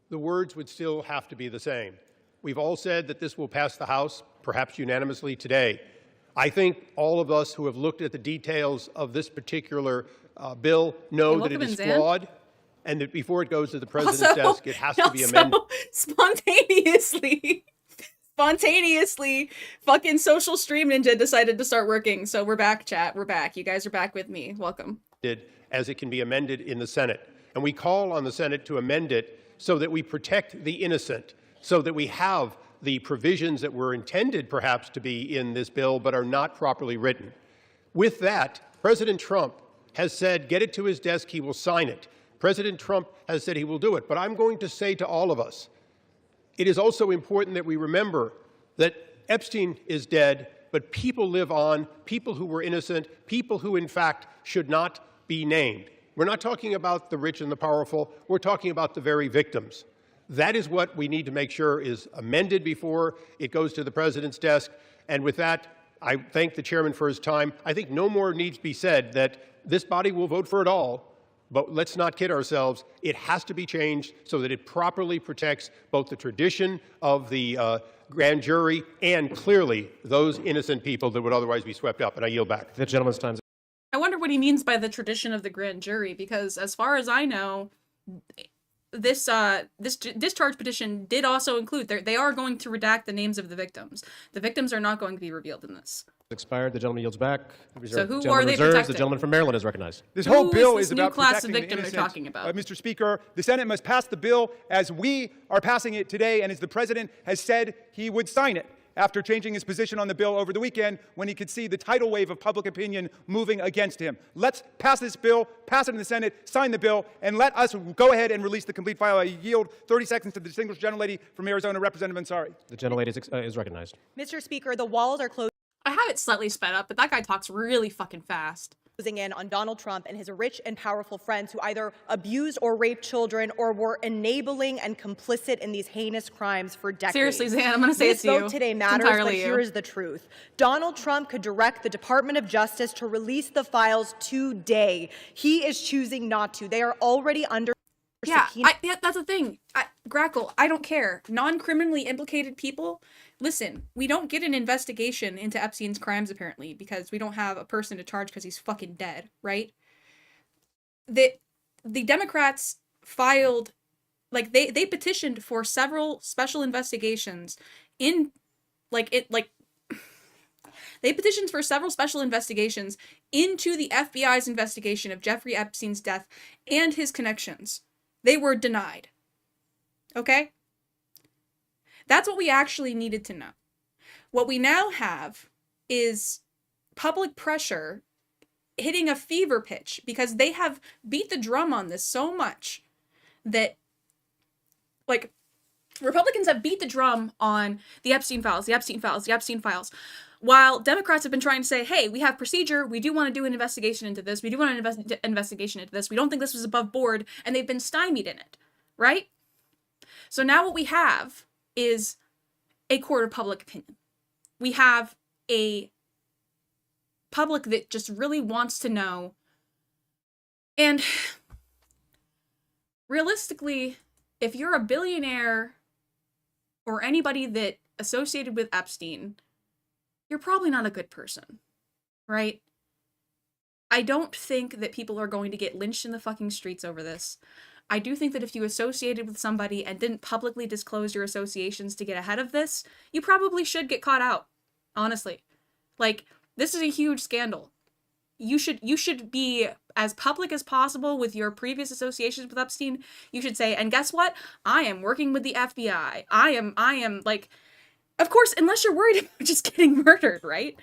the words would still have to be the same. We've all said that this will pass the House, perhaps unanimously today. I think all of us who have looked at the details of this particular bill know that it is flawed, and that before it goes to the President's desk, it has to be amended. Spontaneously, fucking Social Stream Ninja decided to start working. So we're back, chat. We're back. You guys are back with me. Welcome. As it can be amended in the Senate. And we call on the Senate to amend it so that we protect the innocent, so that we have the provisions that were intended perhaps to be in this bill but are not properly written. With that, President Trump has said, get it to his desk, he will sign it. President Trump has said he will do it. But I'm going to say to all of us, it is also important that we remember that Epstein is dead, but people live on, people who were innocent, people who in fact should not be named. We're not talking about the rich and the powerful, we're talking about the very victims. That is what we need to make sure is amended before it goes to the President's desk. And with that, I thank the Chairman for his time. I think no more needs to be said that this body will vote for it all, but let's not kid ourselves. It has to be changed so that it properly protects both the tradition of the grand jury and clearly those innocent people that would otherwise be swept up. And I yield back. The gentleman's time. I wonder what he means by the tradition of the grand jury, because as far as I know, this discharge petition did also include, they are going to redact the names of the victims. The victims are not going to be revealed in this. Expired. The gentleman yields back. So who Gentleman are they reserves. protecting? The gentleman from Maryland is recognized. This whole bill is this new about class of protecting the victim they're innocent. talking about? Mr. Speaker, the Senate must pass the bill as we are passing it today and as the President has said he would sign it after changing his position on the bill over the weekend when he could see the tidal wave of public opinion moving against him. Let's pass this bill, pass it in the Senate, sign the bill, and let us go ahead and release the complete file. I yield 30 seconds to the distinguished gentlelady from Arizona, Representative Ansari. The gentlelady is recognized. Mr. Speaker, the walls are closing. I have it slightly sped up, but that guy talks really fucking fast. In on Donald Trump and his rich and powerful friends who either abused or raped children or were enabling and complicit in these heinous crimes for decades. Seriously, Zan, I'm going to say it to you. This vote today matters, but you. here is the truth. Donald Trump could direct the Department of Justice to release the files today. He is choosing not to. They are already under subpoena. Yeah, that's the thing. Grackle, I don't care. Non-criminally implicated people, listen, we don't get an investigation into Epstein's crimes, apparently, because we don't have a person to charge because he's fucking dead, right? The Democrats filed, like, they petitioned for several special investigations they petitioned for several special investigations into the FBI's investigation of Jeffrey Epstein's death and his connections. They were denied. Okay? That's what we actually needed to know. What we now have is public pressure hitting a fever pitch because they have beat the drum on this so much that, like, Republicans have beat the drum on the Epstein files, the Epstein files, the Epstein files, while Democrats have been trying to say, hey, we have procedure, we do want to do an investigation into this, we do want an investigation into this, we don't think this was above board, and they've been stymied in it, right? So now what we have is a court of public opinion. We have a public that just really wants to know. And realistically, if you're a billionaire or anybody that associated with Epstein, you're probably not a good person, right? I don't think that people are going to get lynched in the fucking streets over this. I do think that if you associated with somebody and didn't publicly disclose your associations to get ahead of this, you probably should get caught out, honestly. Like, this is a huge scandal. You should be as public as possible with your previous associations with Epstein. You should say, and guess what? I am working with the FBI. I am like, of course, unless you're worried about just getting murdered, right?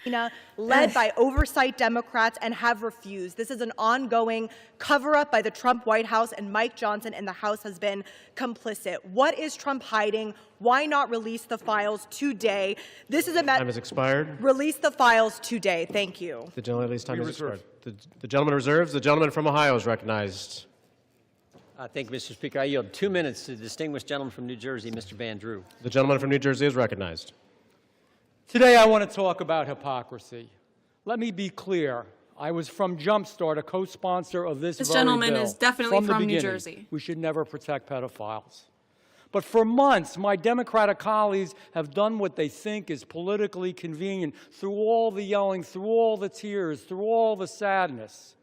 Led by oversight Democrats and have refused. This is an ongoing cover-up by the Trump White House, and Mike Johnson and the House has been complicit. What is Trump hiding? Why not release the files today? This is a Time has expired. Release the files today. Thank you. The gentleman, time has expired. The gentleman reserves. The gentleman from Ohio is recognized. Thank you, Mr. Speaker. I yield 2 minutes to the distinguished gentleman from New Jersey, Mr. Van Drew. The gentleman from New Jersey is recognized. Today I want to talk about hypocrisy. Let me be clear. I was from Jumpstart, a co-sponsor of this very gentleman bill. is definitely from the from New beginning. Jersey. We should never protect pedophiles. But for months, my Democratic colleagues have done what they think is politically convenient through all the yelling, through all the tears, through all the sadness.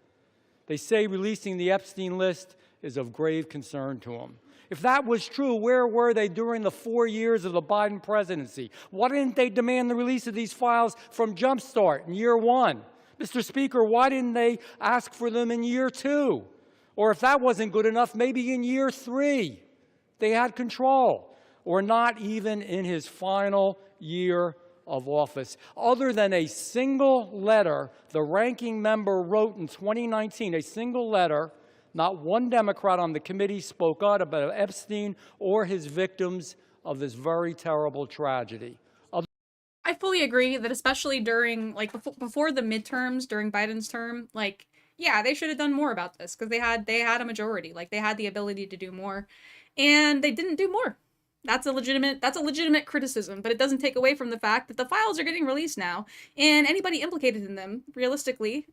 They say releasing the Epstein list is of grave concern to them. If that was true, where were they during the 4 years of the Biden presidency? Why didn't they demand the release of these files from Jumpstart in year 1? Mr. Speaker, why didn't they ask for them in year 2? Or if that wasn't good enough, maybe in year 3. They had control. Or not even in his final year of office. Other than a single letter the ranking member wrote in 2019, a single letter, not one Democrat on the committee spoke out about Epstein or his victims of this very terrible tragedy. I fully agree that especially during, like, before the midterms, during Biden's term, like, yeah, they should have done more about this because they had a majority. Like, they had the ability to do more, and they didn't do more. That's a legitimate criticism, but it doesn't take away from the fact that the files are getting released now, and anybody implicated in them, realistically,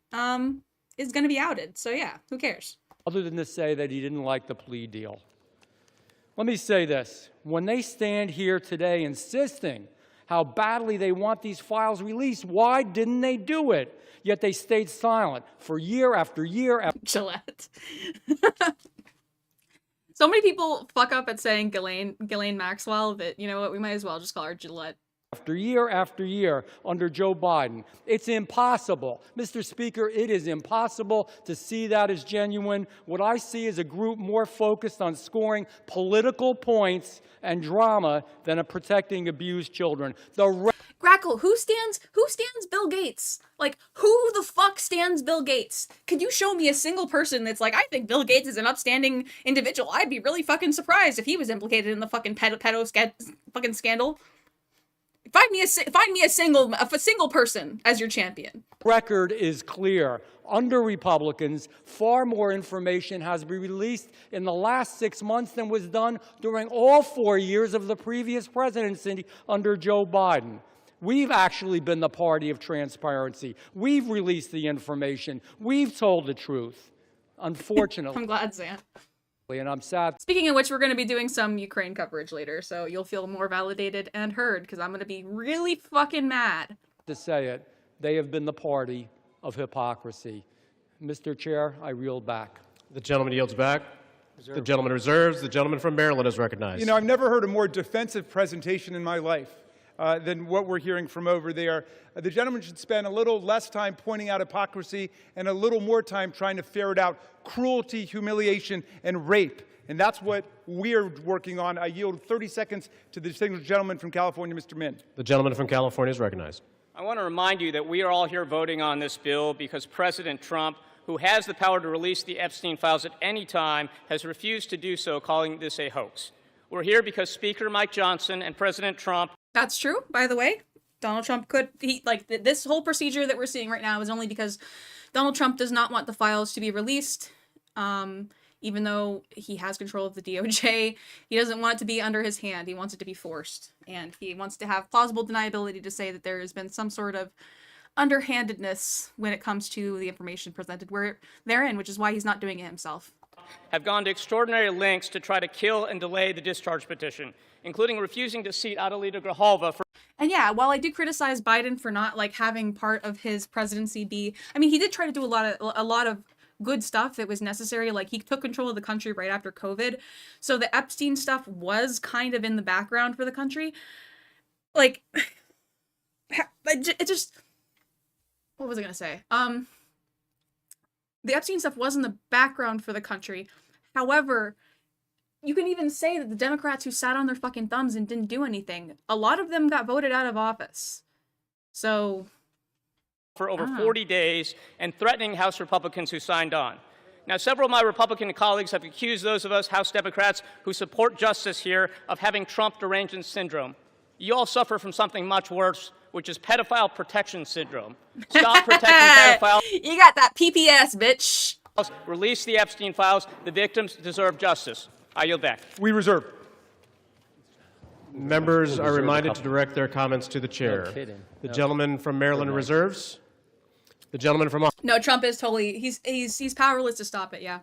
is going to be outed. So yeah, who cares? Other than to say that he didn't like the plea deal. Let me say this. When they stand here today insisting how badly they want these files released, why didn't they do it? Yet they stayed silent for year after year after Gillette. So many people fuck up at saying Ghislaine Maxwell that, you know what, we might as well just call her Gillette. after year under Joe Biden. It's impossible. Mr. Speaker, it is impossible to see that as genuine. What I see is a group more focused on scoring political points and drama than on protecting abused children. Grackle, who stands Bill Gates? Like, who the fuck stands Bill Gates? Could you show me a single person that's like, I think Bill Gates is an upstanding individual. I'd be really fucking surprised if he was implicated in the fucking fucking scandal. Find me a single person as your champion. Record is clear. Under Republicans, far more information has been released in the last 6 months than was done during all 4 years of the previous presidency under Joe Biden. We've actually been the party of transparency. We've released the information. We've told the truth. Unfortunately. I'm glad, Zan. And I'm sad. Speaking of which, we're going to be doing some Ukraine coverage later, so you'll feel more validated and heard, because I'm going to be really fucking mad. To say it, they have been the party of hypocrisy. Mr. Chair, I yield back. The gentleman yields back. The gentleman reserves. The gentleman from Maryland is recognized. You know, I've never heard a more defensive presentation in my life than what we're hearing from over there. The gentleman should spend a little less time pointing out hypocrisy and a little more time trying to ferret out cruelty, humiliation, and rape. And that's what we're working on. I yield 30 seconds to the distinguished gentleman from California, Mr. Min. The gentleman from California is recognized. I want to remind you that we are all here voting on this bill because President Trump, who has the power to release the Epstein files at any time, has refused to do so, calling this a hoax. We're here because Speaker Mike Johnson and President Trump. That's true, by the way. Donald Trump this whole procedure that we're seeing right now is only because Donald Trump does not want the files to be released. Even though he has control of the DOJ, he doesn't want it to be under his hand. He wants it to be forced. And he wants to have plausible deniability to say that there has been some sort of underhandedness when it comes to the information presented therein, which is why he's not doing it himself. Have gone to extraordinary lengths to try to kill and delay the discharge petition, including refusing to seat Adelita Grijalva for. And yeah, while I do criticize Biden for not like having part of his presidency be, I mean, he did try to do a lot of good stuff that was necessary. Like he took control of the country right after COVID, so the Epstein stuff was kind of in the background for the country. Like, it just. What was I gonna say? The Epstein stuff was in the background for the country. However, you can even say that the Democrats who sat on their fucking thumbs and didn't do anything, a lot of them got voted out of office. So. For over 40 days and threatening House Republicans who signed on. Now, several of my Republican colleagues have accused those of us House Democrats who support justice here of having Trump derangement syndrome. You all suffer from something much worse, which is pedophile protection syndrome. Stop protecting pedophiles. You got that PPS, bitch. Release the Epstein files. The victims deserve justice. I yield back. We reserve. Members are reminded to direct their comments to the chair. No kidding. The gentleman from Maryland reserves. The gentleman from No, Trump is totally he's powerless to stop it. Yeah.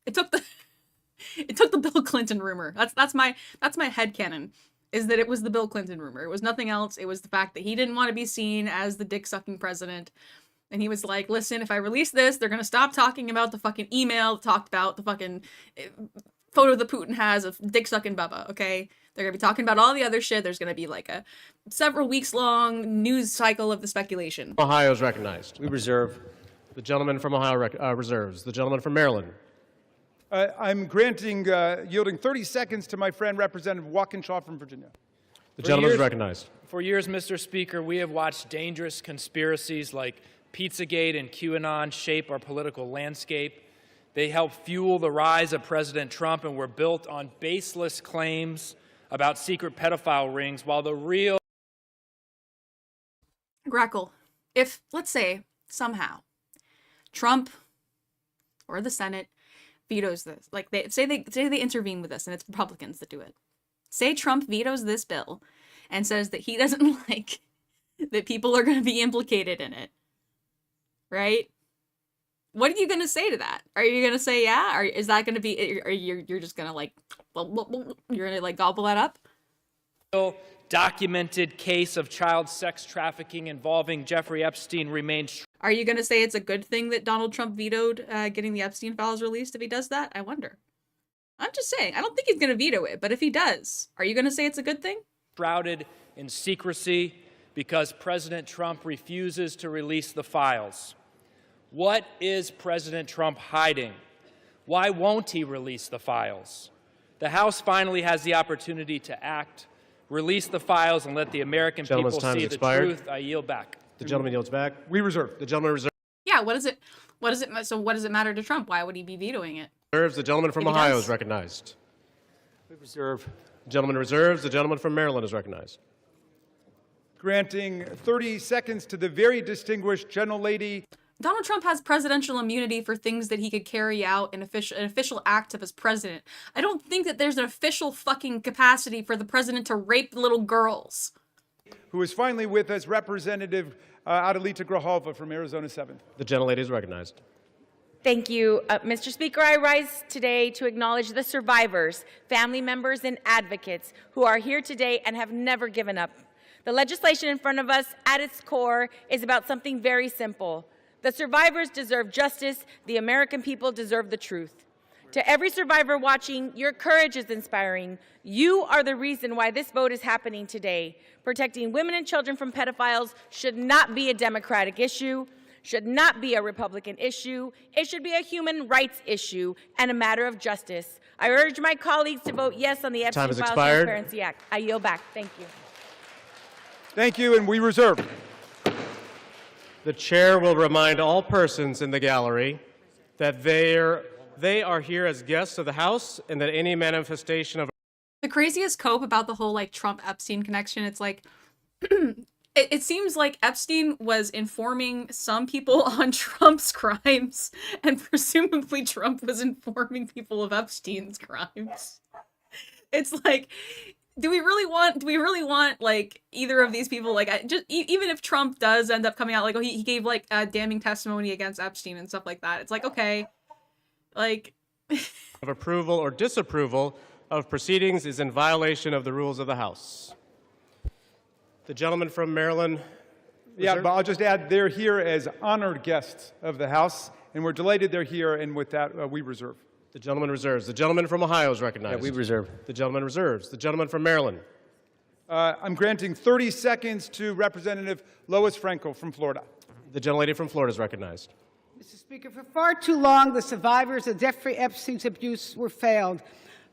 It took the Bill Clinton rumor. That's my headcanon. Is that it was the Bill Clinton rumor. It was nothing else. It was the fact that he didn't want to be seen as the dick-sucking president. And he was like, listen, if I release this, they're going to stop talking about the fucking email that talked about the fucking photo that Putin has of dick-sucking Bubba, okay? They're going to be talking about all the other shit. There's going to be like a several weeks long news cycle of the speculation. Ohio is recognized. We reserve. The gentleman from Ohio reserves. The gentleman from Maryland. I'm yielding 30 seconds to my friend Representative Walkinshaw from Virginia. The gentleman is recognized. For years, Mr. Speaker, we have watched dangerous conspiracies like Pizzagate and QAnon shape our political landscape. They help fuel the rise of President Trump and were built on baseless claims about secret pedophile rings, while the real... Grackle, if, let's say, somehow, Trump or the Senate vetoes this, like they intervene with this and it's Republicans that do it. Say Trump vetoes this bill and says that he doesn't like that people are going to be implicated in it. Right? What are you going to say to that? Are you going to say yeah? Or is that going to be, or you're just going to like, you're going to like gobble that up? Documented case of child sex trafficking involving Jeffrey Epstein remains. Are you going to say it's a good thing that Donald Trump vetoed getting the Epstein files released if he does that? I wonder. I'm just saying, I don't think he's going to veto it, but if he does, are you going to say it's a good thing? Shrouded in secrecy because President Trump refuses to release the files. What is President Trump hiding? Why won't he release the files? The House finally has the opportunity to act, release the files, and let the American people see the truth. I yield back. The gentleman yields back. We reserve. The gentleman reserves. Yeah, what does it matter to Trump? Why would he be vetoing it? The gentleman from Ohio is recognized. We reserve. The gentleman reserves. The gentleman from Maryland is recognized. Granting 30 seconds to the very distinguished gentlelady. Donald Trump has presidential immunity for things that he could carry out in an official act of as president. I don't think that there's an official fucking capacity for the president to rape little girls. Who is finally with us, Representative Adelita Grijalva from Arizona 7th. The gentlelady is recognized. Thank you. Mr. Speaker, I rise today to acknowledge the survivors, family members, and advocates who are here today and have never given up. The legislation in front of us, at its core, is about something very simple. The survivors deserve justice. The American people deserve the truth. To every survivor watching, your courage is inspiring. You are the reason why this vote is happening today. Protecting women and children from pedophiles should not be a Democratic issue, should not be a Republican issue. It should be a human rights issue and a matter of justice. I urge my colleagues to vote yes on the Epstein Files Transparency Act. I yield back. Thank you. Thank you, and we reserve. The chair will remind all persons in the gallery that they are here as guests of the House and that any manifestation of The craziest cope about the whole like Trump Epstein connection, it's like it seems like Epstein was informing some people on Trump's crimes and presumably Trump was informing people of Epstein's crimes. It's like do we really want like either of these people, like even if Trump does end up coming out like, oh, he gave like a damning testimony against Epstein and stuff like that, it's like, okay, like Of approval or disapproval of proceedings is in violation of the rules of the House. The gentleman from Maryland. Yeah, Reserve? but I'll just add, they're here as honored guests of the House, and we're delighted they're here, and with that, we reserve. The gentleman reserves. The gentleman from Ohio is recognized. Yeah, we reserve. The gentleman reserves. The gentleman from Maryland. I'm granting 30 seconds to Representative Lois Frankel from Florida. The gentlelady from Florida is recognized. Mr. Speaker, for far too long, the survivors of Jeffrey Epstein's abuse were failed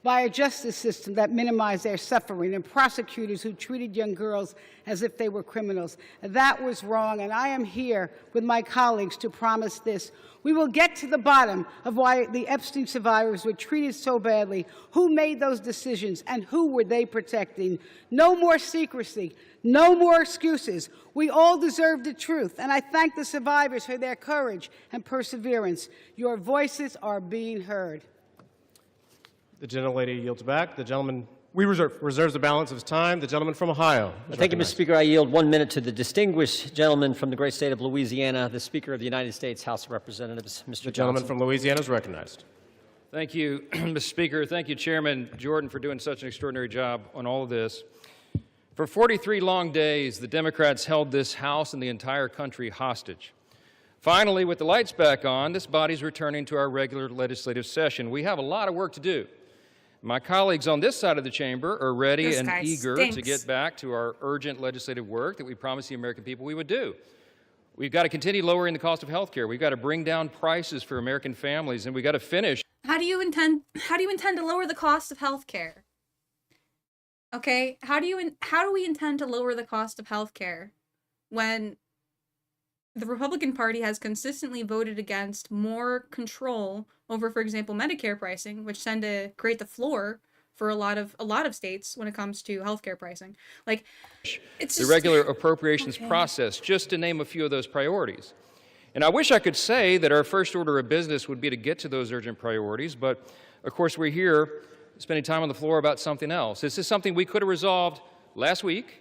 by a justice system that minimized their suffering and prosecutors who treated young girls as if they were criminals. That was wrong, and I am here with my colleagues to promise this. We will get to the bottom of why the Epstein survivors were treated so badly, who made those decisions, and who were they protecting. No more secrecy, no more excuses. We all deserve the truth, and I thank the survivors for their courage and perseverance. Your voices are being heard. The gentlelady yields back. The gentleman reserves the balance of his time. The gentleman from Ohio. Thank you, Mr. Speaker. I yield 1 minute to the distinguished gentleman from the great state of Louisiana, the Speaker of the United States House of Representatives, Mr. The gentleman from Louisiana is recognized. Thank you, Mr. Speaker. Thank you, Chairman Jordan, for doing such an extraordinary job on all of this. For 43 long days, the Democrats held this House and the entire country hostage. Finally, with the lights back on, this body's returning to our regular legislative session. We have a lot of work to do. My colleagues on this side of the chamber are ready and eager to get back to our urgent legislative work that we promised the American people we would do. We've got to continue lowering the cost of health care. We've got to bring down prices for American families, and we've got to finish. How do you intend to lower the cost of health care? Okay, how do we intend to lower the cost of health care when the Republican Party has consistently voted against more control over, for example, Medicare pricing, which tend to create the floor for a lot of states when it comes to healthcare pricing. Like, it's just, the regular appropriations process, just to name a few of those priorities. And I wish I could say that our first order of business would be to get to those urgent priorities, but of course we're here spending time on the floor about something else. This is something we could have resolved last week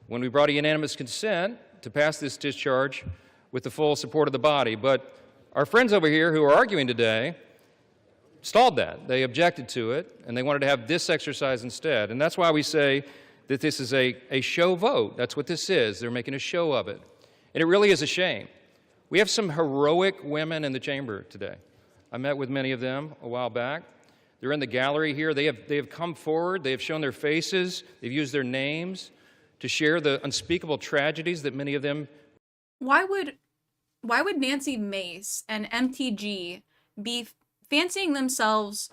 when we brought a unanimous consent to pass this discharge with the full support of the body. But our friends over here who are arguing today stalled that. They objected to it, and they wanted to have this exercise instead. And that's why we say that this is a show vote. That's what this is. They're making a show of it. And it really is a shame. We have some heroic women in the chamber today. I met with many of them a while back. They're in the gallery here. They have come forward. They have shown their faces. They've used their names to share the unspeakable tragedies that many of them. why would Nancy Mace and MTG be fancying themselves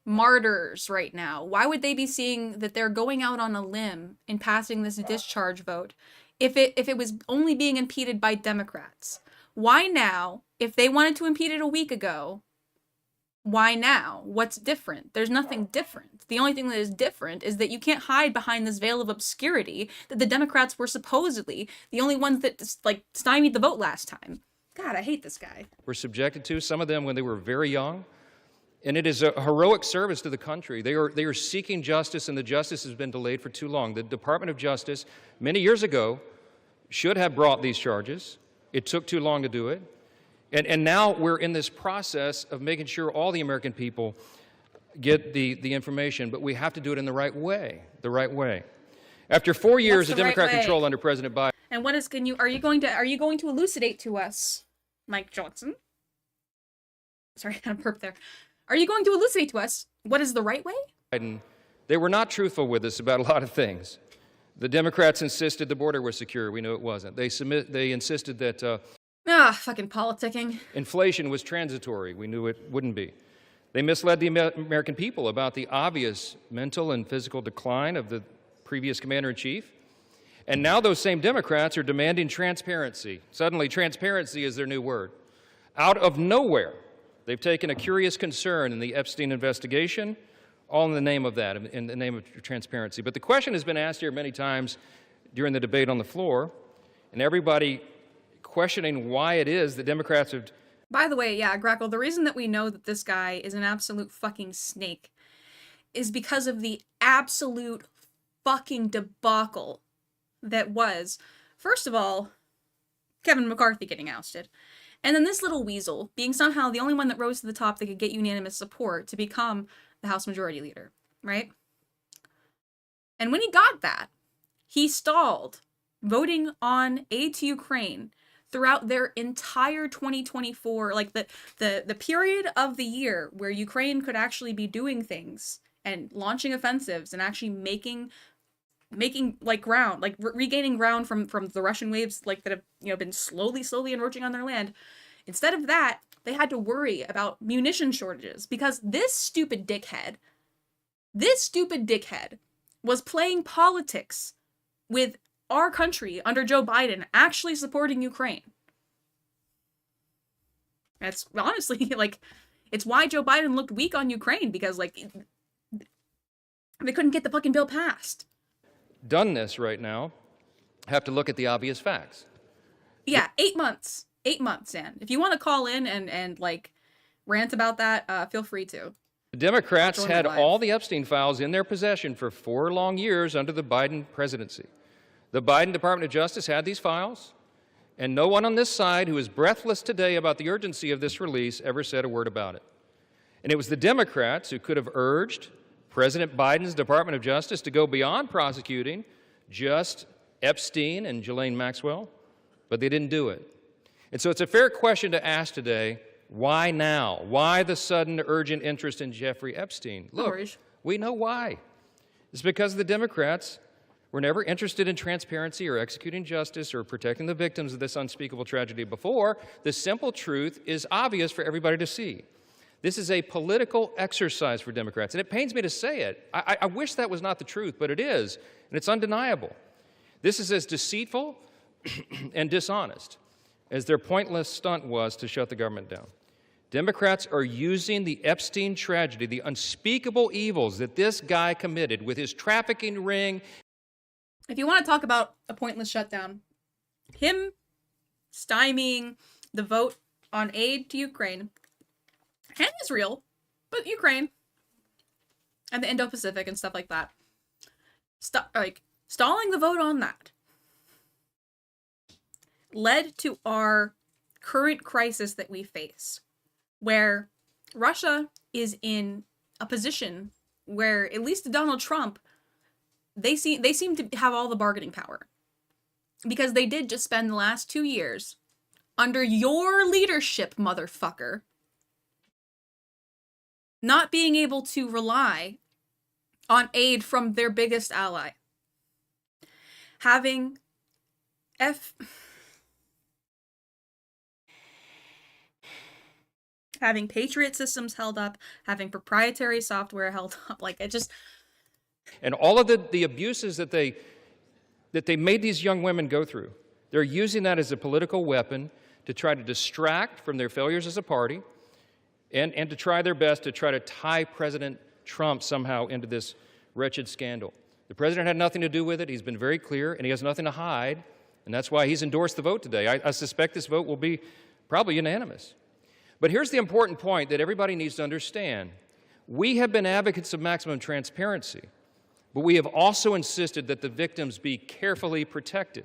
martyrs right now? Why would they be seeing that they're going out on a limb in passing this discharge vote if it was only being impeded by Democrats? Why now? If they wanted to impede it a week ago, why now? What's different? There's nothing different. The only thing that is different is that you can't hide behind this veil of obscurity that the Democrats were supposedly the only ones that like stymied the vote last time. God, I hate this guy. Were subjected to, some of them when they were very young. And it is a heroic service to the country. They are seeking justice, and the justice has been delayed for too long. The Department of Justice, many years ago, should have brought these charges. It took too long to do it. And now we're in this process of making sure all the American people get the information, but we have to do it in the right way, After 4 years of Democrat control under President Biden. And what is, are you going to elucidate to us, Mike Johnson? Sorry, I kind of burped there. Are you going to elucidate to us what is the right way? Biden, they were not truthful with us about a lot of things. The Democrats insisted the border was secure. We knew it wasn't. They insisted that fucking politicking. Inflation was transitory. We knew it wouldn't be. They misled the American people about the obvious mental and physical decline of the previous commander-in-chief. And now those same Democrats are demanding transparency. Suddenly, transparency is their new word. Out of nowhere, they've taken a curious concern in the Epstein investigation, all in the name of that, in the name of transparency. But the question has been asked here many times during the debate on the floor, and everybody questioning why it is that Democrats have... By the way, yeah, Grackle, the reason that we know that this guy is an absolute fucking snake is because of the absolute fucking debacle that was, first of all, Kevin McCarthy getting ousted. And then this little weasel being somehow the only one that rose to the top that could get unanimous support to become the House Majority Leader, right? And when he got that, he stalled voting on aid to Ukraine throughout their entire 2024, like the period of the year where Ukraine could actually be doing things and launching offensives and actually making like ground, like regaining ground from the Russian waves, like that have been slowly encroaching on their land. Instead of that, they had to worry about munition shortages because this stupid dickhead was playing politics with our country under Joe Biden actually supporting Ukraine. That's honestly, like, it's why Joe Biden looked weak on Ukraine, because, like, they couldn't get the fucking bill passed. Done this right now, have to look at the obvious facts. Yeah, 8 months. 8 months, Dan. If you want to call in and like, rant about that, feel free to. The Democrats Join had live. all the Epstein files in their possession for 4 long years under the Biden presidency. The Biden Department of Justice had these files, and no one on this side who is breathless today about the urgency of this release ever said a word about it. And it was the Democrats who could have urged President Biden's Department of Justice to go beyond prosecuting just Epstein and Ghislaine Maxwell, but they didn't do it. And so it's a fair question to ask today, why now? Why the sudden urgent interest in Jeffrey Epstein? Look, we know why. It's because the Democrats were never interested in transparency or executing justice or protecting the victims of this unspeakable tragedy before. The simple truth is obvious for everybody to see. This is a political exercise for Democrats, and it pains me to say it. I wish that was not the truth, but it is, and it's undeniable. This is as deceitful and dishonest as their pointless stunt was to shut the government down. Democrats are using the Epstein tragedy, the unspeakable evils that this guy committed with his trafficking ring. If you want to talk about a pointless shutdown, him stymieing the vote on aid to Ukraine and Israel, but Ukraine and the Indo-Pacific and stuff like that, stalling the vote on that led to our current crisis that we face, where Russia is in a position where, at least Donald Trump, they seem to have all the bargaining power, because they did just spend the last 2 years under your leadership, motherfucker, not being able to rely on aid from their biggest ally, having having Patriot systems held up, having proprietary software held up, like, it just... And all of the abuses that they made these young women go through, they're using that as a political weapon to try to distract from their failures as a party and to try their best to try to tie President Trump somehow into this wretched scandal. The president had nothing to do with it. He's been very clear, and he has nothing to hide, and that's why he's endorsed the vote today. I suspect this vote will be probably unanimous. But here's the important point that everybody needs to understand. We have been advocates of maximum transparency, but we have also insisted that the victims be carefully protected.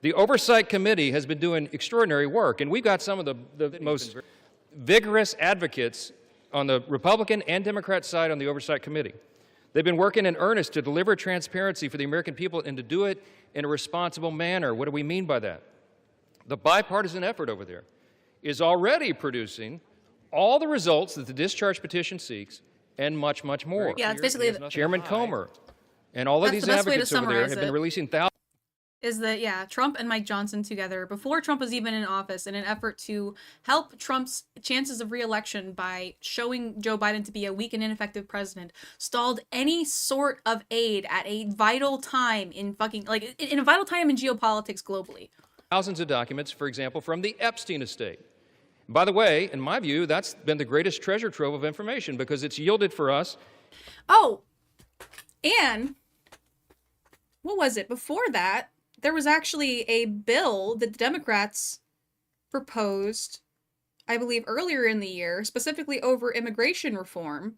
The Oversight Committee has been doing extraordinary work, and we've got some of the most vigorous advocates on the Republican and Democrat side on the Oversight Committee. They've been working in earnest to deliver transparency for the American people and to do it in a responsible manner. What do we mean by that? The bipartisan effort over there is already producing all the results that the discharge petition seeks and much, much more. Yeah, it's basically... Chairman Comer and all of these advocates over there have been releasing thousands. Is that, yeah, Trump and Mike Johnson together, before Trump was even in office, in an effort to help Trump's chances of re-election by showing Joe Biden to be a weak and ineffective president, stalled any sort of aid at a vital time in in a vital time in geopolitics globally. Thousands of documents, for example, from the Epstein estate. By the way, in my view, that's been the greatest treasure trove of information because it's yielded for us. Oh, and what was it? Before that, there was actually a bill that the Democrats proposed, I believe, earlier in the year, specifically over immigration reform.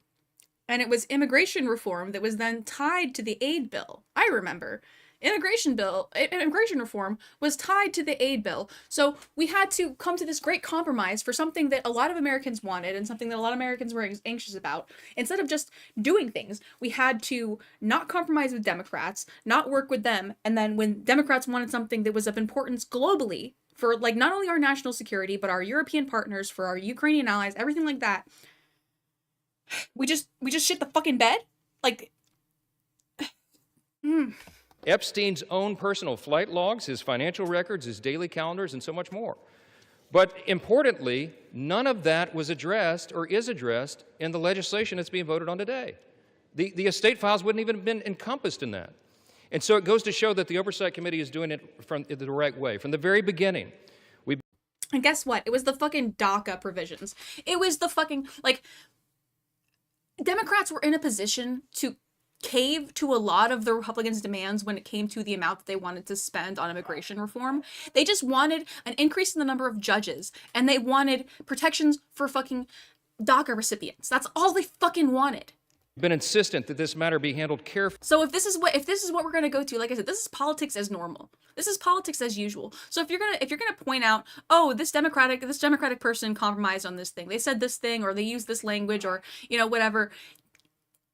And it was immigration reform that was then tied to the aid bill. I remember. Immigration reform was tied to the aid bill. So we had to come to this great compromise for something that a lot of Americans wanted and something that a lot of Americans were anxious about. Instead of just doing things, we had to not compromise with Democrats, not work with them, and then when Democrats wanted something that was of importance globally for like not only our national security, but our European partners, for our Ukrainian allies, everything like that, we just shit the fucking bed? Like Epstein's own personal flight logs, his financial records, his daily calendars, and so much more. But importantly, none of that was addressed or is addressed in the legislation that's being voted on today. The estate files wouldn't even have been encompassed in that. And so it goes to show that the Oversight Committee is doing it from the right way. From the very beginning, and guess what? It was the fucking DACA provisions. It was the fucking, like, Democrats were in a position to cave to a lot of the Republicans' demands when it came to the amount that they wanted to spend on immigration reform. They just wanted an increase in the number of judges, and they wanted protections for fucking DACA recipients. That's all they fucking wanted. been insistent that this matter be handled carefully. So if this is what we're gonna go to, like I said, this is politics as normal. This is politics as usual. So if you're gonna point out, oh, this Democratic person compromised on this thing, they said this thing, or they used this language, or whatever.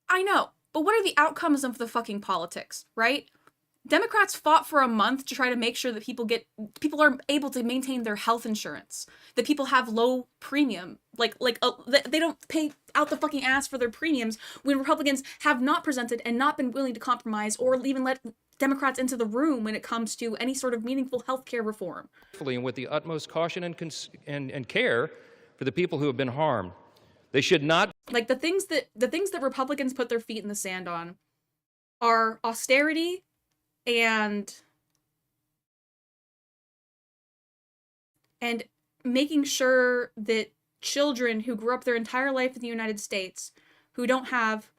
I know, but what are the outcomes of the fucking politics, right? Democrats fought for a month to try to make sure that people are able to maintain their health insurance, that people have low premium, they don't pay out the fucking ass for their premiums, when Republicans have not presented and not been willing to compromise or even let Democrats into the room when it comes to any sort of meaningful healthcare reform. And with the utmost caution and care for the people who have been harmed. They should not. Like the things that Republicans put their feet in the sand on are austerity and making sure that children who grew up their entire life in the United States, who don't have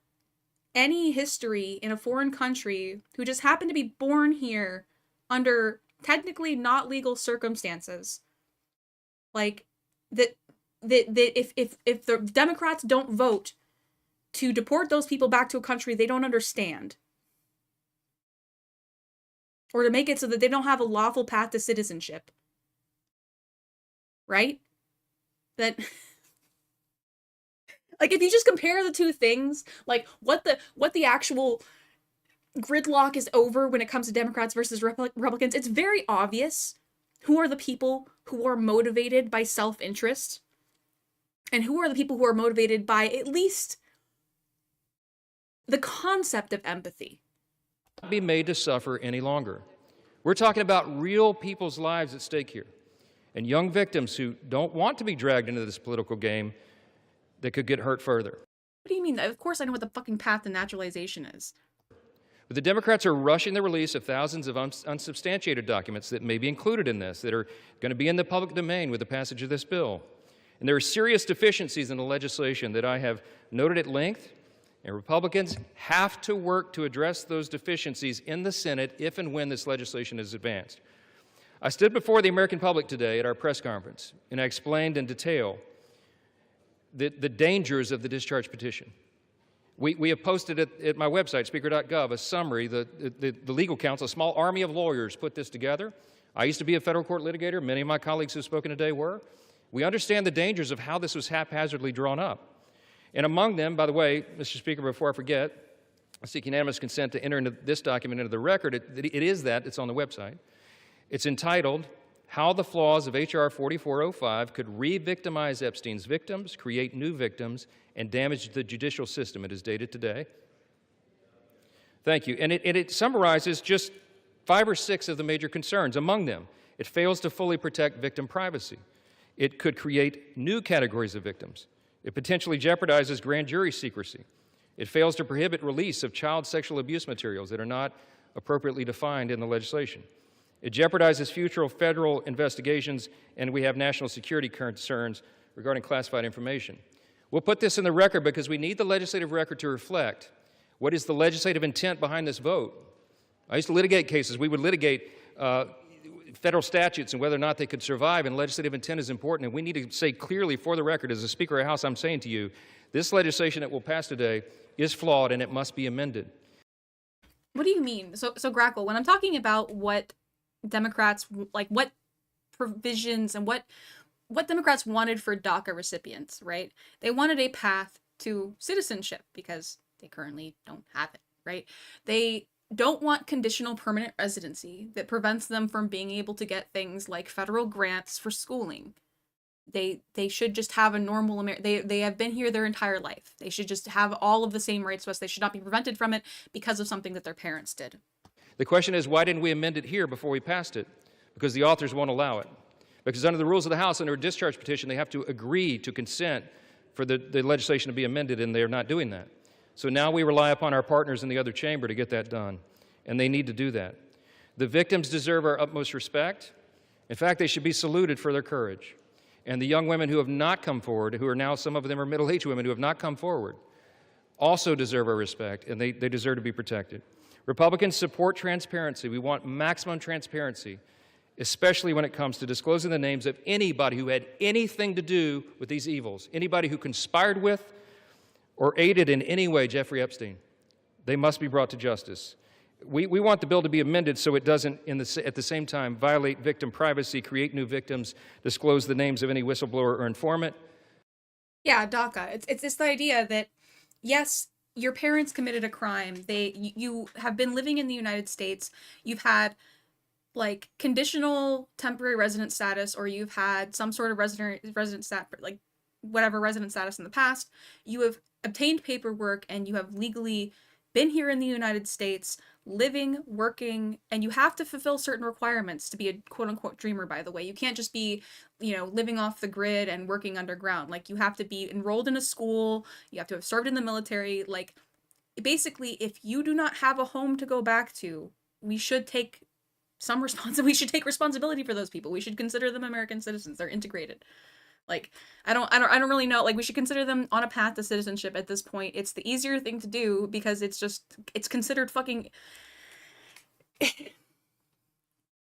any history in a foreign country, who just happen to be born here under technically not legal circumstances, like that if the Democrats don't vote to deport those people back to a country they don't understand, or to make it so that they don't have a lawful path to citizenship, right? That, like, if you just compare the two things, like what the actual gridlock is over when it comes to Democrats versus Republicans, it's very obvious who are the people who are motivated by self-interest and who are the people who are motivated by at least the concept of empathy. Be made to suffer any longer. We're talking about real people's lives at stake here, and young victims who don't want to be dragged into this political game that could get hurt further. What do you mean? Of course I know what the fucking path to naturalization is. But the Democrats are rushing the release of thousands of unsubstantiated documents that may be included in this, that are going to be in the public domain with the passage of this bill. And there are serious deficiencies in the legislation that I have noted at length, and Republicans have to work to address those deficiencies in the Senate if and when this legislation is advanced. I stood before the American public today at our press conference, and I explained in detail the dangers of the discharge petition. We have posted at my website, speaker.gov, a summary. The legal counsel, a small army of lawyers, put this together. I used to be a federal court litigator. Many of my colleagues who have spoken today were. We understand the dangers of how this was haphazardly drawn up. And among them, by the way, Mr. Speaker, before I forget, I seek unanimous consent to enter into this document into the record. It's on the website. It's entitled, How the Flaws of H.R. 4405 Could Re-Victimize Epstein's Victims, Create New Victims, and Damage the Judicial System. It is dated today. Thank you. And it summarizes just 5 or 6 of the major concerns. Among them, it fails to fully protect victim privacy. It could create new categories of victims. It potentially jeopardizes grand jury secrecy. It fails to prohibit release of child sexual abuse materials that are not appropriately defined in the legislation. It jeopardizes future federal investigations, and we have national security concerns regarding classified information. We'll put this in the record because we need the legislative record to reflect what is the legislative intent behind this vote. I used to litigate cases. We would litigate federal statutes and whether or not they could survive, and legislative intent is important, and we need to say clearly for the record, as a Speaker of the House, I'm saying to you This legislation that will pass today is flawed and it must be amended. What do you mean? So Grackle, when I'm talking about what Democrats, like what provisions and what Democrats wanted for DACA recipients, right? They wanted a path to citizenship because they currently don't have it, right? They don't want conditional permanent residency that prevents them from being able to get things like federal grants for schooling. They should just have a normal they have been here their entire life. They should just have all of the same rights to us. They should not be prevented from it because of something that their parents did. The question is, why didn't we amend it here before we passed it? Because the authors won't allow it. Because under the rules of the House, under a discharge petition, they have to agree to consent for the legislation to be amended, and they're not doing that. So now we rely upon our partners in the other chamber to get that done, and they need to do that. The victims deserve our utmost respect. In fact, they should be saluted for their courage. And the young women who have not come forward, who are now, some of them are middle-aged women who have not come forward, also deserve our respect, and they deserve to be protected. Republicans support transparency. We want maximum transparency, especially when it comes to disclosing the names of anybody who had anything to do with these evils, anybody who conspired with or aided in any way Jeffrey Epstein. They must be brought to justice. We want the bill to be amended so it doesn't, at the same time, violate victim privacy, create new victims, disclose the names of any whistleblower or informant. Yeah, DACA. It's this idea that, yes, your parents committed a crime. You have been living in the United States. You've had like conditional temporary resident status, or you've had some sort of resident status, like whatever resident status in the past. You have obtained paperwork and you have legally been here in the United States, living, working, and you have to fulfill certain requirements to be a quote-unquote dreamer, by the way. You can't just be, living off the grid and working underground. Like, you have to be enrolled in a school, you have to have served in the military. Like, basically, if you do not have a home to go back to, we should take responsibility for those people. We should consider them American citizens. They're integrated. Like, I don't really know. Like, we should consider them on a path to citizenship at this point. It's the easier thing to do because it's considered fucking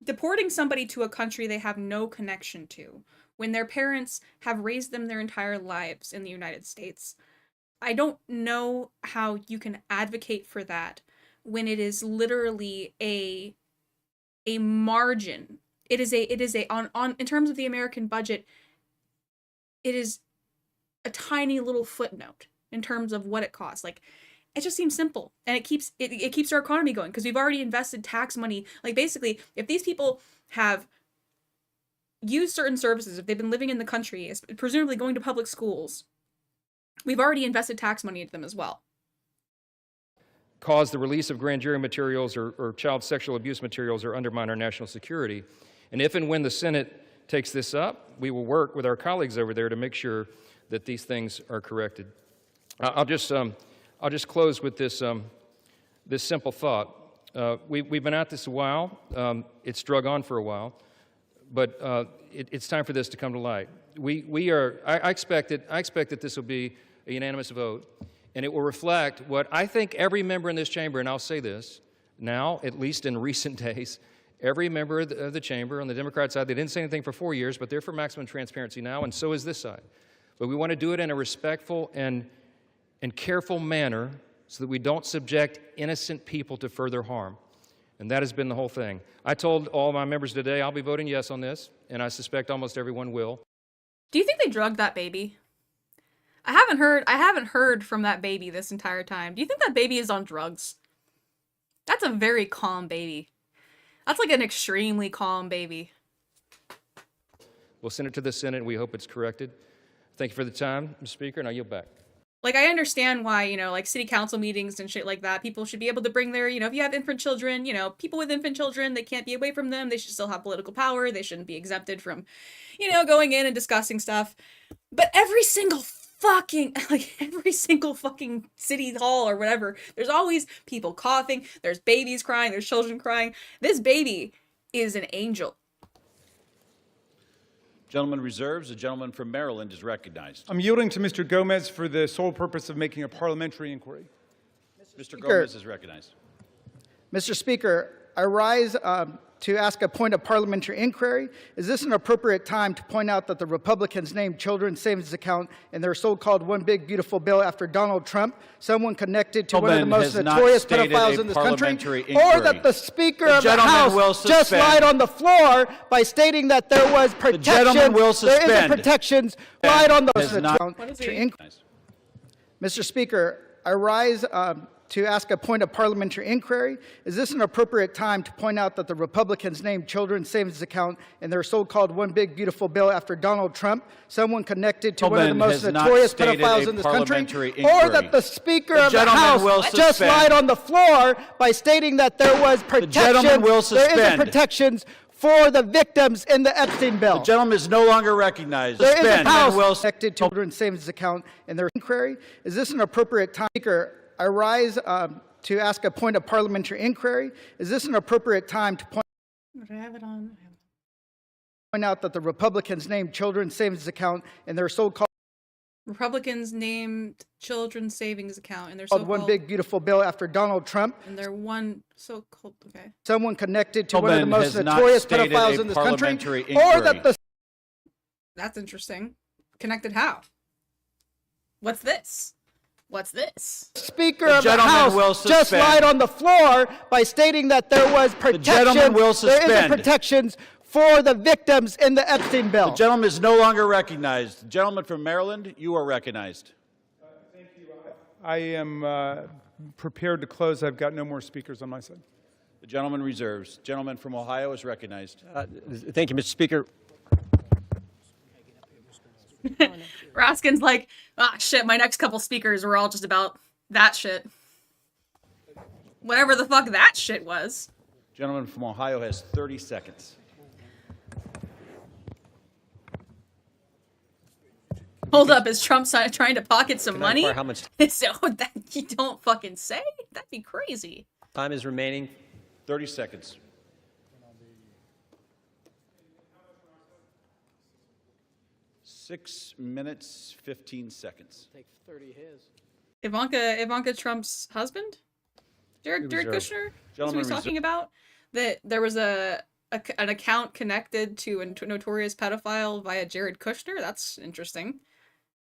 deporting somebody to a country they have no connection to when their parents have raised them their entire lives in the United States. I don't know how you can advocate for that when it is literally a margin. It is on in terms of the American budget, it is a tiny little footnote in terms of what it costs. Like, it just seems simple, and it keeps our economy going because we've already invested tax money. Like, basically, if these people have used certain services, if they've been living in the country, presumably going to public schools, we've already invested tax money into them as well. Cause the release of grand jury materials or child sexual abuse materials or undermine our national security. And if and when the Senate takes this up, we will work with our colleagues over there to make sure that these things are corrected. I'll just close with this simple thought. We've been at this a while. It's drug on for a while, but it's time for this to come to light. I expect that this will be a unanimous vote, and it will reflect what I think every member in this chamber, and I'll say this now, at least in recent days, every member of the chamber on the Democrat side, they didn't say anything for 4 years, but they're for maximum transparency now, and so is this side. But we want to do it in a respectful and careful manner so that we don't subject innocent people to further harm. And that has been the whole thing. I told all my members today I'll be voting yes on this, and I suspect almost everyone will. Do you think they drugged that baby? I haven't heard from that baby this entire time. Do you think that baby is on drugs? That's a very calm baby. That's like an extremely calm baby. We'll send it to the Senate, and we hope it's corrected. Thank you for the time, Mr. Speaker, and I yield back. Like, I understand why, like city council meetings and shit like that, people should be able to bring their, if you have infant children, people with infant children, they can't be away from them. They should still have political power. They shouldn't be exempted from, going in and discussing stuff. But every single fucking city hall or whatever, there's always people coughing, there's babies crying, there's children crying. This baby is an angel. Gentleman reserves. The gentleman from Maryland is recognized. I'm yielding to Mr. Gomez for the sole purpose of making a parliamentary inquiry. Mr. Gomez is recognized. Mr. Speaker, I rise to ask a point of parliamentary inquiry. Is this an appropriate time to point out that the Republicans named children's savings account in their so-called One Big Beautiful Bill after Donald Trump, someone connected to one of the most notorious pedophiles in this country, or that the Speaker of the House just lied on the floor by stating that there was protection, there isn't protections, lied on those inquiry. Mr. Speaker, I rise to ask a point of parliamentary inquiry. Is this an appropriate time to point out that the Republicans named children's savings account in their so-called One Big Beautiful Bill after Donald Trump, someone connected to one of the most notorious pedophiles in this country, or that the Speaker of the House just lied on the floor by stating that there was protection, there isn't protections for the victims in the Epstein bill. The gentleman is no longer recognized. There is a House connected to children's savings account in their inquiry. Is this an appropriate time? Speaker, I rise to ask a point of parliamentary inquiry. Is this an appropriate time to point out that the Republicans named children's savings account in their so-called Republicans named children's savings account in their so-called One Big Beautiful Bill after Donald Trump? And their one so-called, okay. Someone connected to one of the most notorious pedophiles in this country? Or that the... That's interesting. Connected how? What's this? What's this? Speaker of the House just lied on the floor by stating that there was protection, there isn't protections for the victims in the Epstein bill. The gentleman is no longer recognized. The gentleman from Maryland, you are recognized. Thank you. I am prepared to close. I've got no more speakers on my side. The gentleman reserves. Gentleman from Ohio is recognized. Thank you, Mr. Speaker. Raskin's like, ah, shit, my next couple speakers were all just about that shit. Whatever the fuck that shit was. Gentleman from Ohio has 30 seconds. Hold up, is Trump trying to pocket some money? How much So that you don't fucking say? That'd be crazy. time is remaining? 30 seconds. Six minutes, 15 seconds. Take 30 his. Ivanka Trump's husband? Jared Kushner? That's what he's talking about? That there was an account connected to a notorious pedophile via Jared Kushner? That's interesting.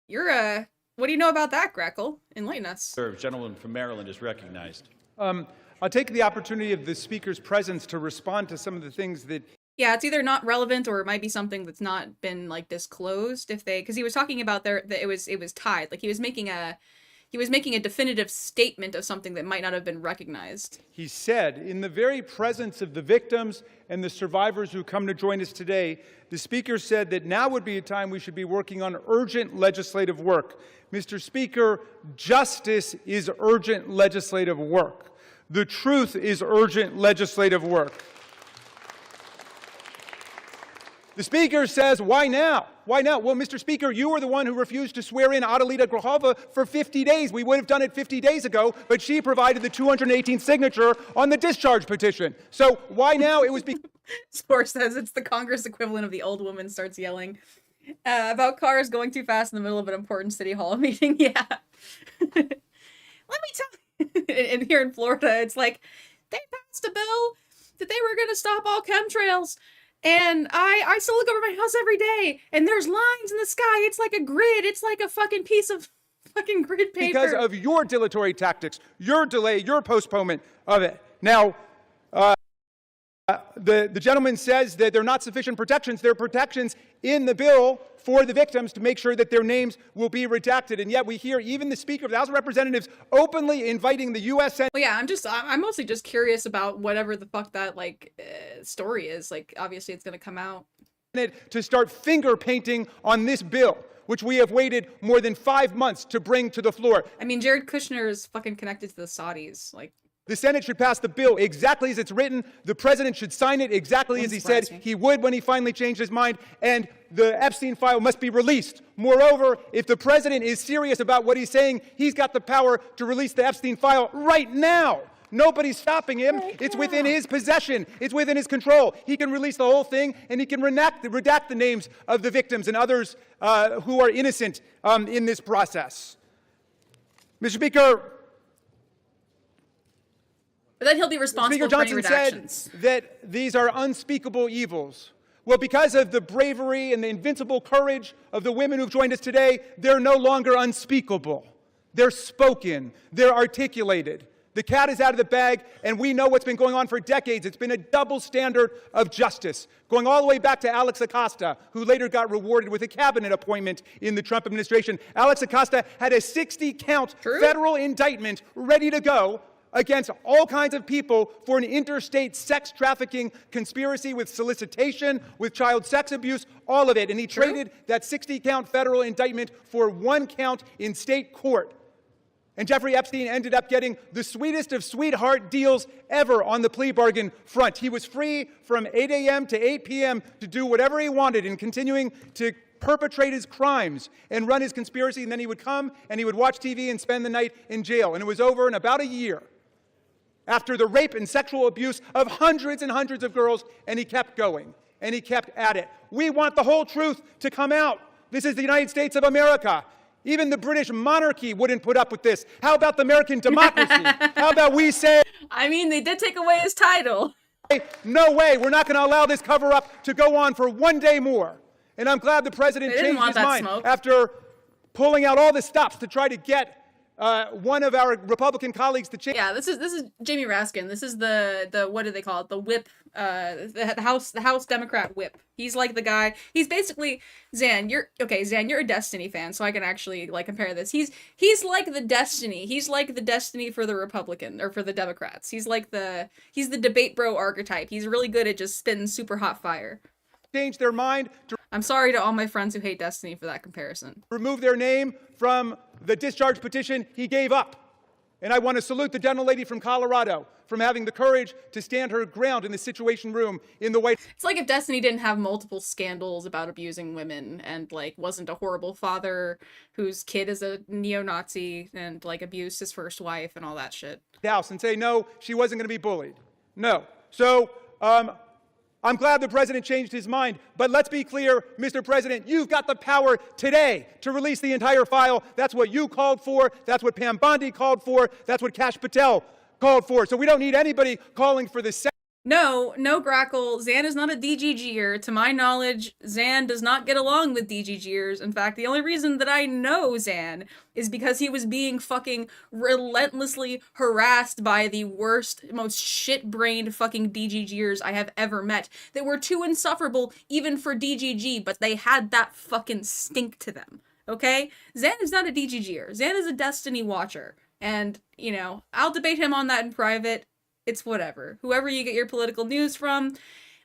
You're what do you know about that, Grekel? Enlighten us. Gentleman from Maryland is recognized. I'll take the opportunity of the Speaker's presence to respond to some of the things that... Yeah, it's either not relevant or it might be something that's not been like disclosed if they, because he was talking about that it was tied. Like he was making a definitive statement of something that might not have been recognized. He said, in the very presence of the victims and the survivors who come to join us today, the Speaker said that now would be a time we should be working on urgent legislative work. Mr. Speaker, justice is urgent legislative work. The truth is urgent legislative work. The Speaker says, why now? Why now? Well, Mr. Speaker, you were the one who refused to swear in Adelita Grahova for 50 days. We would have done it 50 days ago, but she provided the 218th signature on the discharge petition. So why now? It was because... Source says it's the Congress equivalent of the old woman starts yelling about cars going too fast in the middle of an important city hall meeting. Yeah. Let me tell you. And here in Florida, it's like, they passed a bill that they were going to stop all chemtrails. And I still look over my house every day, and there's lines in the sky. It's like a grid. It's like a fucking piece of fucking grid paper. Because of your dilatory tactics, your delay, your postponement of it. Now, the gentleman says that there are not sufficient protections. There are protections in the bill for the victims to make sure that their names will be redacted. And yet we hear even the Speaker of the House of Representatives openly inviting the U.S. Senate. Well, yeah, I'm mostly just curious about whatever the fuck that, like, story is. Like, obviously it's going to come out. To start finger painting on this bill, which we have waited more than 5 months to bring to the floor. I mean, Jared Kushner is fucking connected to the Saudis. Like, the Senate should pass the bill exactly as it's written. The president should sign it exactly as he said he would when he finally changed his mind. And the Epstein file must be released. Moreover, if the president is serious about what he's saying, he's got the power to release the Epstein file right now. Nobody's stopping him. It's within his possession. It's within his control. He can release the whole thing, and he can redact the names of the victims and others who are innocent in this process. Mr. Speaker, But then he'll be responsible Speaker for any Johnson redactions. said that these are unspeakable evils. Well, because of the bravery and the invincible courage of the women who've joined us today, they're no longer unspeakable. They're spoken. They're articulated. The cat is out of the bag, and we know what's been going on for decades. It's been a double standard of justice, going all the way back to Alex Acosta, who later got rewarded with a cabinet appointment in the Trump administration. Alex Acosta had a 60-count federal indictment ready to go against all kinds of people for an interstate sex trafficking conspiracy with solicitation, with child sex abuse, all of it. And he traded that 60-count federal indictment for 1 count in state court. And Jeffrey Epstein ended up getting the sweetest of sweetheart deals ever on the plea bargain front. He was free from 8 a.m. to 8 p.m. to do whatever he wanted and continuing to perpetrate his crimes and run his conspiracy. And then he would come and he would watch TV and spend the night in jail. And it was over in about a year after the rape and sexual abuse of hundreds and hundreds of girls, and he kept going, and he kept at it. We want the whole truth to come out. This is the United States of America. Even the British monarchy wouldn't put up with this. How about the American democracy? How about we say... I mean, they did take away his title. No way, we're not going to allow this cover-up to go on for 1 day more. And I'm glad the president changed his mind after pulling out all the stops to try to get one of our Republican colleagues to change. Yeah, this is Jamie Raskin. This is the what do they call it? The whip, the House Democrat whip. He's like the guy. He's basically Zan. You're a Destiny fan, so I can actually like compare this. He's like the Destiny. He's like the Destiny for the Republican or for the Democrats. He's the debate bro archetype. He's really good at just spitting super hot fire. Change their mind. I'm sorry to all my friends who hate Destiny for that comparison. Remove their name from the discharge petition he gave up. And I want to salute the gentlelady from Colorado from having the courage to stand her ground in the Situation Room in the White House. It's like if Destiny didn't have multiple scandals about abusing women and like wasn't a horrible father whose kid is a neo-Nazi and like abused his first wife and all that shit. House and say, no, she wasn't going to be bullied. No. So, I'm glad the president changed his mind, but let's be clear, Mr. President, you've got the power today to release the entire file. That's what you called for. That's what Pam Bondi called for. That's what Kash Patel called for. So we don't need anybody calling for this. No, Grackle. Zan is not a DGGer. To my knowledge, Zan does not get along with DGGers. In fact, the only reason that I know Zan is because he was being fucking relentlessly harassed by the worst, most shit-brained fucking DGGers I have ever met. That were too insufferable even for DGG, but they had that fucking stink to them. Okay? Zan is not a DGGer. Zan is a Destiny watcher. And, you know, I'll debate him on that in private. It's whatever. Whoever you get your political news from,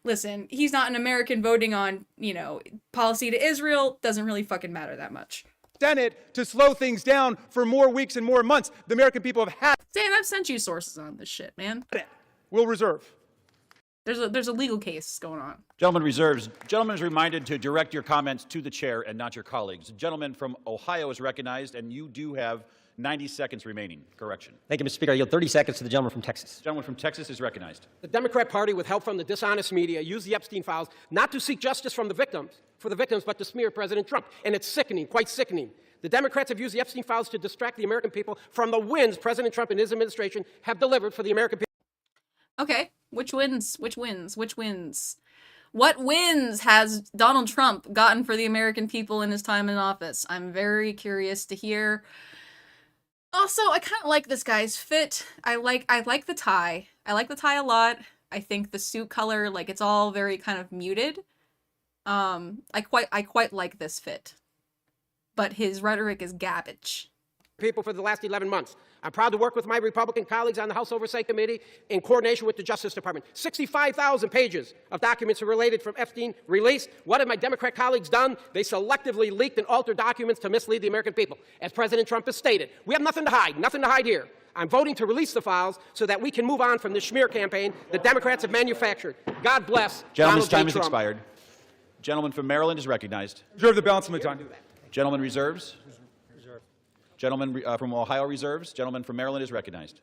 listen, he's not an American voting on, you know, policy to Israel. Doesn't really fucking matter that much. Senate to slow things down for more weeks and more months. The American people have had. Dan, I've sent you sources on this shit, man. We'll reserve. There's a legal case going on. Gentleman reserves. Gentleman is reminded to direct your comments to the chair and not your colleagues. The gentleman from Ohio is recognized, and you do have 90 seconds remaining. Correction. Thank you, Mr. Speaker. I yield 30 seconds to the gentleman from Texas. The gentleman from Texas is recognized. The Democrat Party, with help from the dishonest media, used the Epstein files not to seek justice from the victims, but to smear President Trump. And it's sickening, quite sickening. The Democrats have used the Epstein files to distract the American people from the wins President Trump and his administration have delivered for the American people. Okay, which wins? Which wins? Which wins? What wins has Donald Trump gotten for the American people in his time in office? I'm very curious to hear. Also, I kind of like this guy's fit. I like the tie. I like the tie a lot. I think the suit color, like, it's all very kind of muted. I quite like this fit. But his rhetoric is garbage. People for the last 11 months. I'm proud to work with my Republican colleagues on the House Oversight Committee in coordination with the Justice Department. 65,000 pages of documents are related from Epstein released. What have my Democrat colleagues done? They selectively leaked and altered documents to mislead the American people. As President Trump has stated, we have nothing to hide here. I'm voting to release the files so that we can move on from the smear campaign the Democrats have manufactured. God bless Gentleman's Donald J. time has Trump. expired. Gentleman from Maryland is recognized. Reserve the balance of my time. Gentleman reserves. Gentleman from Ohio reserves. Gentleman from Maryland is recognized.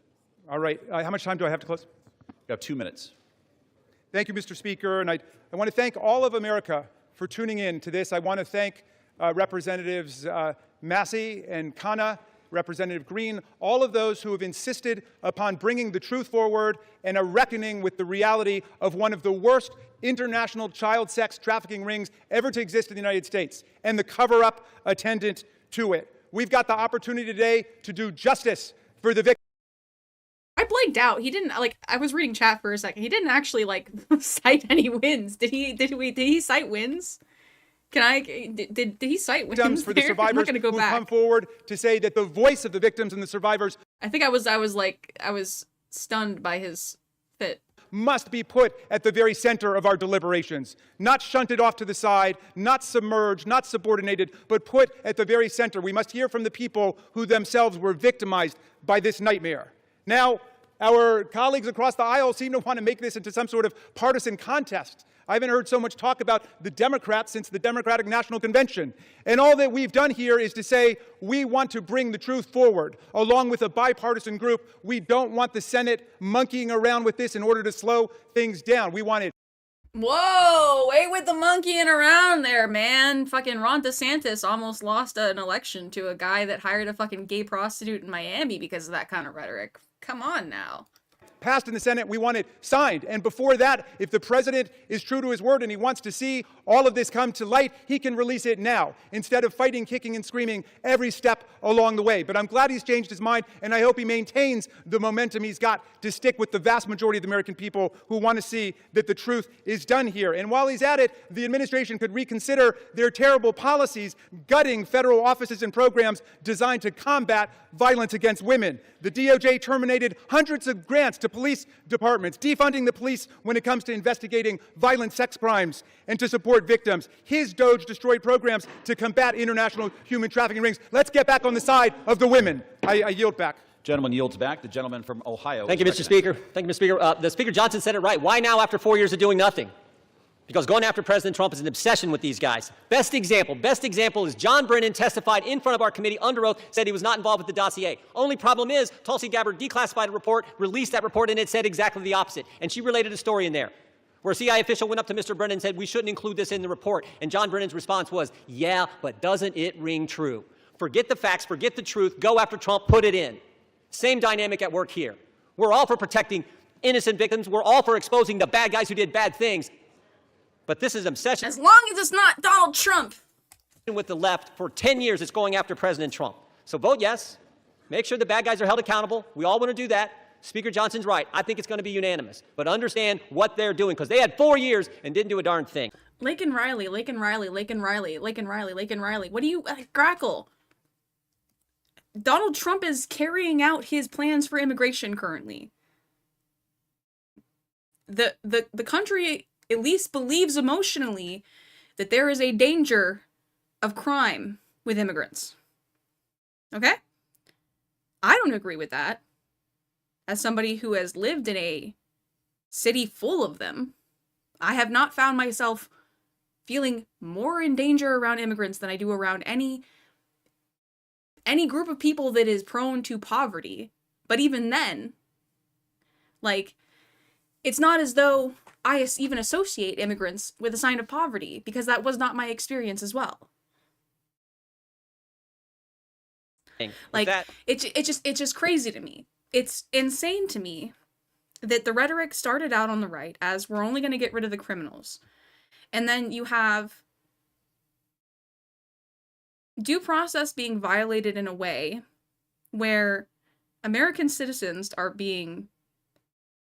All right. How much time do I have to close? You have 2 minutes. Thank you, Mr. Speaker. And I want to thank all of America for tuning in to this. I want to thank Representatives Massey and Khanna Representative Green, all of those who have insisted upon bringing the truth forward and a reckoning with the reality of one of the worst international child sex trafficking rings ever to exist in the United States and the cover-up attendant to it. We've got the opportunity today to do justice for the victims. I blanked out. He didn't, like, I was reading chat for a second. He didn't actually, like, cite any wins. Did he cite wins? Did he cite wins For the survivors I'm not gonna go who back. come forward to say that the voice of the victims and the survivors I think I was stunned by his fit. must be put at the very center of our deliberations, not shunted off to the side, not submerged, not subordinated, but put at the very center. We must hear from the people who themselves were victimized by this nightmare. Now, our colleagues across the aisle seem to want to make this into some sort of partisan contest. I haven't heard so much talk about the Democrats since the Democratic National Convention. And all that we've done here is to say we want to bring the truth forward, along with a bipartisan group. We don't want the Senate monkeying around with this in order to slow things down. We want it. Whoa, wait with the monkeying around there, man. Fucking Ron DeSantis almost lost an election to a guy that hired a fucking gay prostitute in Miami because of that kind of rhetoric. Come on now. Passed in the Senate, we want it signed. And before that, if the president is true to his word and he wants to see all of this come to light, he can release it now, instead of fighting, kicking, and screaming every step along the way. But I'm glad he's changed his mind, and I hope he maintains the momentum he's got to stick with the vast majority of the American people who want to see that the truth is done here. And while he's at it, the administration could reconsider their terrible policies, gutting federal offices and programs designed to combat violence against women. The DOJ terminated hundreds of grants to police departments, defunding the police when it comes to investigating violent sex crimes and to support victims. His DOJ destroyed programs to combat international human trafficking rings. Let's get back on the side of the women. I yield back. Gentleman yields back. The gentleman from Ohio. Thank you, Mr. Speaker. Thank you, Mr. Speaker. The Speaker Johnson said it right. Why now after 4 years of doing nothing? Because going after President Trump is an obsession with these guys. Best example is John Brennan testified in front of our committee under oath, said he was not involved with the dossier. Only problem is Tulsi Gabbard declassified a report, released that report, and it said exactly the opposite. And she related a story in there where a CIA official went up to Mr. Brennan and said, we shouldn't include this in the report. And John Brennan's response was, yeah, but doesn't it ring true? Forget the facts, forget the truth, go after Trump, put it in. Same dynamic at work here. We're all for protecting innocent victims. We're all for exposing the bad guys who did bad things. But this is an obsession. As long as it's not Donald Trump. With the left for 10 years, it's going after President Trump. So vote yes. Make sure the bad guys are held accountable. We all want to do that. Speaker Johnson's right. I think it's going to be unanimous. But understand what they're doing, because they had 4 years and didn't do a darn thing. Laken Riley. What do you, Grackle? Donald Trump is carrying out his plans for immigration currently. The country at least believes emotionally that there is a danger of crime with immigrants. Okay? I don't agree with that. As somebody who has lived in a city full of them, I have not found myself feeling more in danger around immigrants than I do around any group of people that is prone to poverty. But even then, like, it's not as though I even associate immigrants with a sign of poverty, because that was not my experience as well. Like, it's just crazy to me. It's insane to me that the rhetoric started out on the right as we're only going to get rid of the criminals. And then you have due process being violated in a way where American citizens are being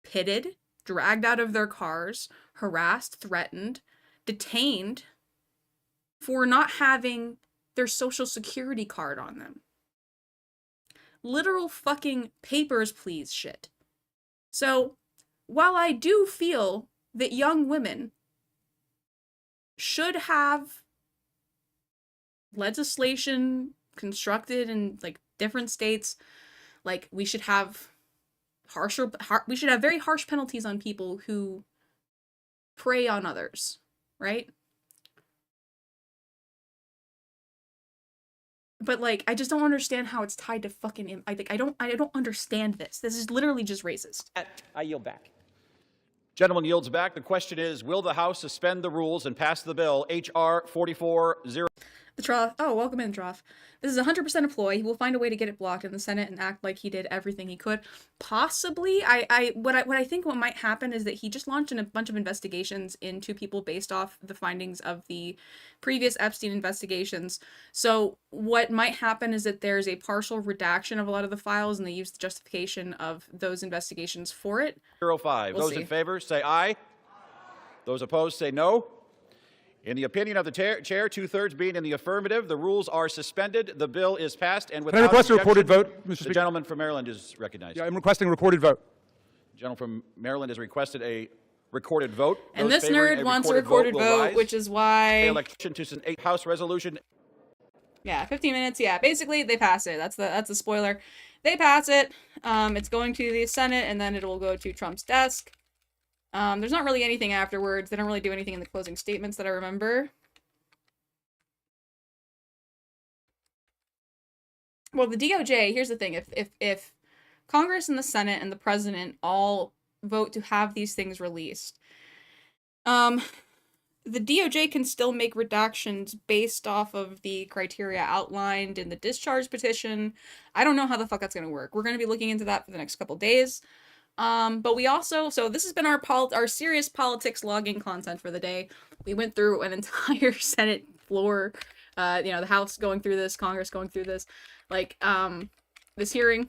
pitted, dragged out of their cars, harassed, threatened, detained for not having their social security card on them. Literal fucking papers, please shit. So, while I do feel that young women should have legislation constructed in, like, different states, like, we should have very harsh penalties on people who prey on others, right? But, like, I just don't understand how it's tied to fucking I don't understand this. This is literally just racist. I yield back. Gentleman yields back. The question is, will the House suspend the rules and pass the bill, H.R. 44-0? The trough. Oh, welcome in, trough. This is 100% a ploy. He will find a way to get it blocked in the Senate and act like he did everything he could. Possibly, what I think what might happen is that he just launched a bunch of investigations into people based off the findings of the previous Epstein investigations. So what might happen is that there's a partial redaction of a lot of the files, and they use the justification of those investigations for it. 05. We'll Those see. in favor say aye. Those opposed say no. In the opinion of the chair, 2/3 being in the affirmative, the rules are suspended. The bill is passed, and without Can I request a objection, recorded vote, Mr. the Speaker? gentleman from Maryland is recognized. Yeah, I'm requesting a recorded vote. The gentleman from Maryland has requested a recorded vote. And Those this favoring nerd wants a recorded will vote, rise. which is why... The election to an 8 House resolution. Yeah, 15 minutes. Yeah, basically they pass it. That's the spoiler. They pass it. It's going to the Senate, and then it will go to Trump's desk. There's not really anything afterwards. They don't really do anything in the closing statements that I remember. Well, the DOJ, here's the thing. If Congress and the Senate and the president all vote to have these things released, the DOJ can still make redactions based off of the criteria outlined in the discharge petition. I don't know how the fuck that's going to work. We're going to be looking into that for the next couple days. But we also, so this has been our serious politics logging content for the day. We went through an entire Senate floor, the House going through this, Congress going through this, this hearing.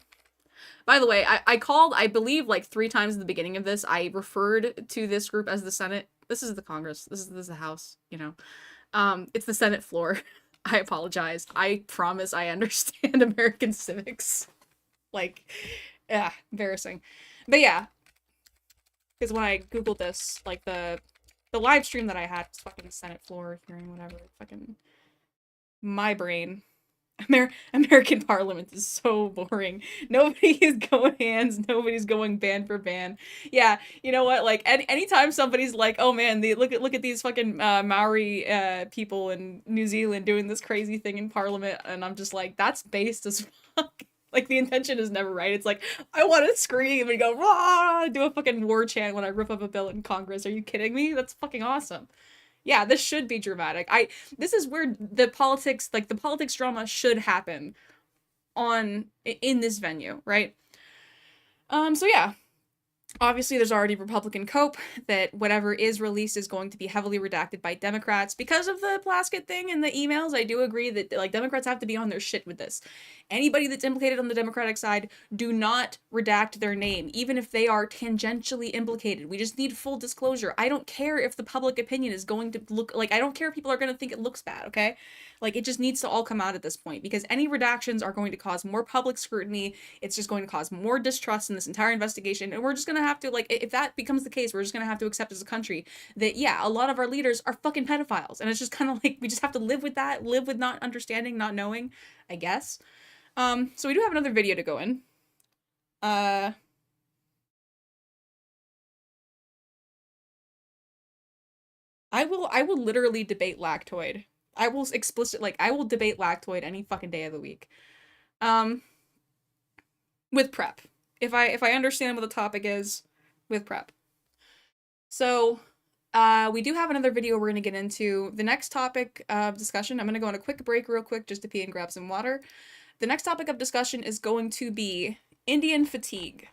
By the way, I called, I believe, like 3 times at the beginning of this, I referred to this group as the Senate. This is the Congress. This is the House, It's the Senate floor. I apologize. I promise I understand American civics. Embarrassing. But yeah. Because when I Googled this, the live stream that I had was fucking Senate floor hearing, whatever. Fucking my brain. American Parliament is so boring. Nobody is going hands. Nobody's going ban for ban. Yeah, you know what? Anytime somebody's like, "Oh man, look at these fucking Maori people in New Zealand doing this crazy thing in Parliament," and I'm just like, "That's based as fuck." The intention is never right. It's like, I want to scream and go, "Rah!" Do a fucking war chant when I rip up a bill in Congress. Are you kidding me? That's fucking awesome. Yeah, this should be dramatic. This is where the politics drama should happen in this venue, right? So yeah. Obviously, there's already Republican cope that whatever is released is going to be heavily redacted by Democrats because of the Plaskett thing and the emails. I do agree that Democrats have to be on their shit with this. Anybody that's implicated on the Democratic side, do not redact their name, even if they are tangentially implicated. We just need full disclosure. I don't care if the public opinion is going to look I don't care if people are going to think it looks bad, okay? It just needs to all come out at this point, because any redactions are going to cause more public scrutiny. It's just going to cause more distrust in this entire investigation. And we're just going to have to, if that becomes the case, we're just going to have to accept as a country that, yeah, a lot of our leaders are fucking pedophiles. And it's just kind of we just have to live with that, live with not understanding, not knowing, I guess. So we do have another video to go in. I will literally debate lactoid. I will I will debate lactoid any fucking day of the week. With prep. If I understand what the topic is, with prep. So, we do have another video we're going to get into. The next topic of discussion, I'm going to go on a quick break real quick just to pee and grab some water. The next topic of discussion is going to be Indian fatigue.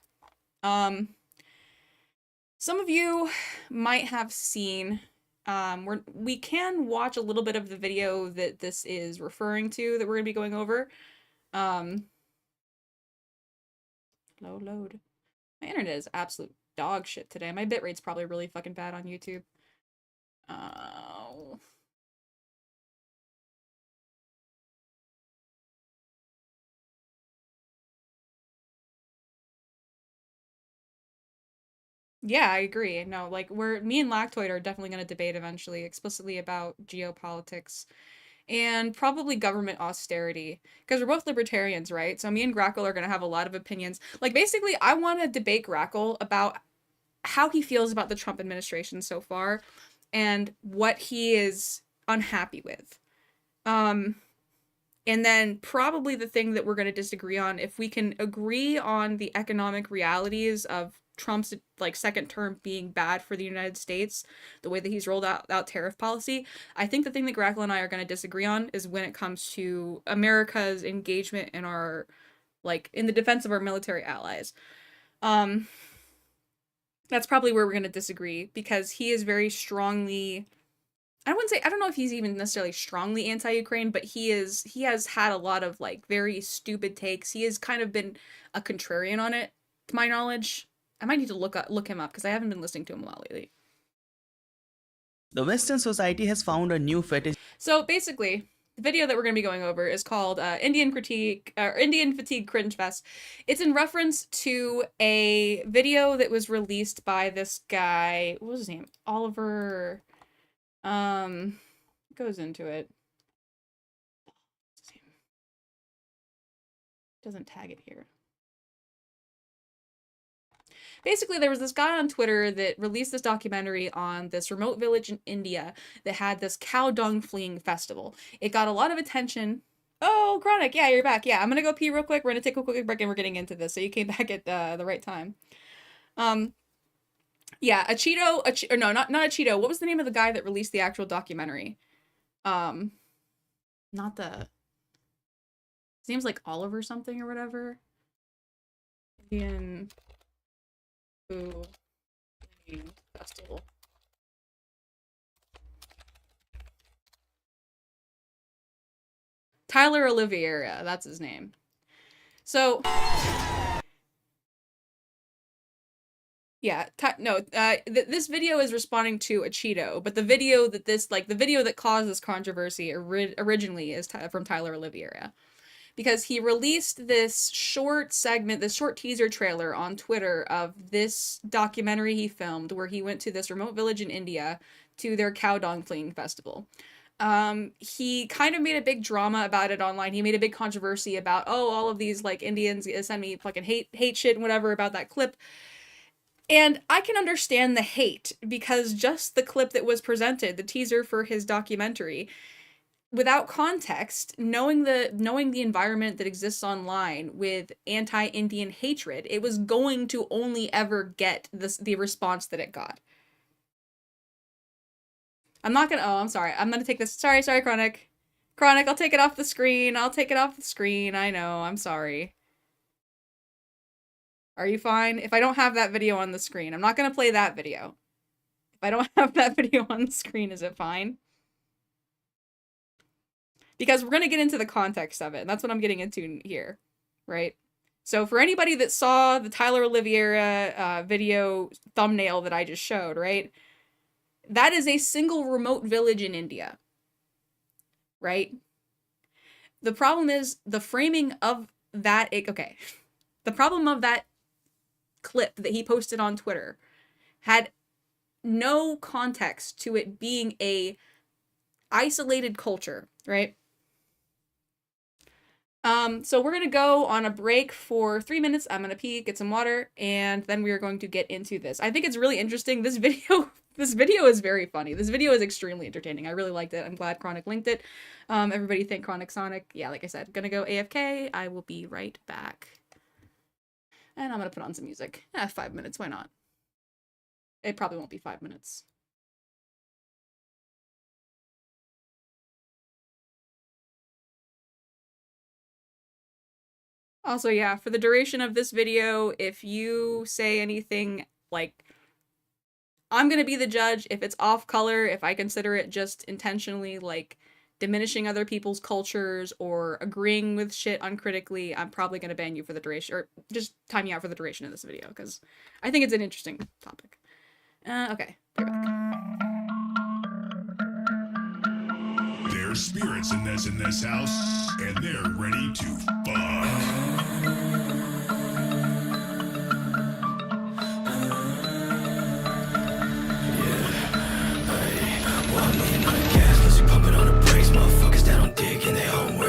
Some of you might have seen... we can watch a little bit of the video that this is referring to that we're gonna be going over. Load. My internet is absolute dog shit today. My bitrate's probably really fucking bad on YouTube. Yeah, I agree. No, me and Lactoid are definitely going to debate eventually explicitly about geopolitics and probably government austerity, because we're both libertarians, right? So me and Grackle are going to have a lot of opinions. Basically, I want to debate Grackle about how he feels about the Trump administration so far and what he is unhappy with. And then probably the thing that we're going to disagree on, if we can agree on the economic realities of Trump's like second term being bad for the United States, the way that he's rolled out tariff policy. I think the thing that Grackle and I are going to disagree on is when it comes to America's engagement in our, like, in the defense of our military allies. That's probably where we're going to disagree, because he is very strongly, I don't know if he's even necessarily strongly anti-Ukraine, but he has had a lot of like very stupid takes. He has kind of been a contrarian on it, to my knowledge. I might need to look him up because I haven't been listening to him a lot lately. The Western society has found a new fetish. So basically, the video that we're going to be going over is called Indian Fatigue Cringe Fest. It's in reference to a video that was released by this guy. What was his name? Oliver. Goes into it. Doesn't tag it here. Basically, there was this guy on Twitter that released this documentary on this remote village in India that had this cow dung fleeing festival. It got a lot of attention. Oh, Chronic, yeah, you're back. Yeah, I'm gonna go pee real quick. We're gonna take a quick break and we're getting into this. So you came back at the right time. Yeah, or no, not a Cheeto. What was the name of the guy that released the actual documentary? Not the... His name's like Oliver something or whatever. Indian... Festival. Tyler Oliveira, that's his name. So yeah, this video is responding to a Cheeto, but the video that the video that caused this controversy originally is from Tyler Oliveira. Because he released this short segment, this short teaser trailer on Twitter of this documentary he filmed where he went to this remote village in India to their cow dung fleeing festival. He kind of made a big drama about it online. He made a big controversy about, oh, all of these like Indians send me fucking hate shit and whatever about that clip. And I can understand the hate, because just the clip that was presented, the teaser for his documentary, without context, knowing the environment that exists online with anti-Indian hatred, it was going to only ever get the response that it got. I'm sorry. I'm gonna take this. Sorry, Chronic. Chronic, I'll take it off the screen. I know, I'm sorry. Are you fine? If I don't have that video on the screen, I'm not gonna play that video. If I don't have that video on the screen, is it fine? Because we're going to get into the context of it, and that's what I'm getting into here, right? So for anybody that saw the Tyler Oliveira video thumbnail that I just showed, right? That is a single remote village in India, right? The problem is the framing of that, okay. The problem of that clip that he posted on Twitter had no context to it being a isolated culture, right? So we're gonna go on a break for 3 minutes. I'm gonna pee, get some water, and then we are going to get into this. I think it's really interesting. This video is very funny. This video is extremely entertaining. I really liked it. I'm glad Chronic linked it. Everybody thank Chronic Sonic. Yeah, like I said, gonna go AFK. I will be right back. And I'm gonna put on some music. 5 minutes, why not? It probably won't be 5 minutes. Also, yeah, for the duration of this video, if you say anything like, I'm gonna be the judge if it's off color, if I consider it just intentionally, like, diminishing other people's cultures or agreeing with shit uncritically, I'm probably gonna ban you for the duration, or just time you out for the duration of this video, because I think it's an interesting topic. Okay, be right back. There's spirits in this house, and they're ready to fuck.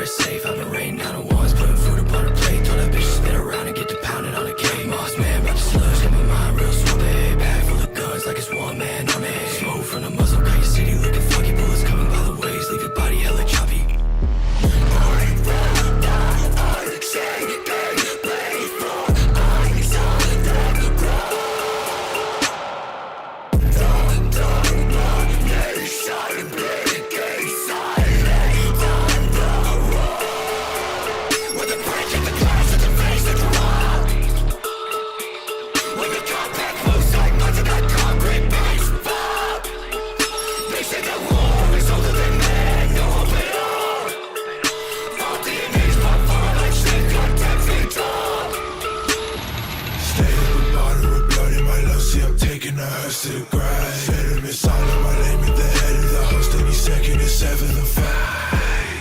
Safe, I've been raining down on walls, putting food up on a plate. Told that bitch to spin around and get to pounding on a cake. Boss man, about to slush, got my mind real swampy. Bag full of guns like it's one man army. Smoke from the muzzle, got your city looking funky. Bullets coming by the waves, leave your body hella choppy. Black to the grind. Sediment silent, my name at the head of the host. Any second is 7 to 5.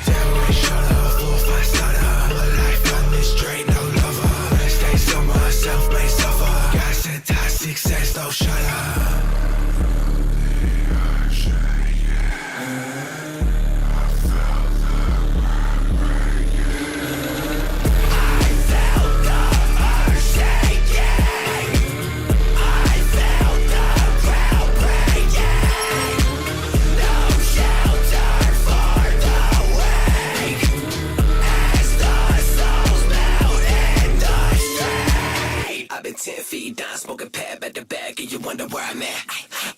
Down way shut up, 4-5 stutter. One life on this straight, no lover. Best days on myself may suffer. God said toxic says don't shut up. I've been 10 feet down, smoking pad back to back, and you wonder where I'm at.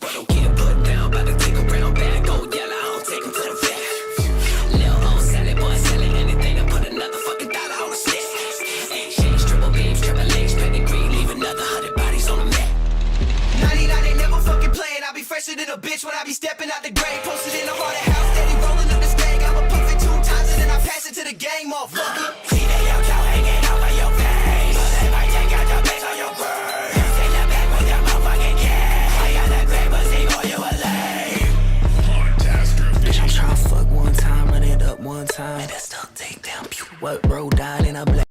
But don't get put down, about to take a round back. Go yellow, I don't take him to the vet. Lil' old salad boy selling anything to put another fucking dollar on the stick. Exchange triple beams, triple H, pedigree, leave another 100 bodies on the mat. 99 ain't never fucking playing. I be fresher than a bitch when I be stepping out the grave. Posted in the haunted house, steady rolling up the skag. I'ma puff it 2 times and then I pass it to the gang, motherfucker. See that yo hanging over your face, but they might take out the base on your grave. Take the back with your motherfucking cash. I got that paper, see all you a lame. Bitch, I'm tryna fuck one time, run it up one time, and then stuck take down. Pew, what bro died in a black.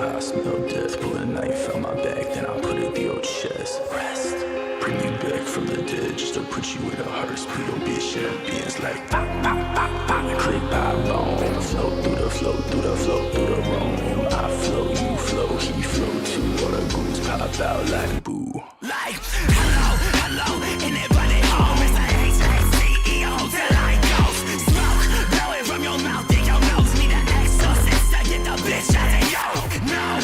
I smell death, pull a knife out my back, then I'll put it through your chest. Rest, bring me back from the dead, just to put you in a hearse. Put your bitch in a Benz like pop, pop, pop, pop. Click, pop, boom. Flow through the flow, through the flow, through the room. I flow, you flow, he flow too. All the goons pop out like boo. Like, hello, anybody home? It's a H-A-C-E-O till I go. Smoke, blow it from your mouth, think your nose need an exorcist to get the bitch out of yo. No,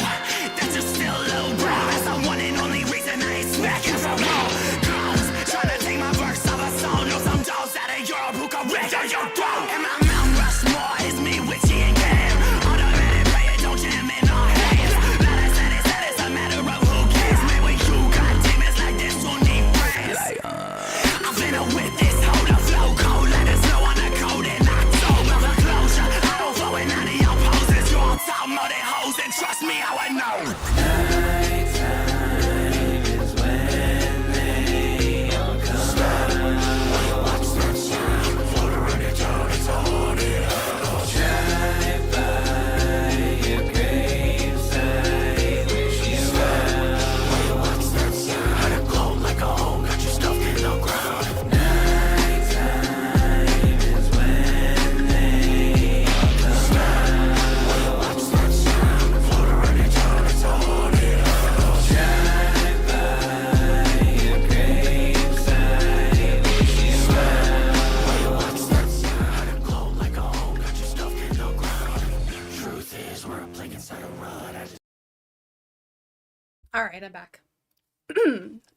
that's just still low, bro. That's the one and only reason I ain't smacking for more. Clones trying to take my verse off a song. Know some dolls out of Europe who can rip down your throat. And my Mount Rushmore is me, Witchy, and Cam. Automatic player, don't jam in our hands. Not as said it's a matter of who cares. Man, when you got demons like this, who need friends? Like, I'm finna whip this hoe, the flow cold. Let us know on the code in October. The closure, I don't flow in none of your poses. You're on top more than hoes, and trust me, how I know. All right, I'm back.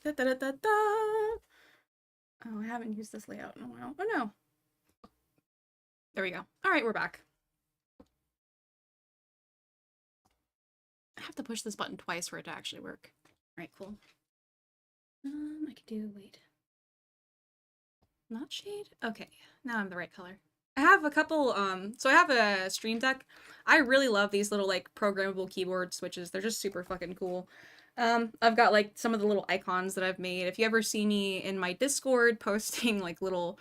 Da, da, da, da, da. Oh, I haven't used this layout in a while. Oh no. There we go. All right, we're back. I have to push this button twice for it to actually work. All right, cool. I could do, wait. Not shade? Okay, now I'm the right color. I have a couple, so I have a Stream Deck. I really love these little, like, programmable keyboard switches. They're just super fucking cool. I've got, like, some of the little icons that I've made. If you ever see me in my Discord posting, like, little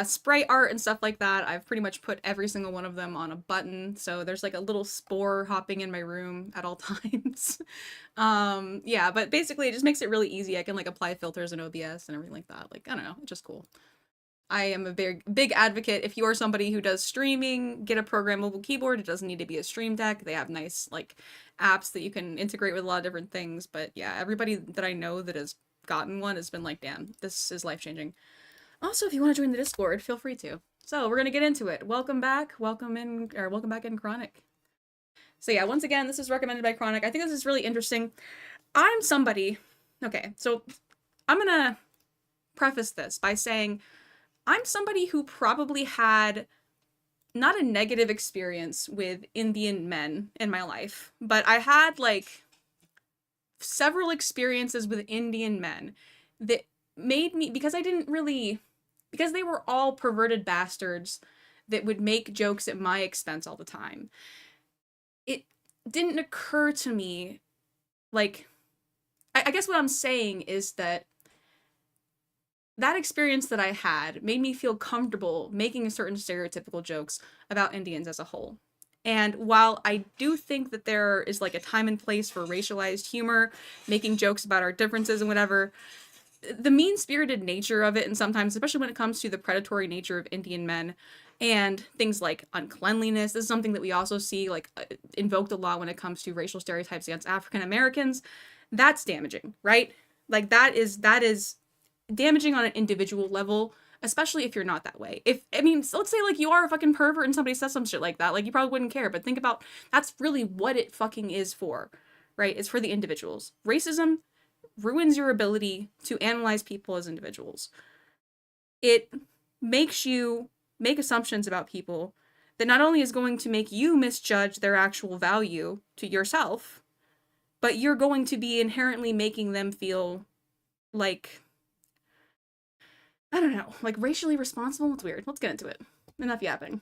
spray art and stuff like that, I've pretty much put every single one of them on a button. So there's, like, a little spore hopping in my room at all times. Yeah, but basically it just makes it really easy. I can, like, apply filters in OBS and everything like that. Like, I don't know, it's just cool. I am a big advocate. If you are somebody who does streaming, get a programmable keyboard. It doesn't need to be a Stream Deck. They have nice, like, apps that you can integrate with a lot of different things. But yeah, everybody that I know that has gotten one has been like, damn, this is life-changing. Also, if you want to join the Discord, feel free to. So we're gonna get into it. Welcome back. Welcome back in Chronic. So yeah, once again, this is recommended by Chronic. I think this is really interesting. I'm somebody. Okay, so I'm gonna preface this by saying I'm somebody who probably had not a negative experience with Indian men in my life, but I had like several experiences with Indian men that made me, because they were all perverted bastards that would make jokes at my expense all the time. It didn't occur to me, like, I guess what I'm saying is that experience that I had made me feel comfortable making certain stereotypical jokes about Indians as a whole. And while I do think that there is like a time and place for racialized humor, making jokes about our differences and whatever, the mean-spirited nature of it, and sometimes, especially when it comes to the predatory nature of Indian men, and things like uncleanliness, this is something that we also see like invoked a lot when it comes to racial stereotypes against African Americans. That's damaging, right? Like that is damaging on an individual level, especially if you're not that way. So let's say like you are a fucking pervert and somebody says some shit like that, like you probably wouldn't care, but think about, that's really what it fucking is for, right? It's for the individuals. Racism ruins your ability to analyze people as individuals. It makes you make assumptions about people that not only is going to make you misjudge their actual value to yourself, but you're going to be inherently making them feel like, I don't know, like racially responsible. It's weird. Let's get into it. Enough yapping.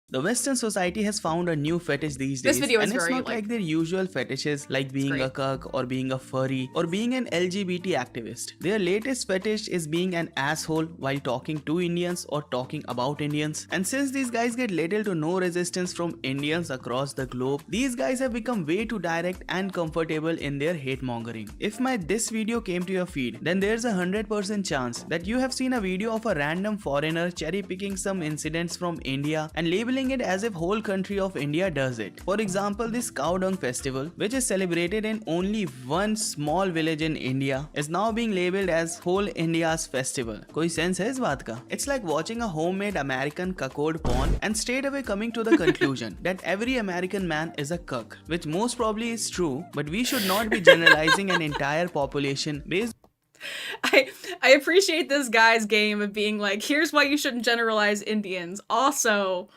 The Western society has found a new fetish these days, This video is and it's very, not like their usual fetishes like being a cuck or being a furry or being an LGBT activist. Their latest fetish is being an asshole while talking to Indians or talking about Indians. And since these guys get little to no resistance from Indians across the globe, these guys have become way too direct and comfortable in their hate mongering. If this video came to your feed, then there's a 100% chance that you have seen a video of a random foreigner cherry picking some incidents from India and labeling it as if whole country of India does it. For example, this cow dung festival, which is celebrated in only one small village in India, is now being labeled as whole India's festival. Koi sense hai is baat ka? It's like watching a homemade American cuckold porn and straight away coming to the conclusion that every American man is a cuck, which most probably is true, but we should not be generalizing an entire population based. I appreciate this guy's game of being like, here's why you shouldn't generalize Indians. Also,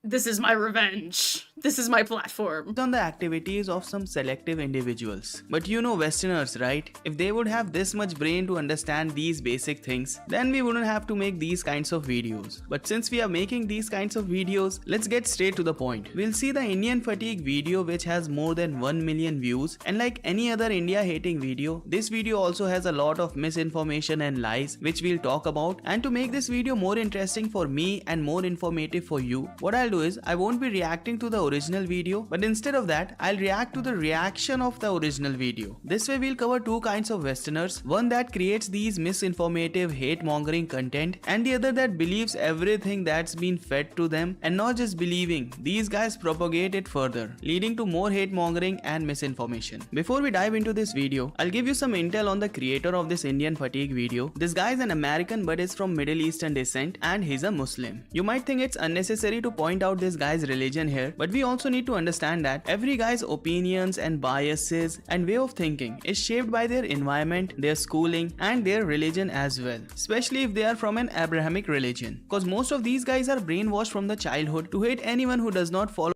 this is my revenge. This is my platform. On the activities of some selective individuals. But you know Westerners, right? If they would have this much brain to understand these basic things, then we wouldn't have to make these kinds of videos. But since we are making these kinds of videos, let's get straight to the point. We'll see the Indian fatigue video, which has more than 1 million views, and like any other India hating video, this video also has a lot of misinformation and lies, which we'll talk about. And to make this video more interesting for me and more informative for you, what I'll do is I won't be reacting to the original video, but instead of that, I'll react to the reaction of the original video. This way we'll cover two kinds of Westerners, one that creates these misinformative hate-mongering content, and the other that believes everything that's been fed to them, and not just believing, these guys propagate it further, leading to more hate-mongering and misinformation. Before we dive into this video, I'll give you some intel on the creator of this Indian fatigue video. This guy is an American but is from Middle Eastern descent, and he's a Muslim. You might think it's unnecessary to point out this guy's religion here, but we also need to understand that every guy's opinions and biases and way of thinking is shaped by their environment, their schooling, and their religion as well, especially if they are from an Abrahamic religion, because most of these guys are brainwashed from the childhood to hate anyone who does not follow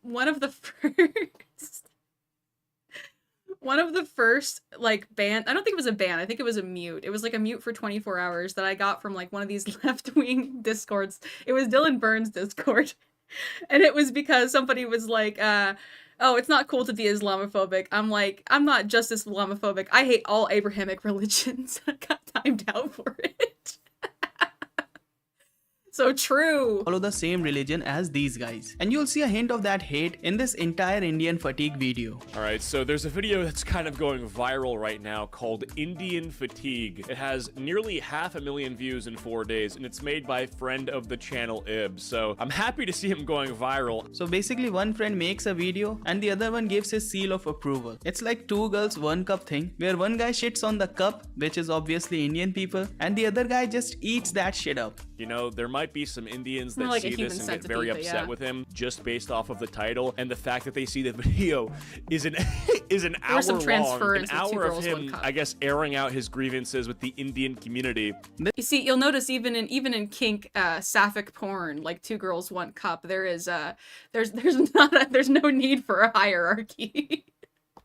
one of the first like ban, I don't think it was a ban, I think it was a mute. It was like a mute for 24 hours that I got from like one of these left-wing discords. It was Dylan Burns' Discord. And it was because somebody was like, oh, it's not cool to be Islamophobic. I'm like, I'm not just Islamophobic. I hate all Abrahamic religions. I got timed out for it. So true. Follow the same religion as these guys, and you'll see a hint of that hate in this entire Indian fatigue video. Alright, so there's a video that's kind of going viral right now called Indian Fatigue. It has nearly 500,000 views in 4 days, and it's made by a friend of the channel Ib, so I'm happy to see him going viral. So basically one friend makes a video and the other one gives his seal of approval. It's like two girls one cup thing, where one guy shits on the cup, which is obviously Indian people, and the other guy just eats that shit up. You know, there might be some Indians that like see this and get very upset with him just based off of the title and the fact that they see the video is an is an There was some hour long, transference an with Two hour of Girls, One him, Cup. I guess, airing out his grievances with the Indian community. You see, you'll notice even in kink sapphic porn, like Two Girls, One Cup, there's no need for a hierarchy.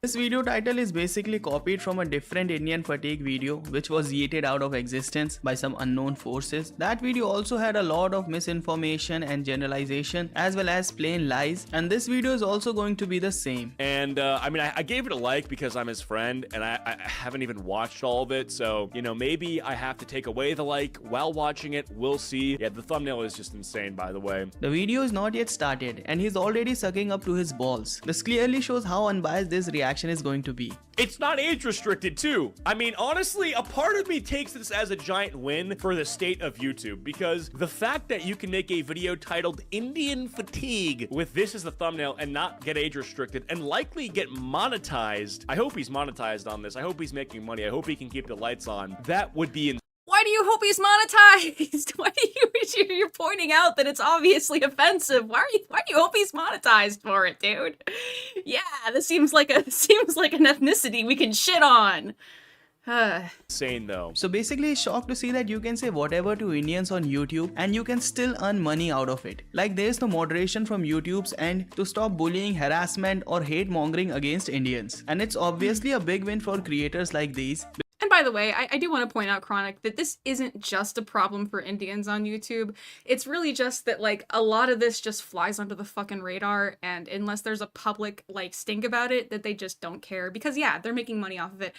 This video title is basically copied from a different Indian fatigue video which was yeeted out of existence by some unknown forces. That video also had a lot of misinformation and generalization as well as plain lies, and this video is also going to be the same. And I mean, I gave it a like because I'm his friend and I haven't even watched all of it. So, you know, maybe I have to take away the like while watching it. We'll see. Yeah, the thumbnail is just insane, by the way. The video is not yet started and he's already sucking up to his balls. This clearly shows how unbiased this reaction is going to be. It's not age restricted too. I mean, honestly, a part of me takes this as a giant win for the state of YouTube, because the fact that you can make a video titled Indian Fatigue with this as the thumbnail and not get age restricted and likely get monetized. I hope he's monetized on this. I hope he's making money. I hope he can keep the lights on. That would be insane. Why do you hope he's monetized? Why do you're pointing out that it's obviously offensive? Why do you hope he's monetized for it, dude? Yeah, this seems like an ethnicity we can shit on. Insane though. So basically shocked to see that you can say whatever to Indians on YouTube and you can still earn money out of it. Like there's no moderation from YouTube's end to stop bullying, harassment or hate mongering against Indians. And it's obviously a big win for creators like these. And by the way, I do want to point out, Chronic, that this isn't just a problem for Indians on YouTube. It's really just that, like, a lot of this just flies under the fucking radar, and unless there's a public, like, stink about it, that they just don't care. Because, yeah, they're making money off of it.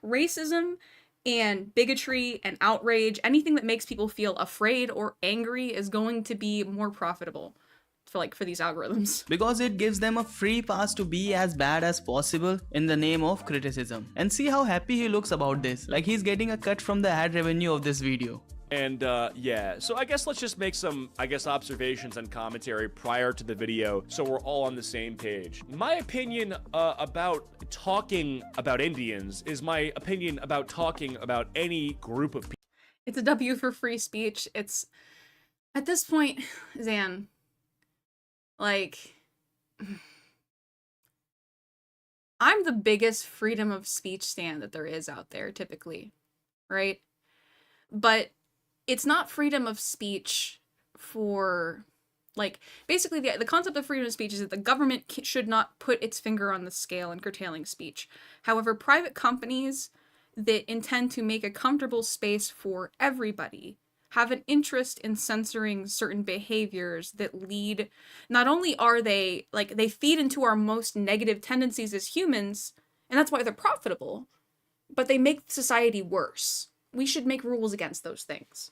Racism and bigotry and outrage, anything that makes people feel afraid or angry is going to be more profitable for these algorithms. Because it gives them a free pass to be as bad as possible in the name of criticism. And see how happy he looks about this, like he's getting a cut from the ad revenue of this video. And yeah, so I guess let's just make some, observations and commentary prior to the video so we're all on the same page. My opinion about talking about Indians is my opinion about talking about any group of people. It's a W for free speech. It's, at this point, Zan, like, I'm the biggest freedom of speech stand that there is out there, typically, right? But it's not freedom of speech for, like, basically the concept of freedom of speech is that the government should not put its finger on the scale in curtailing speech. However, private companies that intend to make a comfortable space for everybody have an interest in censoring certain behaviors that lead, not only are they, like, they feed into our most negative tendencies as humans, and that's why they're profitable, but they make society worse. We should make rules against those things.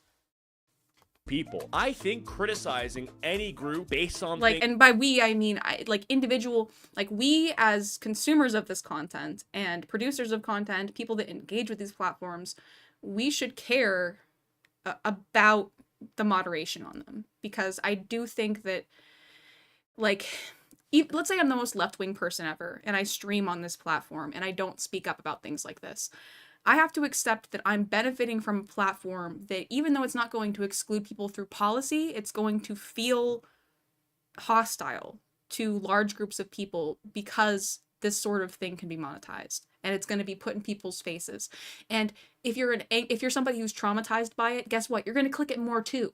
People. I think criticizing any group based on like, and by we, I mean, individual, like, we as consumers of this content and producers of content, people that engage with these platforms, we should care about the moderation on them, because I do think that, like, let's say I'm the most left-wing person ever and I stream on this platform and I don't speak up about things like this. I have to accept that I'm benefiting from a platform that, even though it's not going to exclude people through policy, it's going to feel hostile to large groups of people because this sort of thing can be monetized. And it's going to be put in people's faces. And if you're somebody who's traumatized by it, guess what? You're going to click it more too.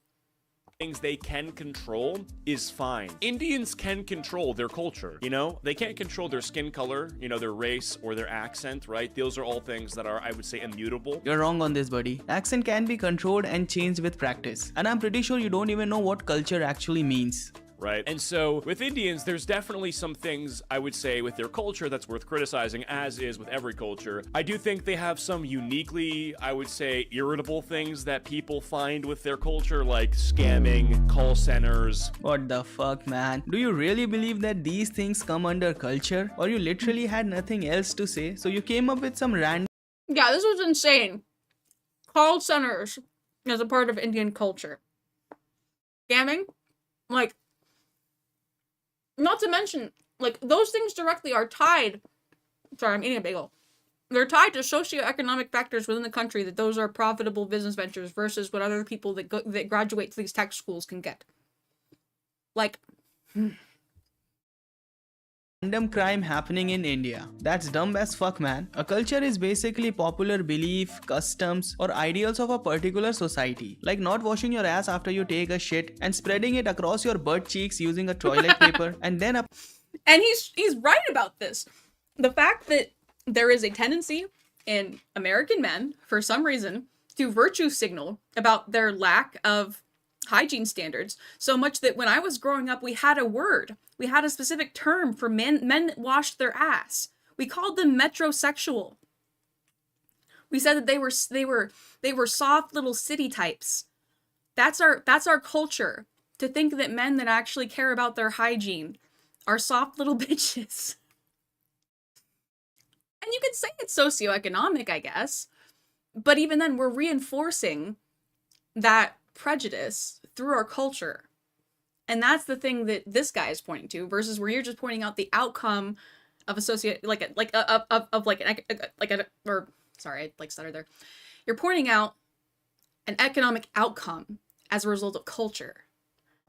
Things they can control is fine. Indians can control their culture, you know? They can't control their skin color, you know, their race or their accent, right? Those are all things that are, I would say, immutable. You're wrong on this, buddy. Accent can be controlled and changed with practice. And I'm pretty sure you don't even know what culture actually means. Right. And so with Indians, there's definitely some things I would say with their culture that's worth criticizing, as is with every culture. I do think they have some uniquely, I would say, irritable things that people find with their culture, like scamming, call centers. What the fuck, man? Do you really believe that these things come under culture? Or you literally had nothing else to say, so you came up with some random... Yeah, this was insane. Call centers as a part of Indian culture. Scamming? Like, not to mention, like, those things directly are tied. Sorry, I'm eating a bagel. They're tied to socioeconomic factors within the country, that those are profitable business ventures versus what other people that graduate to these tech schools can get. Like, random crime happening in India. That's dumb as fuck, man. A culture is basically popular belief, customs, or ideals of a particular society. Like not washing your ass after you take a shit and spreading it across your butt cheeks using a toilet paper and then And he's right about this. The fact that there is a tendency in American men, for some reason, to virtue signal about their lack of hygiene standards, so much that when I was growing up, we had a word. We had a specific term for men that washed their ass. We called them metrosexual. We said that they were soft little city types. That's our culture. To think that men that actually care about their hygiene are soft little bitches. And you could say it's socioeconomic, I guess. But even then, we're reinforcing that prejudice through our culture. And that's the thing that this guy is pointing to, versus where you're just pointing out the outcome of a sorry, I stuttered there. You're pointing out an economic outcome as a result of culture.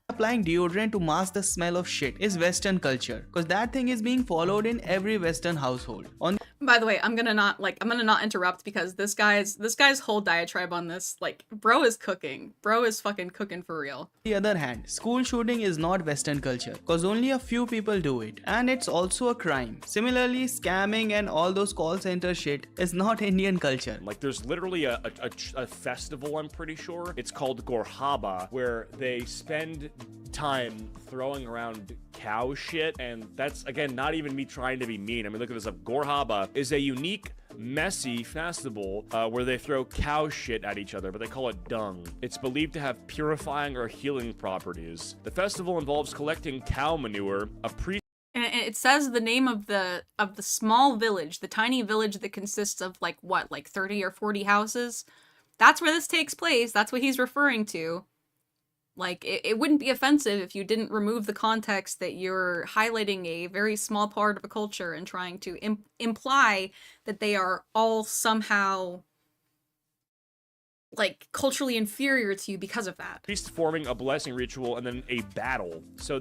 applying deodorant to mask the smell of shit is Western culture, because that thing is being followed in every Western household. By the way, I'm gonna not interrupt because this guy's whole diatribe on this, like, bro is cooking. Bro is fucking cooking for real. On the other hand, school shooting is not Western culture, because only a few people do it, and it's also a crime. Similarly, scamming and all those call center shit is not Indian culture. Like, there's literally a festival, I'm pretty sure. It's called Gorhaba, where they spend time throwing around cow shit, and that's, again, not even me trying to be mean. I mean, look at this up. Gorhaba is a unique, messy festival where they throw cow shit at each other, but they call it dung. It's believed to have purifying or healing properties. The festival involves collecting cow manure, And it says the name of the small village, the tiny village that consists of like 30 or 40 houses. That's where this takes place. That's what he's referring to. Like, it wouldn't be offensive if you didn't remove the context that you're highlighting a very small part of a culture and trying to imply that they are all somehow, like, culturally inferior to you because of that. priest forming a blessing ritual and then a battle. So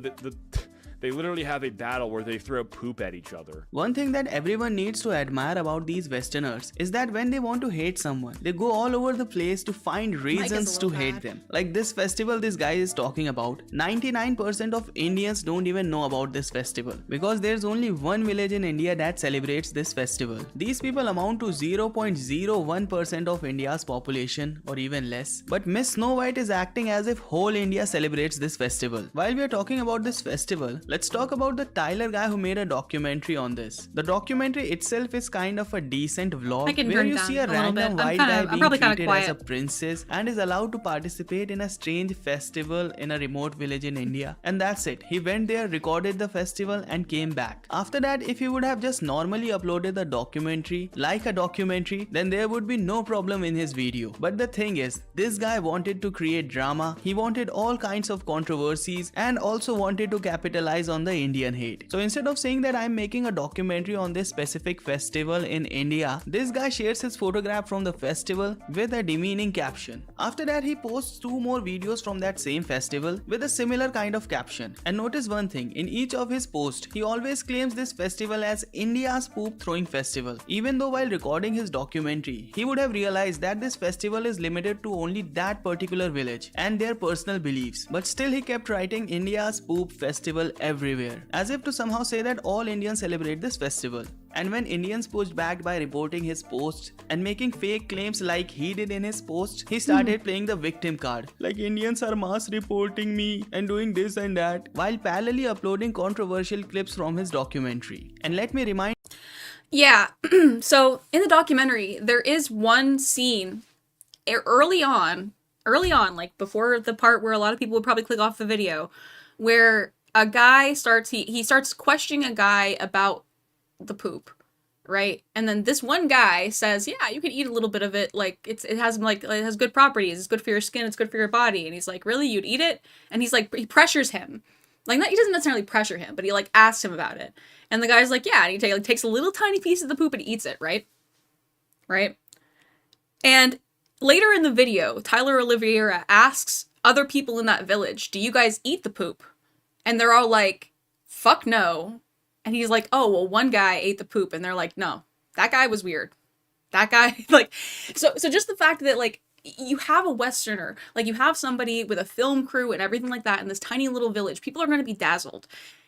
they literally have a battle where they throw poop at each other. One thing that everyone needs to admire about these Westerners is that when they want to hate someone, they go all over the place to find reasons to hate them. Like this festival this guy is talking about, 99% of Indians don't even know about this festival because there's only one village in India that celebrates this festival. These people amount to 0.01% of India's population or even less. But Miss Snow White is acting as if whole India celebrates this festival. While we are talking about this festival, let's talk about the Tyler guy who made a documentary on this. The documentary itself is kind of a decent vlog where you see a random white guy being treated as a princess and is allowed to participate in a strange festival in a remote village in India. And that's it. He went there, recorded the festival and came back. After that, if he would have just normally uploaded the documentary like a documentary, then there would be no problem in his video. But the thing is, this guy wanted to create drama, he wanted all kinds of controversies and also wanted to capitalize on the Indian hate. So instead of saying that I'm making a documentary on this specific festival in India, this guy shares his photograph from the festival with a demeaning caption. After that, he posts 2 more videos from that same festival with a similar kind of caption. And notice one thing, in each of his posts, he always claims this festival as India's poop throwing festival. Even though while recording his documentary, he would have realized that this festival is limited to only that particular village and their personal beliefs. But still he kept writing India's poop festival everywhere, as if to somehow say that all Indians celebrate this festival. And when Indians pushed back by reporting his posts and making fake claims like he did in his post, he started playing the victim card. Like Indians are mass reporting me and doing this and that, while parallelly uploading controversial clips from his documentary. And let me remind... Yeah, so in the documentary, there is one scene early on, like before the part where a lot of people would probably click off the video, where a guy starts, he starts questioning a guy about the poop, right? And then this one guy says, yeah, you can eat a little bit of it, like it has good properties, it's good for your skin, it's good for your body. And he's like, really, you'd eat it? And he's like, he pressures him. Like, he doesn't necessarily pressure him, but he like asks him about it. And the guy's like, yeah, and he takes a little tiny piece of the poop and eats it, right? Right? And later in the video, Tyler Oliveira asks other people in that village, do you guys eat the poop? And they're all like, fuck no. And he's like, oh, well, one guy ate the poop. And they're like, no, that guy was weird. That guy, like, so just the fact that, like, you have a Westerner, like, you have somebody with a film crew and everything like that in this tiny little village, people are going to be dazzled.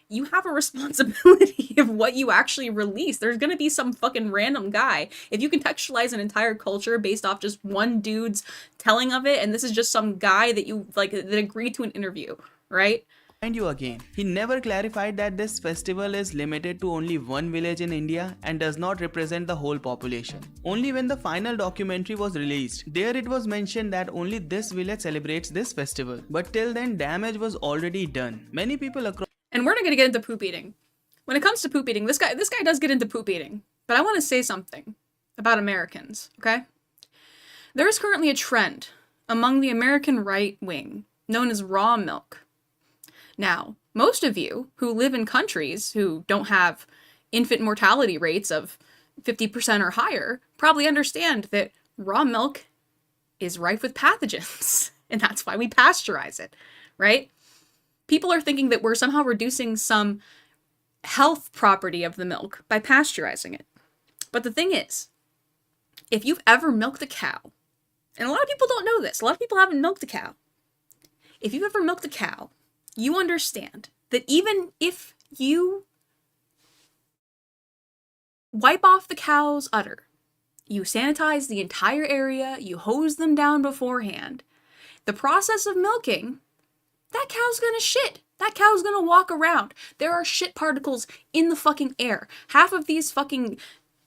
You have a responsibility of what you actually release. There's going to be some fucking random guy. If you contextualize an entire culture based off just one dude's telling of it, and this is just some guy that you, like, that agreed to an interview, right? And you again, he never clarified that this festival is limited to only one village in India and does not represent the whole population. Only when the final documentary was released, there it was mentioned that only this village celebrates this festival. But till then, damage was already done. Many people across... And we're not going to get into poop eating. When it comes to poop eating, this guy does get into poop eating. But I want to say something about Americans, okay? There is currently a trend among the American right wing known as raw milk. Now, most of you who live in countries who don't have infant mortality rates of 50% or higher probably understand that raw milk is rife with pathogens, and that's why we pasteurize it, right? People are thinking that we're somehow reducing some health property of the milk by pasteurizing it. But the thing is, if you've ever milked a cow, and a lot of people don't know this, a lot of people haven't milked a cow. If you've ever milked a cow, you understand that even if you wipe off the cow's udder, you sanitize the entire area, you hose them down beforehand, the process of milking, that cow's gonna shit. That cow's gonna walk around. There are shit particles in the fucking air. Half of these fucking,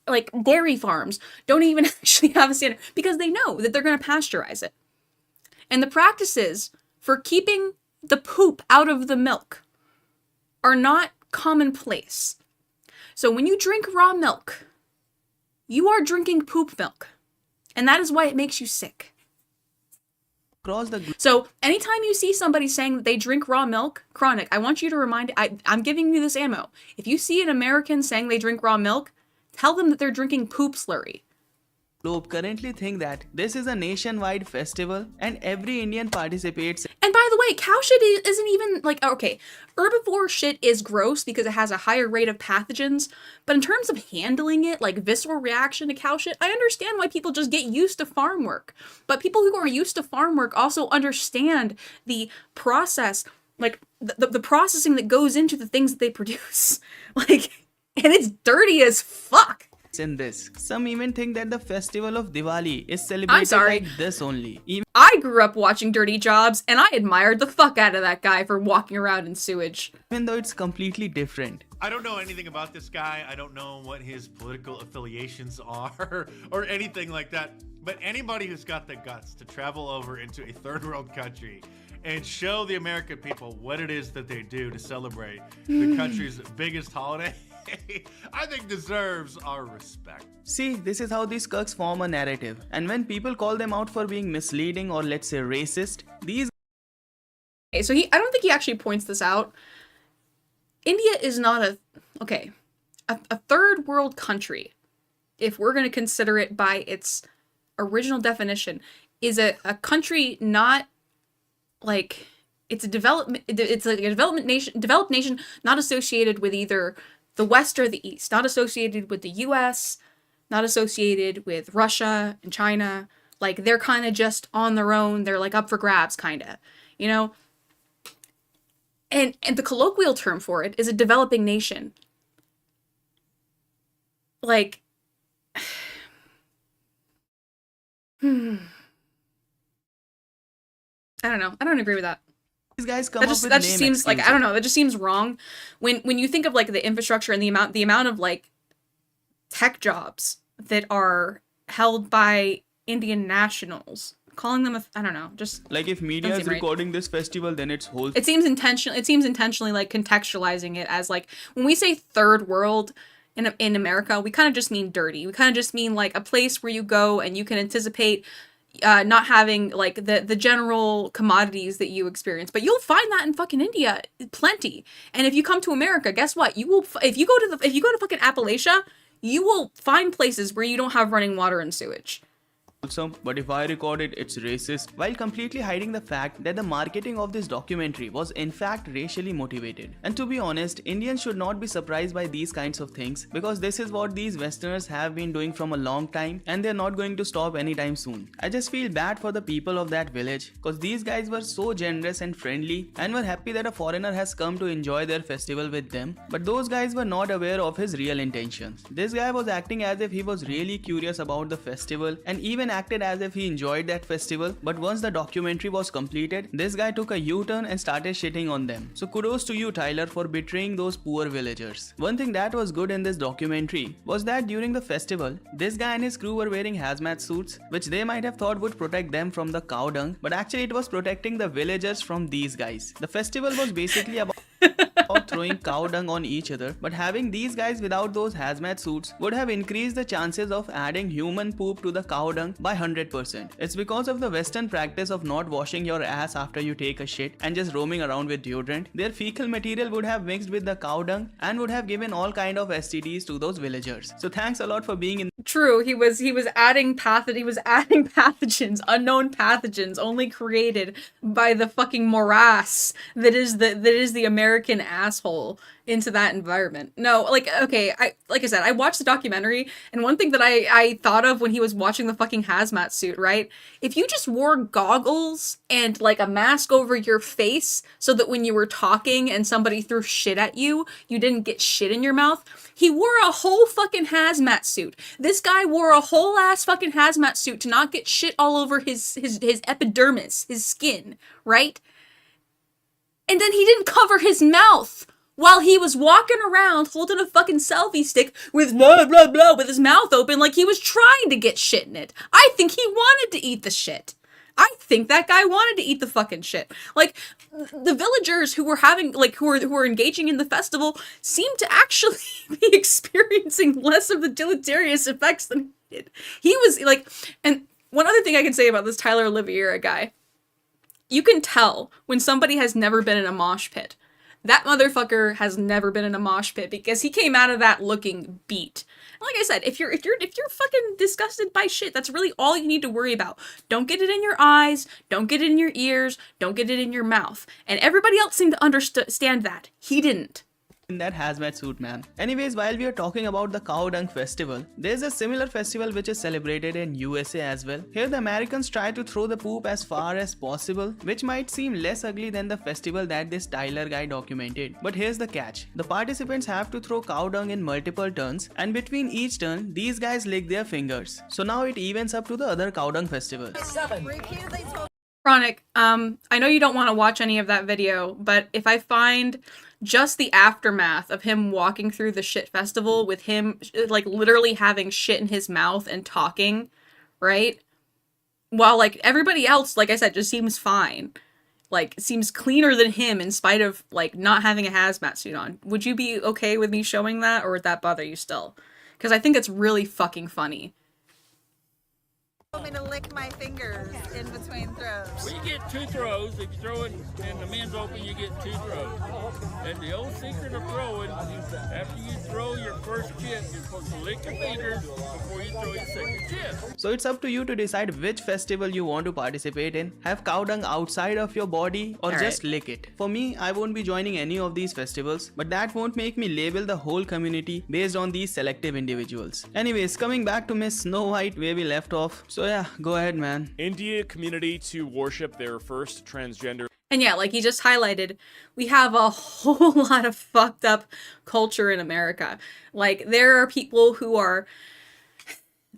like, dairy farms don't even actually have a standard because they know that they're gonna pasteurize it. And the practices for keeping the poop out of the milk are not commonplace. So when you drink raw milk, you are drinking poop milk. And that is why it makes you sick. So anytime you see somebody saying that they drink raw milk, Chronic, I want you to remind, I'm giving you this ammo. If you see an American saying they drink raw milk, tell them that they're drinking poop slurry. Globe currently think that this is a nationwide festival and every Indian participates. And by the way, cow shit isn't even, like, okay, herbivore shit is gross because it has a higher rate of pathogens, but in terms of handling it, like visceral reaction to cow shit, I understand why people just get used to farm work. But people who are used to farm work also understand the process, like the processing that goes into the things that they produce. Like, and it's dirty as fuck. In this, some even think that the festival of Diwali is celebrated like this only. I grew up watching Dirty Jobs, and I admired the fuck out of that guy for walking around in sewage. Even though it's completely different. I don't know anything about this guy. I don't know what his political affiliations are or anything like that. But anybody who's got the guts to travel over into a third world country and show the American people what it is that they do to celebrate the country's biggest holiday, I think deserves our respect. See, this is how these cucks form a narrative. And when people call them out for being misleading or let's say racist, these... Okay, so I don't think he actually points this out. India is not a third world country, if we're going to consider it by its original definition, is a country not like, it's like a developed nation not associated with either the West or the East, not associated with the US, not associated with Russia and China. Like, they're kind of just on their own. They're like up for grabs, kind of, you know? And the colloquial term for it is a developing nation. Like, I don't know. I don't agree with that. These guys come that up just, with that just name seems like, I don't know, that just seems wrong. When you think of like the infrastructure and the amount of like tech jobs that are held by Indian nationals, calling them I don't know, just like if media is recording this festival, then it's whole. It seems intentionally like contextualizing it as like, when we say third world in America, we kind of just mean dirty. We kind of just mean like a place where you go and you can anticipate not having like the general commodities that you experience, but you'll find that in fucking India plenty. And if you come to America, guess what? You will if you go to fucking Appalachia, you will find places where you don't have running water and sewage. but if I record it, it's racist, while completely hiding the fact that the marketing of this documentary was in fact racially motivated. And to be honest, Indians should not be surprised by these kinds of things, because this is what these Westerners have been doing from a long time and they're not going to stop anytime soon. I just feel bad for the people of that village, because these guys were so generous and friendly and were happy that a foreigner has come to enjoy their festival with them, but those guys were not aware of his real intentions. This guy was acting as if he was really curious about the festival and even acted as if he enjoyed that festival, but once the documentary was completed, this guy took a U-turn and started shitting on them. So kudos to you, Tyler, for betraying those poor villagers. One thing that was good in this documentary was that during the festival, this guy and his crew were wearing hazmat suits, which they might have thought would protect them from the cow dung, but actually it was protecting the villagers from these guys. The festival was basically about throwing cow dung on each other, but having these guys without those hazmat suits would have increased the chances of adding human poop to the cow dung by 100%. It's because of the Western practice of not washing your ass after you take a shit and just roaming around with deodorant. Their fecal material would have mixed with the cow dung and would have given all kind of STDs to those villagers. So thanks a lot for being in. True, he was adding pathogens, unknown pathogens only created by the fucking morass that is the American asshole into that environment. No, like, okay, like I said, I watched the documentary, and one thing that I thought of when he was watching the fucking hazmat suit, right? If you just wore goggles and like a mask over your face so that when you were talking and somebody threw shit at you, you didn't get shit in your mouth. He wore a whole fucking hazmat suit. This guy wore a whole ass fucking hazmat suit to not get shit all over his epidermis, his skin, right? And then he didn't cover his mouth while he was walking around holding a fucking selfie stick with blah blah blah with his mouth open like he was trying to get shit in it. I think he wanted to eat the shit. I think that guy wanted to eat the fucking shit. Like, the villagers who were having, like, who were engaging in the festival seemed to actually be experiencing less of the deleterious effects than he did. He was, like, and one other thing I can say about this Tyler Oliveira guy, you can tell when somebody has never been in a mosh pit. That motherfucker has never been in a mosh pit because he came out of that looking beat. Like I said, if you're fucking disgusted by shit, that's really all you need to worry about. Don't get it in your eyes, don't get it in your ears, don't get it in your mouth. And everybody else seemed to understand that. He didn't. In that hazmat suit, man. Anyways, while we are talking about the cow dung festival, there's a similar festival which is celebrated in USA as well. Here the Americans try to throw the poop as far as possible, which might seem less ugly than the festival that this Tyler guy documented. But here's the catch. The participants have to throw cow dung in multiple turns, and between each turn, these guys lick their fingers. So now it evens up to the other cow dung festivals. Chronic, I know you don't want to watch any of that video, but if I find just the aftermath of him walking through the shit festival with him, like, literally having shit in his mouth and talking, right? While, like, everybody else, like I said, just seems fine. Like, seems cleaner than him in spite of, like, not having a hazmat suit on. Would you be okay with me showing that, or would that bother you still? Because I think it's really fucking funny. Want me to lick my fingers in between throws? Well, you get 2 throws. If you throw it and the men's open, you get 2 throws. And the old secret of throwing, after you throw your first chip, you're supposed to lick your fingers before you throw your second chip. So it's up to you to decide which festival you want to participate in. Have cow dung outside of your body or just lick it. For me, I won't be joining any of these festivals, but that won't make me label the whole community based on these selective individuals. Anyways, coming back to Miss Snow White where we left off. So yeah, go ahead, man. India community to worship their first transgender. And yeah, like he just highlighted, we have a whole lot of fucked up culture in America. Like, there are people who are...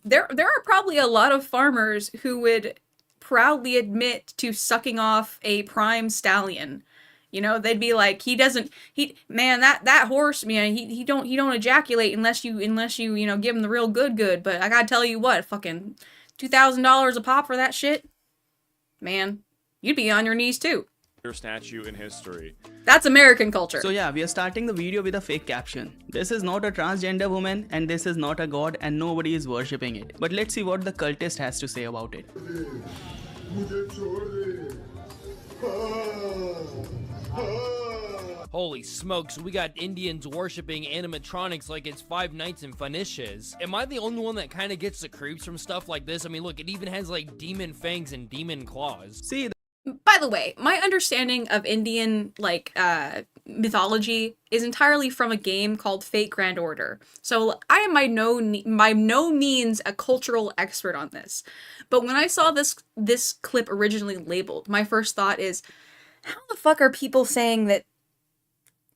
There are probably a lot of farmers who would proudly admit to sucking off a prime stallion. You know, they'd be like, man, that horse, man, he don't ejaculate unless you know, give him the real good. But I gotta tell you what, fucking $2,000 a pop for that shit? Man, you'd be on your knees too. Statue in history. That's American culture. So yeah, we are starting the video with a fake caption. This is not a transgender woman and this is not a god and nobody is worshipping it. But let's see what the cultist has to say about it. holy smokes, we got Indians worshiping animatronics like it's Five Nights in Furnish's. Am I the only one that kind of gets the creeps from stuff like this? I mean, look, it even has like demon fangs and demon claws. See, by the way, my understanding of Indian, like, mythology is entirely from a game called Fate Grand Order. So I am by no means a cultural expert on this. But when I saw this clip originally labeled, my first thought is, how the fuck are people saying that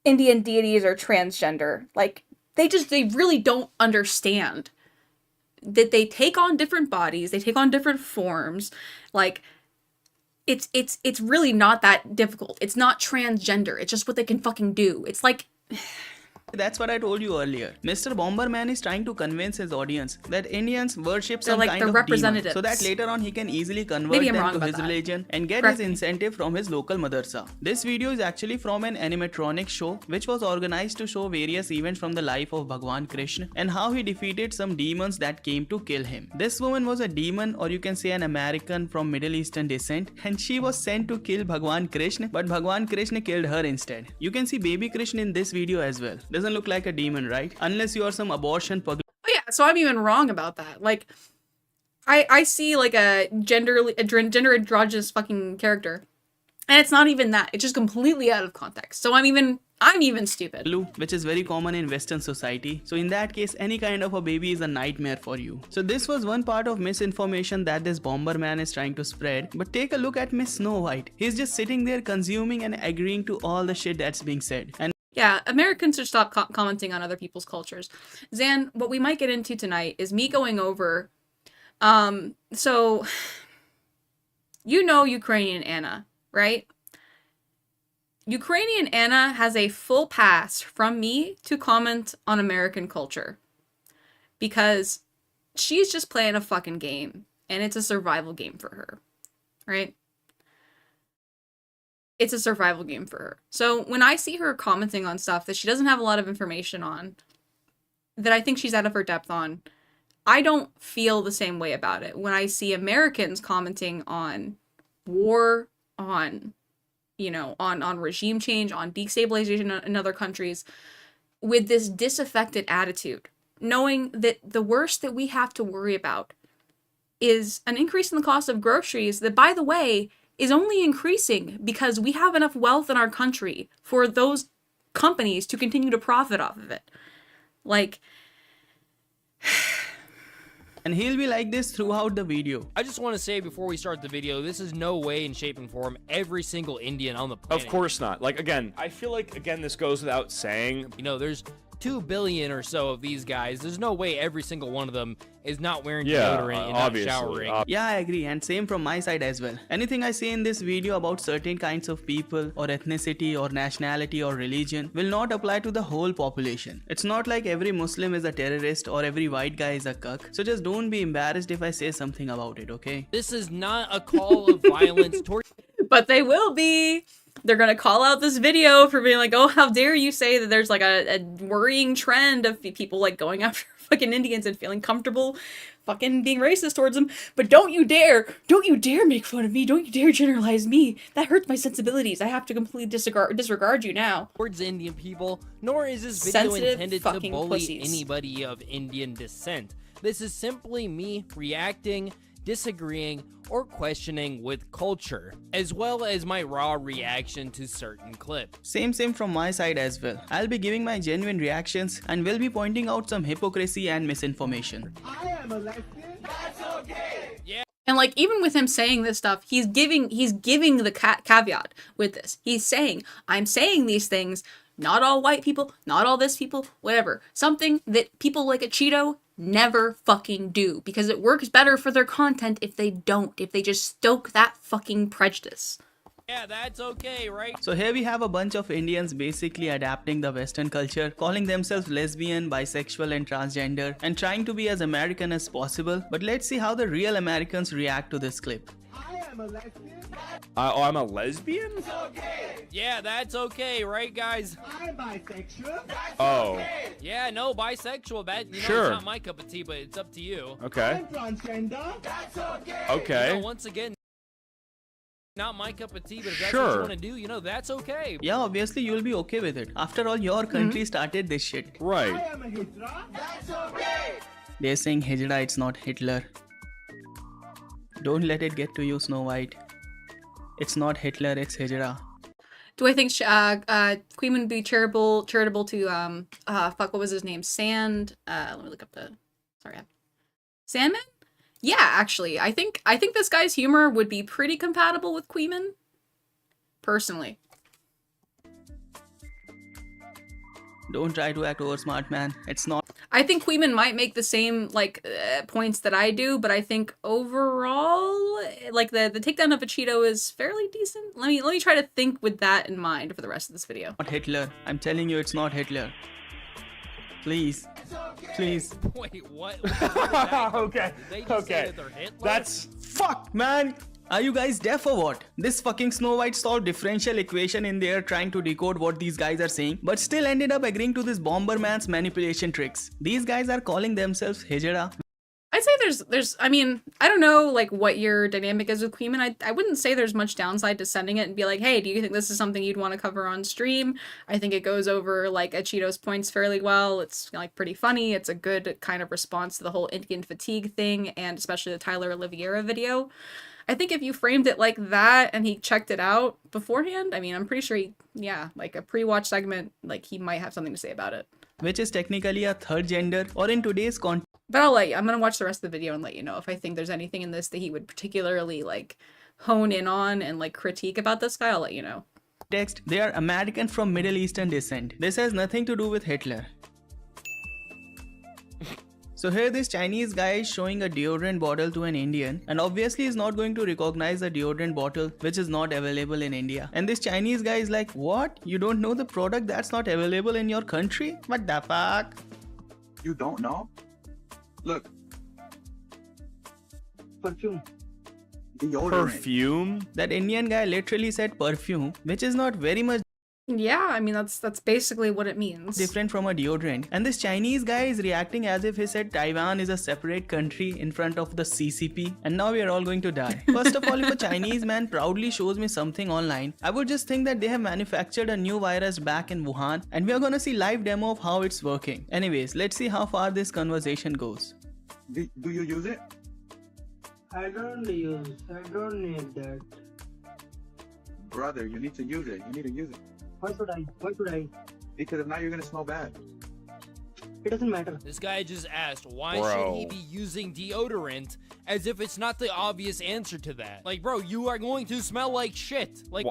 Indian deities are transgender? Like, they really don't understand that they take on different bodies, they take on different forms, like, it's really not that difficult. It's not transgender. It's just what they can fucking do. It's like... That's what I told you earlier. Mr. Bomberman is trying to convince his audience that Indians worship some like kind the of representatives. demon, so that later on he can easily convert them to his religion and get his incentive from his local madrasa. This video is actually from an animatronic show which was organized to show various events from the life of Bhagwan Krishna and how he defeated some demons that came to kill him. This woman was a demon, or you can say an American from Middle Eastern descent, and she was sent to kill Bhagwan Krishna, but Bhagwan Krishna killed her instead. You can see baby Krishna in this video as well. Doesn't look like a demon, right? Unless you are some abortion pug. Oh yeah, so I'm even wrong about that. Like, I see like a gender androgynous fucking character, and it's not even that. It's just completely out of context. So I'm even stupid. Which is very common in Western society. So in that case, any kind of a baby is a nightmare for you. So this was one part of misinformation that this Bomberman is trying to spread. But take a look at Miss Snow White. He's just sitting there consuming and agreeing to all the shit that's being said. And yeah, Americans should stop commenting on other people's cultures. Zan, what we might get into tonight is me going over, so, you know Ukrainian Anna, right? Ukrainian Anna has a full pass from me to comment on American culture. Because she's just playing a fucking game, and it's a survival game for her, right? It's a survival game for her. So when I see her commenting on stuff that she doesn't have a lot of information on, that I think she's out of her depth on, I don't feel the same way about it. When I see Americans commenting on war, on, you know, on regime change, on destabilization in other countries, with this disaffected attitude, knowing that the worst that we have to worry about is an increase in the cost of groceries that, by the way, is only increasing because we have enough wealth in our country for those companies to continue to profit off of it. Like... and he'll be like this throughout the video. I just want to say before we start the video, this is no way in shape and form every single Indian on the planet. Of course not. Like, again, I feel like, again, this goes without saying. You know, there's 2 billion or so of these guys. There's no way every single one of them is not wearing deodorant and not showering. Yeah, I agree, and same from my side as well. Anything I say in this video about certain kinds of people or ethnicity or nationality or religion will not apply to the whole population. It's not like every Muslim is a terrorist or every white guy is a cuck. So just don't be embarrassed if I say something about it, okay? This is not a call of violence towards... But they will be! They're gonna call out this video for being like, oh, how dare you say that there's like a worrying trend of people like going after fucking Indians and feeling comfortable fucking being racist towards them. But don't you dare make fun of me. Don't you dare generalize me. That hurts my sensibilities. I have to completely disregard you now. Towards Indian people, nor is this video Sensitive intended to fucking bully pussies. anybody of Indian descent. This is simply me reacting, disagreeing, or questioning with culture, as well as my raw reaction to certain clips. Same from my side as well. I'll be giving my genuine reactions and will be pointing out some hypocrisy and misinformation. I am a lesbian. That's okay. Yeah. And like, even with him saying this stuff, he's giving the caveat with this. He's saying, I'm saying these things, not all white people, not all this people, whatever. Something that people like a Cheeto never fucking do, because it works better for their content if they don't, if they just stoke that fucking prejudice. Yeah, that's okay, right? So here we have a bunch of Indians basically adapting the Western culture, calling themselves lesbian, bisexual and transgender, and trying to be as American as possible. But let's see how the real Americans react to this clip. I am a lesbian. Oh, I'm a lesbian? That's okay. Yeah, that's okay, right, guys? I'm bisexual. That's Oh. okay. Yeah, no, bisexual, that, you know, Sure. it's not my cup of tea, but it's up to you. Okay. I'm transgender. That's okay. Okay. You know, once again, Not my cup of tea, but if that's what Sure. you want to do, you know, that's okay. Yeah, obviously you'll be okay with it. After all, your country started this shit. Right. They're saying Hijra, it's not Hitler. Don't let it get to you, Snow White. It's not Hitler, it's Hijra. Do I think Queen would be charitable to fuck, what was his name? Let me look up Sandman? Yeah, actually. I think this guy's humor would be pretty compatible with Queeman. Personally. Don't try to act over smart, man. It's not. I think Queeman might make the same points that I do, but I think overall, like the takedown of a Cheeto is fairly decent. Let me try to think with that in mind for the rest of this video. Not Hitler. I'm telling you, it's not Hitler. Please. Please. Wait, what? Okay. They just say that they're Hitler? That's fuck, man. Are you guys deaf or what? This fucking Snow White solved differential equation in there trying to decode what these guys are saying, but still ended up agreeing to this Bomberman's manipulation tricks. These guys are calling themselves Hijra. I'd say there's I mean, I don't know like what your dynamic is with Queeman. I wouldn't say there's much downside to sending it and be like, hey, do you think this is something you'd want to cover on stream? I think it goes over like a Cheeto's points fairly well. It's like pretty funny. It's a good kind of response to the whole Indian fatigue thing, and especially the Tyler Oliveira video. I think if you framed it like that and he checked it out beforehand, I mean, I'm pretty sure like a pre-watch segment, like he might have something to say about it. Which is technically a third gender, or in today's context. But I'm gonna watch the rest of the video and let you know if I think there's anything in this that he would particularly like hone in on and like critique about this guy. I'll let you know. They are American from Middle Eastern descent. This has nothing to do with Hitler. So here this Chinese guy is showing a deodorant bottle to an Indian, and obviously is not going to recognize the deodorant bottle which is not available in India. And this Chinese guy is like, what? You don't know the product that's not available in your country? What the fuck? You don't know? Look. Perfume. Deodorant. Perfume? That Indian guy literally said perfume, which is not very much Yeah, I mean, that's basically what it means. different from a deodorant. And this Chinese guy is reacting as if he said Taiwan is a separate country in front of the CCP, and now we are all going to die. First of all, if a Chinese man proudly shows me something online, I would just think that they have manufactured a new virus back in Wuhan, and we are gonna see live demo of how it's working. Anyways, let's see how far this conversation goes. Do you use it? I don't need that. Brother, you need to use it. You need to use it. Why should I? Because if not, you're gonna smell bad. It doesn't matter. This guy just asked, why Bro. should he be using deodorant, as if it's not the obvious answer to that. Like, bro, you are going to smell like shit. Like,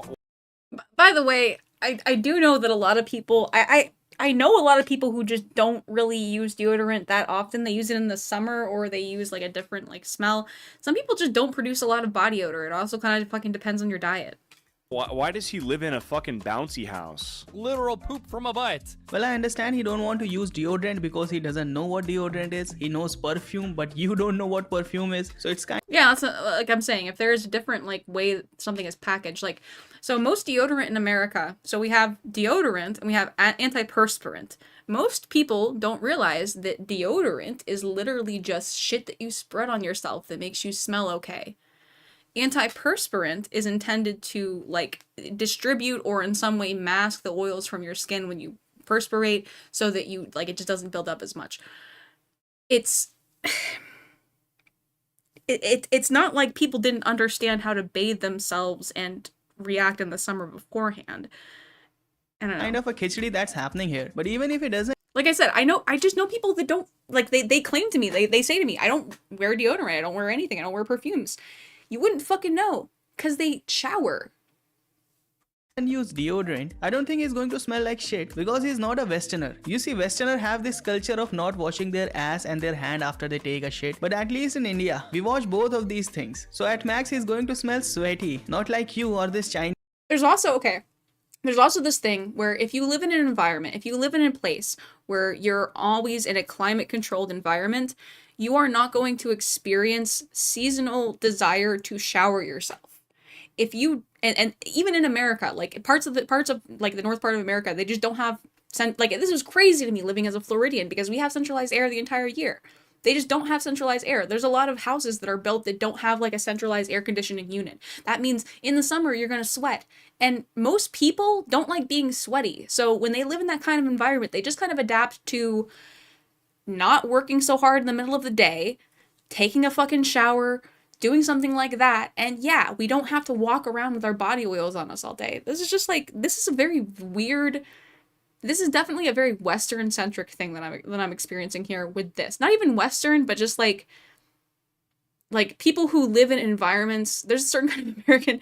By the way, I do know that a lot of people, I know a lot of people who just don't really use deodorant that often. They use it in the summer, or they use like a different like smell. Some people just don't produce a lot of body odor. It also kind of fucking depends on your diet. Why does he live in a fucking bouncy house? literal poop from a butt. Well, I understand he don't want to use deodorant because he doesn't know what deodorant is. He knows perfume, but you don't know what perfume is. So it's kind Yeah, that's like I'm saying, if there's a different like way that something is packaged, like, so most deodorant in America, so we have deodorant and we have antiperspirant. Most people don't realize that deodorant is literally just shit that you spread on yourself that makes you smell okay. Antiperspirant is intended to like distribute or in some way mask the oils from your skin when you perspirate so that you like it just doesn't build up as much. It's it's not like people didn't understand how to bathe themselves and react in the summer beforehand. I don't know. of a khichdi that's happening here. But even if it doesn't, Like I said, I just know people that don't, like, they claim to me, they say to me, I don't wear deodorant, I don't wear anything, I don't wear perfumes. You wouldn't fucking know, because they shower. and use deodorant, I don't think he's going to smell like shit because he's not a Westerner. You see, Westerner have this culture of not washing their ass and their hand after they take a shit. But at least in India, we wash both of these things. So at max, he's going to smell sweaty, not like you or this Chinese. There's also this thing where if you live in an environment, if you live in a place where you're always in a climate controlled environment, you are not going to experience seasonal desire to shower yourself. If you, and even in America, like parts of like the north part of America, they just don't have, like, this is crazy to me living as a Floridian because we have centralized air the entire year. They just don't have centralized air. There's a lot of houses that are built that don't have like a centralized air conditioning unit. That means in the summer you're going to sweat. And most people don't like being sweaty. So when they live in that kind of environment, they just kind of adapt to not working so hard in the middle of the day, taking a fucking shower, doing something like that. And yeah, we don't have to walk around with our body oils on us all day. This is just like, this is a very weird, this is definitely a very Western centric thing that I'm experiencing here with this. Not even Western, but just like people who live in environments. There's a certain kind of American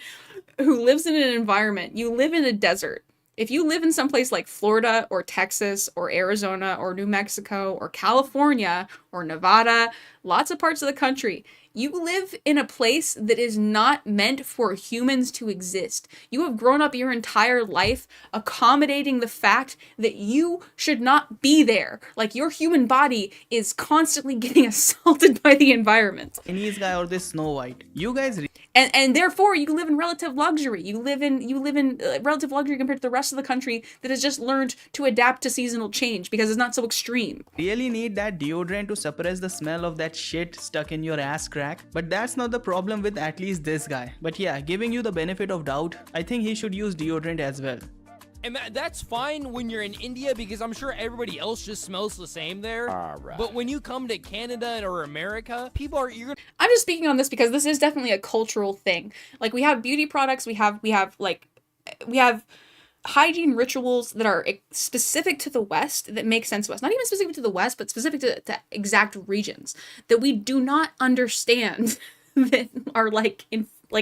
who lives in an environment. You live in a desert. If you live in some place like Florida or Texas or Arizona or New Mexico or California or Nevada, lots of parts of the country, you live in a place that is not meant for humans to exist. You have grown up your entire life accommodating the fact that you should not be there. Like, your human body is constantly getting assaulted by the environment. Chinese guy or this Snow White. You guys and therefore you live in relative luxury. You live in relative luxury compared to the rest of the country that has just learned to adapt to seasonal change because it's not so extreme. really need that deodorant to suppress the smell of that shit stuck in your ass crack. But that's not the problem with at least this guy. But yeah, giving you the benefit of doubt, I think he should use deodorant as well. And that's fine when you're in India because I'm sure everybody else just smells the same there. Right. But when you come to Canada or America, people are eager. I'm just speaking on this because this is definitely a cultural thing. Like, we have beauty products, we have hygiene rituals that are specific to the West that make sense to us. Not even specific to the West, but specific to exact regions that we do not understand that are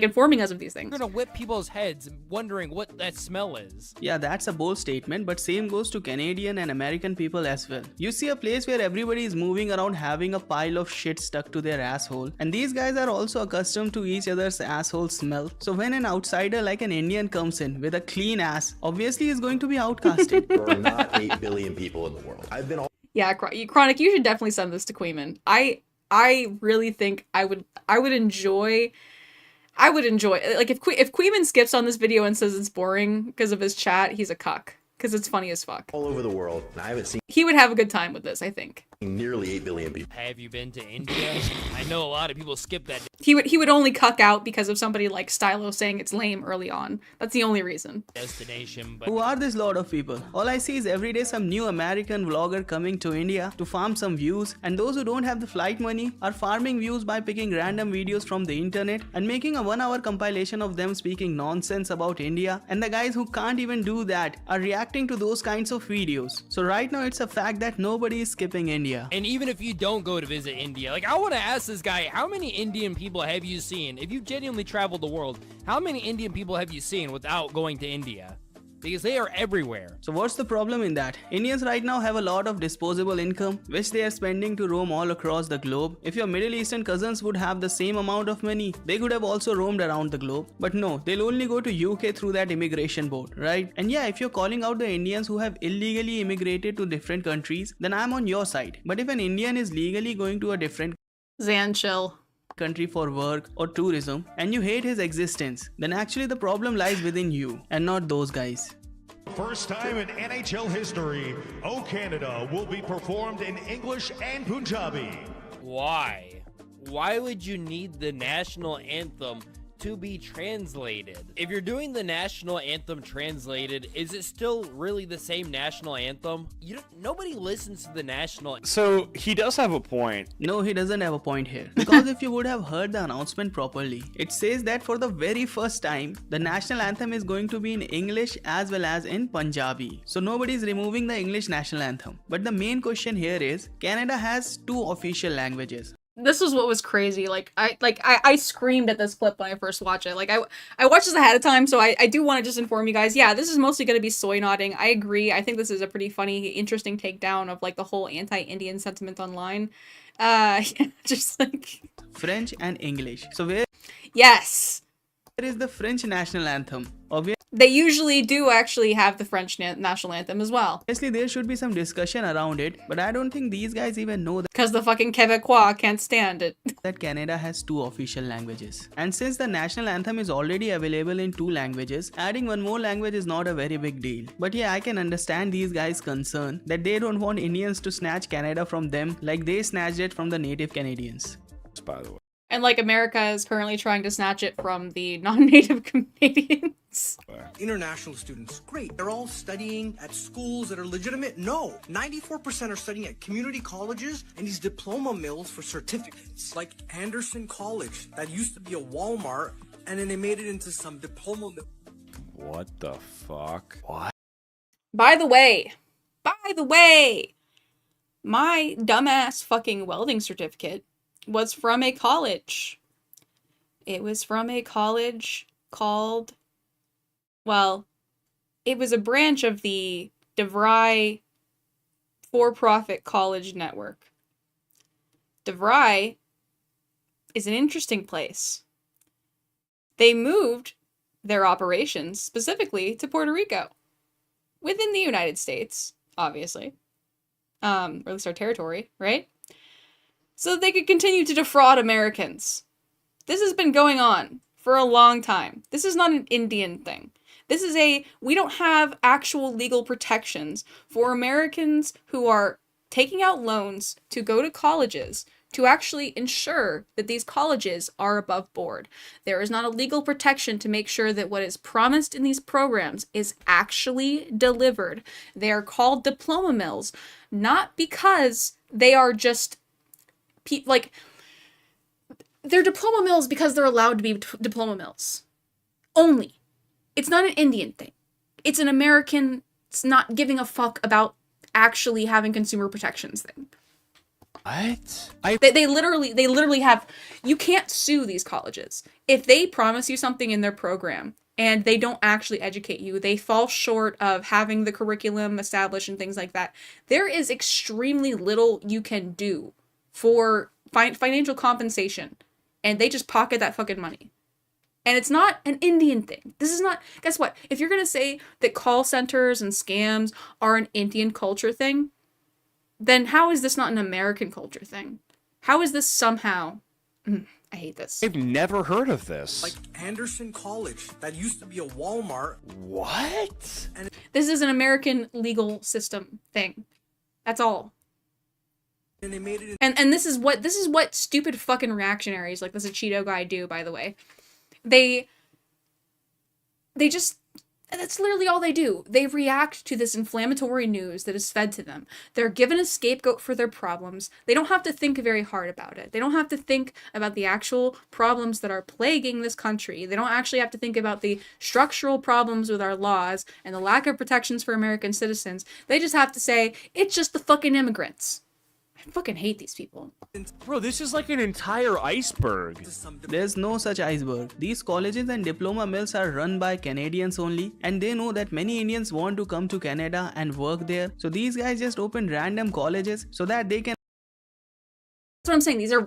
informing us of these things. You're gonna whip people's heads wondering what that smell is. Yeah, that's a bold statement, but same goes to Canadian and American people as well. You see a place where everybody is moving around having a pile of shit stuck to their asshole, and these guys are also accustomed to each other's asshole smell. So when an outsider like an Indian comes in with a clean ass, obviously he's going to be outcasted. There are not 8 billion people in the world. Yeah, Chronic, you should definitely send this to Queeman. I really think I would enjoy, like, if Queeman skips on this video and says it's boring because of his chat, he's a cuck. Because it's funny as fuck. All over the world. I haven't seen He would have a good time with this, I think. nearly 8 billion people. Have you been to India? I know a lot of people skip that. He would only cuck out because of somebody like Stylo saying it's lame early on. That's the only reason. Destination, but Who are this lot of people? All I see is every day some new American vlogger coming to India to farm some views, and those who don't have the flight money are farming views by picking random videos from the internet and making a 1-hour compilation of them speaking nonsense about India, and the guys who can't even do that are reacting to those kinds of videos. So right now it's a fact that nobody is skipping India. And even if you don't go to visit India, like, I want to ask this guy, how many Indian people have you seen? If you genuinely traveled the world, how many Indian people have you seen without going to India? Because they are everywhere. So what's the problem in that? Indians right now have a lot of disposable income which they are spending to roam all across the globe. If your Middle Eastern cousins would have the same amount of money, they could have also roamed around the globe. But no, they'll only go to UK through that immigration board, right? And yeah, if you're calling out the Indians who have illegally immigrated to different countries, then I'm on your side. But if an Indian is legally going to a different Zan, chill. country for work or tourism and you hate his existence, then actually the problem lies within you and not those guys. First time in NHL history, O Canada will be performed in English and Punjabi. Why? Why would you need the national anthem to be translated? If you're doing the national anthem translated, is it still really the same national anthem? Nobody listens to the national. So he does have a point. No, he doesn't have a point here. Because if you would have heard the announcement properly, it says that for the very first time, the national anthem is going to be in English as well as in Punjabi. So nobody is removing the English national anthem. But the main question here is, Canada has 2 official languages. This was what was crazy. I screamed at this clip when I first watched it. Like, I watched this ahead of time, so I do want to just inform you guys. Yeah, this is mostly going to be soy nodding. I agree. I think this is a pretty funny, interesting takedown of, like, the whole anti-Indian sentiment online. Just like French and English. So where Yes. is the French national anthem? Obviously. They usually do actually have the French national anthem as well. Obviously, there should be some discussion around it, but I don't think these guys even know that. Because the fucking Quebecois can't stand it. That Canada has 2 official languages. And since the national anthem is already available in 2 languages, adding one more language is not a very big deal. But yeah, I can understand these guys' concern that they don't want Indians to snatch Canada from them like they snatched it from the native Canadians. By the way. And like America is currently trying to snatch it from the non-native Canadians. International students, great. They're all studying at schools that are legitimate? No. 94% are studying at community colleges and these diploma mills for certificates. Like Anderson College, that used to be a Walmart, and then they made it into some diploma mill. What the fuck? What? By the way, my dumbass fucking welding certificate was from a college. It was from a college called, well, it was a branch of the DeVry for-profit college network. DeVry is an interesting place. They moved their operations specifically to Puerto Rico, within the United States, obviously, or at least our territory, right? So that they could continue to defraud Americans. This has been going on for a long time. This is not an Indian thing. This is we don't have actual legal protections for Americans who are taking out loans to go to colleges to actually ensure that these colleges are above board. There is not a legal protection to make sure that what is promised in these programs is actually delivered. They are called diploma mills, not because they are just they're diploma mills because they're allowed to be diploma mills. Only. It's not an Indian thing. It's an American not giving a fuck about actually having consumer protections thing. What? They literally have, you can't sue these colleges. If they promise you something in their program and they don't actually educate you, they fall short of having the curriculum established and things like that, there is extremely little you can do for financial compensation, and they just pocket that fucking money. And it's not an Indian thing. This is not, guess what? If you're gonna say that call centers and scams are an Indian culture thing, then how is this not an American culture thing? How is this somehow, I hate this. I've never heard of this. Like Anderson College, that used to be a Walmart. What? And this is an American legal system thing. That's all. And they made it and this is what stupid fucking reactionaries like this Cheeto guy do, by the way. They just, that's literally all they do. They react to this inflammatory news that is fed to them. They're given a scapegoat for their problems. They don't have to think very hard about it. They don't have to think about the actual problems that are plaguing this country. They don't actually have to think about the structural problems with our laws and the lack of protections for American citizens. They just have to say, it's just the fucking immigrants. I fucking hate these people. Bro, this is like an entire iceberg. There's no such iceberg. These colleges and diploma mills are run by Canadians only, and they know that many Indians want to come to Canada and work there. So these guys just open random colleges so that they can. That's what I'm saying. These are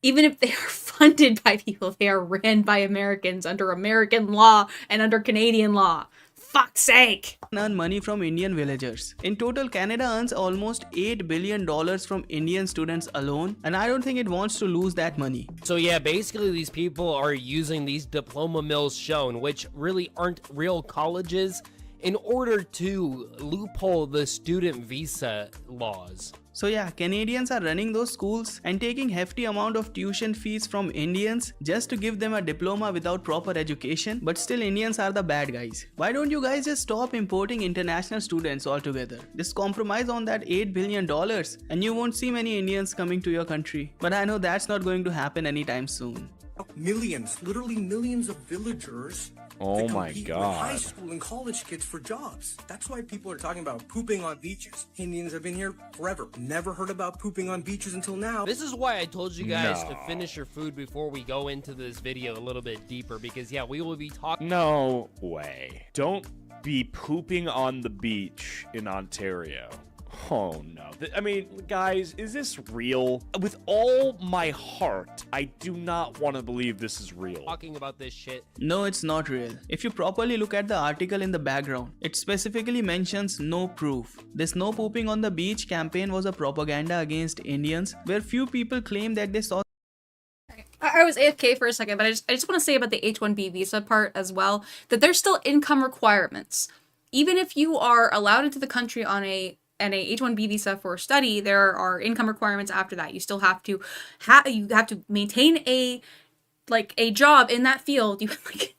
even if they are funded by people, they are ran by Americans under American law and under Canadian law. Fuck's sake! Earn money from Indian villagers. In total, Canada earns almost $8 billion from Indian students alone, and I don't think it wants to lose that money. So yeah, basically these people are using these diploma mills shown, which really aren't real colleges, in order to loophole the student visa laws. So yeah, Canadians are running those schools and taking hefty amount of tuition fees from Indians just to give them a diploma without proper education, but still Indians are the bad guys. Why don't you guys just stop importing international students altogether? Just compromise on that $8 billion and you won't see many Indians coming to your country. But I know that's not going to happen anytime soon. Millions, literally millions of villagers Oh to my compete God. with high school and college kids for jobs. That's why people are talking about pooping on beaches. Indians have been here forever. Never heard about pooping on beaches until now. This is why I told you guys to No. finish your food before we go into this video a little bit deeper, because yeah, we will be talking. No way. Don't be pooping on the beach in Ontario. Oh no. I mean, guys, is this real? With all my heart, I do not want to believe this is real. Talking about this shit. No, it's not real. If you properly look at the article in the background, it specifically mentions no proof. This no pooping on the beach campaign was a propaganda against Indians, where few people claim that they saw. I was AFK for a second, but I just want to say about the H-1B visa part as well, that there's still income requirements. Even if you are allowed into the country on an H-1B visa for study, there are income requirements after that. You still have to maintain a job in that field. You like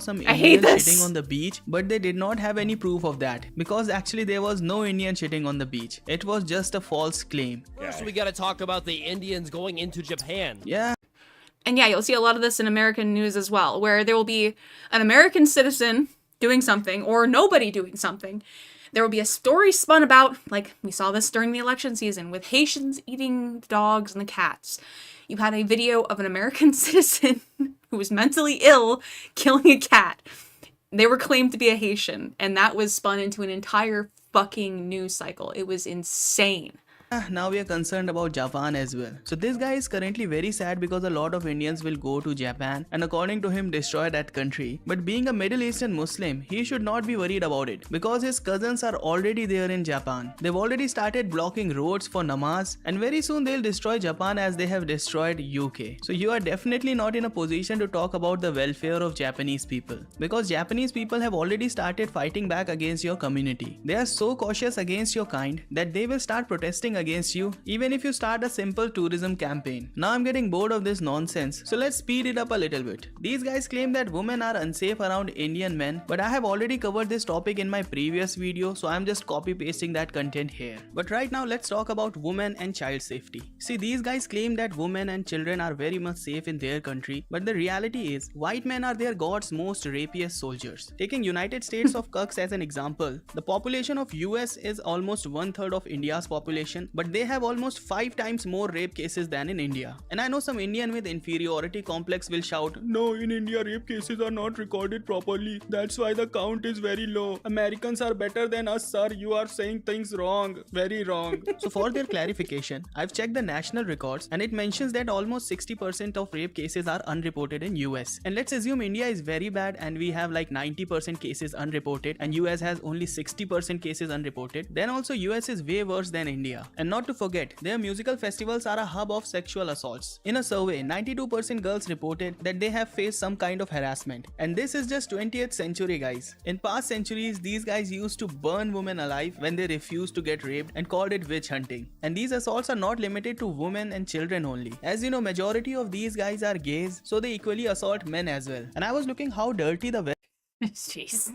some I hate Indians this. shitting on the beach, but they did not have any proof of that because actually there was no Indian shitting on the beach. It was just a false claim. First, we gotta talk about the Indians going into Japan. Yeah. And yeah, you'll see a lot of this in American news as well, where there will be an American citizen doing something or nobody doing something. There will be a story spun about, like we saw this during the election season, with Haitians eating the dogs and the cats. You had a video of an American citizen who was mentally ill killing a cat. They were claimed to be a Haitian, and that was spun into an entire fucking news cycle. It was insane. Now we are concerned about Japan as well. So this guy is currently very sad because a lot of Indians will go to Japan and according to him destroy that country. But being a Middle Eastern Muslim, he should not be worried about it because his cousins are already there in Japan. They've already started blocking roads for namaz and very soon they'll destroy Japan as they have destroyed UK. So you are definitely not in a position to talk about the welfare of Japanese people because Japanese people have already started fighting back against your community. They are so cautious against your kind that they will start protesting against you even if you start a simple tourism campaign. Now I'm getting bored of this nonsense, so let's speed it up a little bit. These guys claim that women are unsafe around Indian men, but I have already covered this topic in my previous video, so I'm just copy pasting that content here. But right now let's talk about women and child safety. See, these guys claim that women and children are very much safe in their country, but the reality is white men are their god's most rapiest soldiers. Taking United States of Cucks as an example, the population of US is almost 1/3 of India's population, but they have almost 5 times more rape cases than in India. And I know some Indian with inferiority complex will shout, "No, in India rape cases are not recorded properly. That's why the count is very low. Americans are better than us, sir. You are saying things wrong. Very wrong." So for their clarification, I've checked the national records and it mentions that almost 60% of rape cases are unreported in US. And let's assume India is very bad and we have like 90% cases unreported and US has only 60% cases unreported. Then also US is way worse than India. And not to forget, their musical festivals are a hub of sexual assaults. In a survey, 92% girls reported that they have faced some kind of harassment. And this is just 20th century, guys. In past centuries, these guys used to burn women alive when they refused to get raped and called it witch hunting. And these assaults are not limited to women and children only. As you know, majority of these guys are gays, so they equally assault men as well. And I was looking how dirty the Jeez.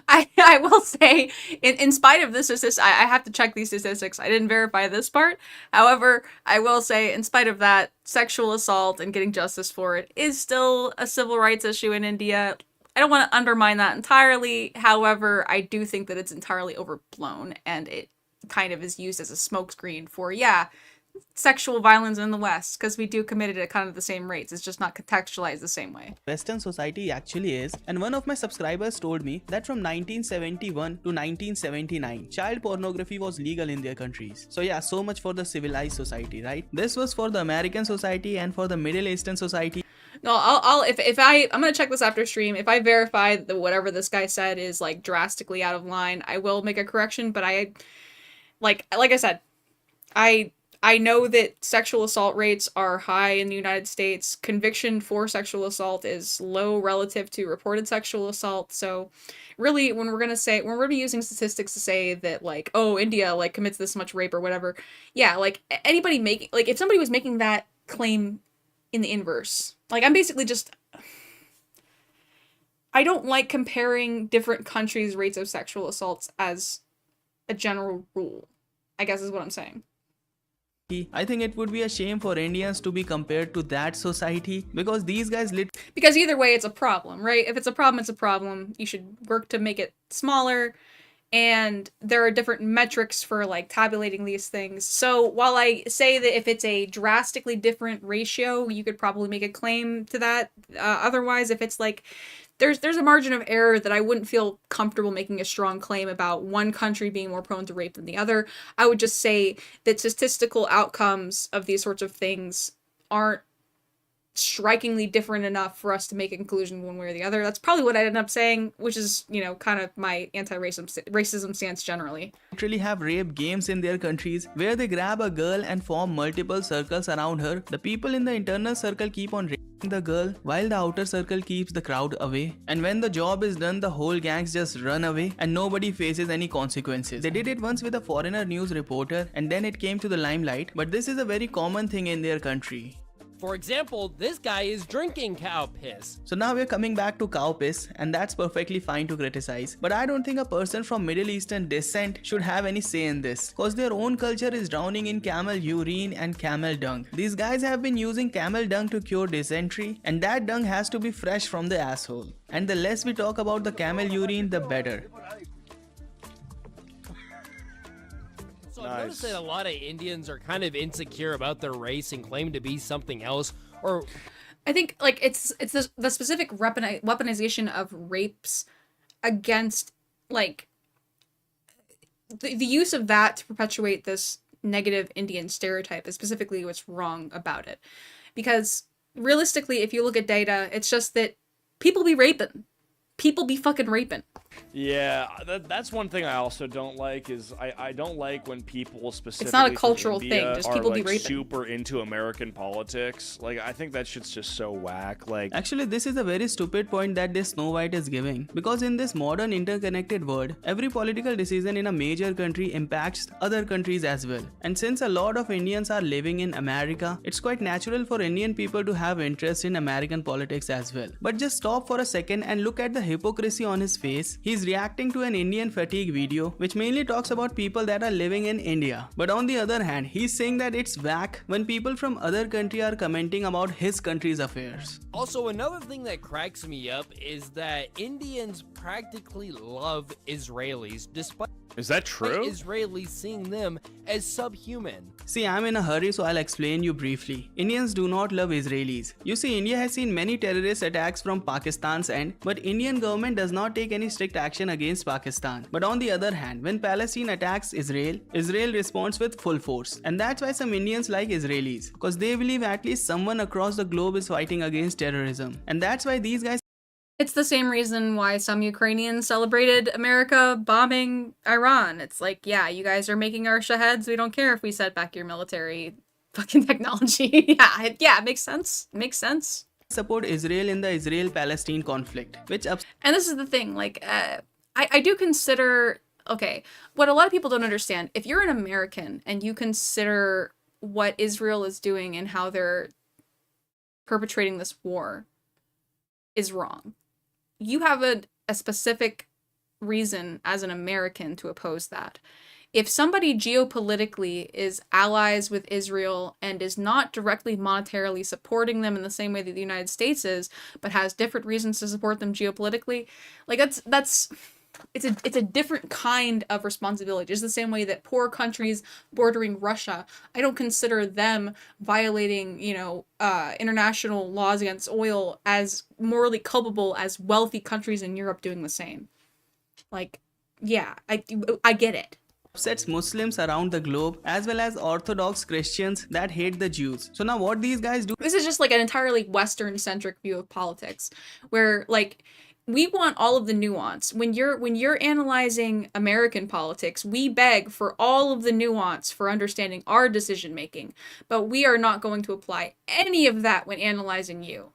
I will say, in spite of this statistics, I have to check these statistics. I didn't verify this part. However, I will say, in spite of that, sexual assault and getting justice for it is still a civil rights issue in India. I don't want to undermine that entirely. However, I do think that it's entirely overblown and it kind of is used as a smokescreen for, yeah, sexual violence in the West, because we do commit it at kind of the same rates. It's just not contextualized the same way. Western society actually is. And one of my subscribers told me that from 1971 to 1979, child pornography was legal in their countries. So yeah, so much for the civilized society, right? This was for the American society and for the Middle Eastern society. No, I'm gonna check this after stream. If I verify that whatever this guy said is like drastically out of line, I will make a correction. But like I said, I know that sexual assault rates are high in the United States. Conviction for sexual assault is low relative to reported sexual assault. So really, when we're going to be using statistics to say that like, oh, India like commits this much rape or whatever. Yeah, like anybody making, like if somebody was making that claim in the inverse, like I'm basically just, I don't like comparing different countries' rates of sexual assaults as a general rule, I guess is what I'm saying. I think it would be a shame for Indians to be compared to that society because these guys because either way it's a problem, right? If it's a problem, it's a problem. You should work to make it smaller, and there are different metrics for like tabulating these things. So while I say that if it's a drastically different ratio, you could probably make a claim to that. Otherwise, if it's like there's a margin of error that I wouldn't feel comfortable making a strong claim about one country being more prone to rape than the other. I would just say that statistical outcomes of these sorts of things aren't strikingly different enough for us to make a conclusion one way or the other. That's probably what I ended up saying, which is, you know, kind of my anti-racism stance generally. Literally have rape games in their countries where they grab a girl and form multiple circles around her. The people in the internal circle keep on raping the girl while the outer circle keeps the crowd away. And when the job is done, the whole gangs just run away and nobody faces any consequences. They did it once with a foreigner news reporter and then it came to the limelight, but this is a very common thing in their country. For example, this guy is drinking cow piss. So now we're coming back to cow piss, and that's perfectly fine to criticize. But I don't think a person from Middle Eastern descent should have any say in this, cause their own culture is drowning in camel urine and camel dung. These guys have been using camel dung to cure dysentery, and that dung has to be fresh from the asshole. And the less we talk about the camel urine, the better. So I've noticed that a lot of Indians are kind of insecure about their race and claim to be something else. Or I think like it's the specific weaponization of rapes against like the use of that to perpetuate this negative Indian stereotype is specifically what's wrong about it. Because realistically, if you look at data, it's just that people be raping. People be fucking raping. Yeah, that's one thing I also don't like is I don't like when people specifically it's not a cultural from India thing, just people are, be like, raping. super into American politics. Like, I think that shit's just so whack. Like, actually, this is a very stupid point that this Snow White is giving, because in this modern interconnected world, every political decision in a major country impacts other countries as well. And since a lot of Indians are living in America, it's quite natural for Indian people to have interest in American politics as well. But just stop for a second and look at the hypocrisy on his face. He's reacting to an Indian fatigue video which mainly talks about people that are living in India. But on the other hand, he's saying that it's whack when people from other country are commenting about his country's affairs. Also, another thing that cracks me up is that Indians practically love Israelis, despite is that true? Israelis seeing them as subhuman. See, I'm in a hurry, so I'll explain you briefly. Indians do not love Israelis. You see, India has seen many terrorist attacks from Pakistan's end, but Indian government does not take any strict action against Pakistan. But on the other hand, when Palestine attacks Israel, Israel responds with full force. And that's why some Indians like Israelis, because they believe at least someone across the globe is fighting against terrorism. And that's why these guys. It's the same reason why some Ukrainians celebrated America bombing Iran. It's like, yeah, you guys are making our shaheads. We don't care if we set back your military fucking technology. yeah, it makes sense. It makes sense. Support Israel in the Israel-Palestine conflict, which and this is the thing, like, I do consider, okay, what a lot of people don't understand, if you're an American and you consider what Israel is doing and how they're perpetrating this war is wrong. You have a specific reason as an American to oppose that. If somebody geopolitically is allies with Israel and is not directly monetarily supporting them in the same way that the United States is, but has different reasons to support them geopolitically, like it's a different kind of responsibility. Just the same way that poor countries bordering Russia, I don't consider them violating, international laws against oil as morally culpable as wealthy countries in Europe doing the same. Like, yeah, I get it. Upsets Muslims around the globe as well as Orthodox Christians that hate the Jews. So now what these guys do. This is just like an entirely Western-centric view of politics, where like we want all of the nuance. When you're analyzing American politics, we beg for all of the nuance for understanding our decision making, but we are not going to apply any of that when analyzing you.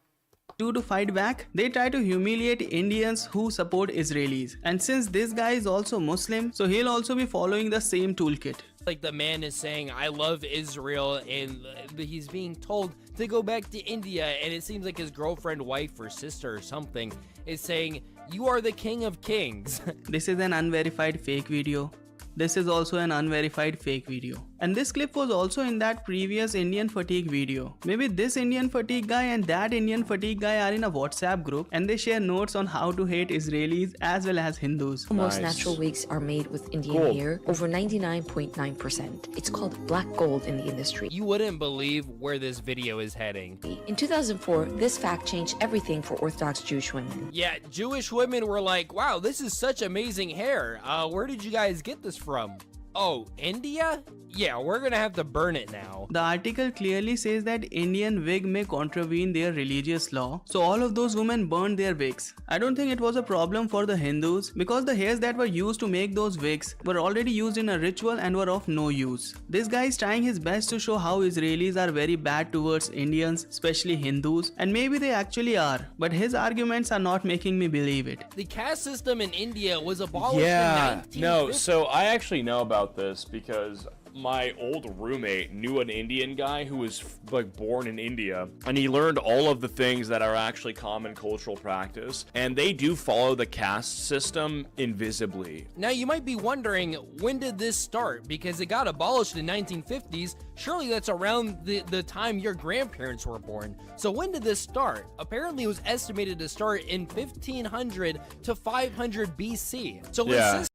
To fight back, they try to humiliate Indians who support Israelis. And since this guy is also Muslim, so he'll also be following the same toolkit. Like the man is saying, I love Israel, and he's being told to go back to India, and it seems like his girlfriend, wife, or sister or something is saying, you are the king of kings. This is an unverified fake video. This is also an unverified fake video. And this clip was also in that previous Indian fatigue video. Maybe this Indian fatigue guy and that Indian fatigue guy are in a WhatsApp group and they share notes on how to hate Israelis as well as Hindus. Most natural wigs are made with Indian hair, over 99.9%. It's called black gold in the industry. You wouldn't believe where this video is heading. In 2004, this fact changed everything for Orthodox Jewish women. Yeah, Jewish women were like, wow, this is such amazing hair. Where did you guys get this from? Oh, India? Yeah, we're gonna have to burn it now. The article clearly says that Indian wig may contravene their religious law, so all of those women burned their wigs. I don't think it was a problem for the Hindus because the hairs that were used to make those wigs were already used in a ritual and were of no use. This guy is trying his best to show how Israelis are very bad towards Indians, especially Hindus, and maybe they actually are, but his arguments are not making me believe it. The caste system in India was abolished in Yeah, 1950. no, so I actually know about this because my old roommate knew an Indian guy who was like born in India, and he learned all of the things that are actually common cultural practice, and they do follow the caste system invisibly. Now you might be wondering, when did this start? Because it got abolished in 1950s. Surely that's around the time your grandparents were born. So when did this start? Apparently it was estimated to start in 1500 to 500 BC. So Yeah.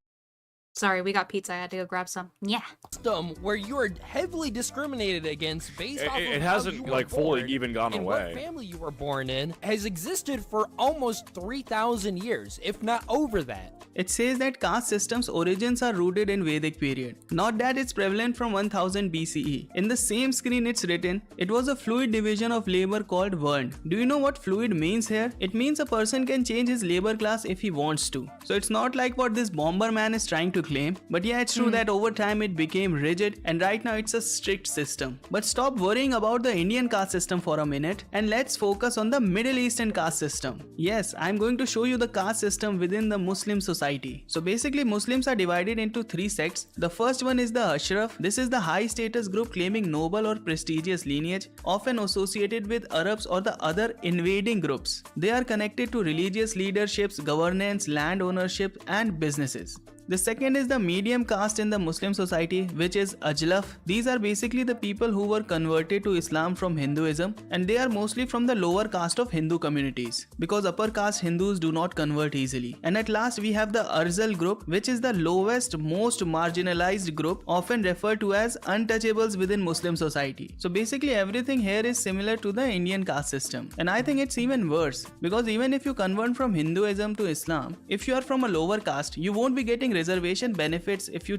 Sorry, we got pizza. I had to go grab some. Yeah. System where you are heavily discriminated against based off of It how hasn't you were like fully born even gone and away. what family you were born in has existed for almost 3,000 years, if not over that. It says that caste system's origins are rooted in Vedic period, not that it's prevalent from 1000 BCE. In the same screen it's written, it was a fluid division of labor called Varn. Do you know what fluid means here? It means a person can change his labor class if he wants to. So it's not like what this bomber man is trying to claim, but yeah, it's true that over time it became rigid and right now it's a strict system. But stop worrying about the Indian caste system for a minute and let's focus on the Middle Eastern caste system. Yes, I'm going to show you the caste system within the Muslim society. So basically Muslims are divided into three sects. The first one is the Ashraf. This is the high status group claiming noble or prestigious lineage, often associated with Arabs or the other invading groups. They are connected to religious leaderships, governance, land ownership and businesses. The second is the medium caste in the Muslim society, which is Ajlaf. These are basically the people who were converted to Islam from Hinduism, and they are mostly from the lower caste of Hindu communities because upper caste Hindus do not convert easily. And at last we have the Arzal group, which is the lowest, most marginalized group, often referred to as untouchables within Muslim society. So basically everything here is similar to the Indian caste system. And I think it's even worse because even if you convert from Hinduism to Islam, if you are from a lower caste, you won't be getting reservation benefits if you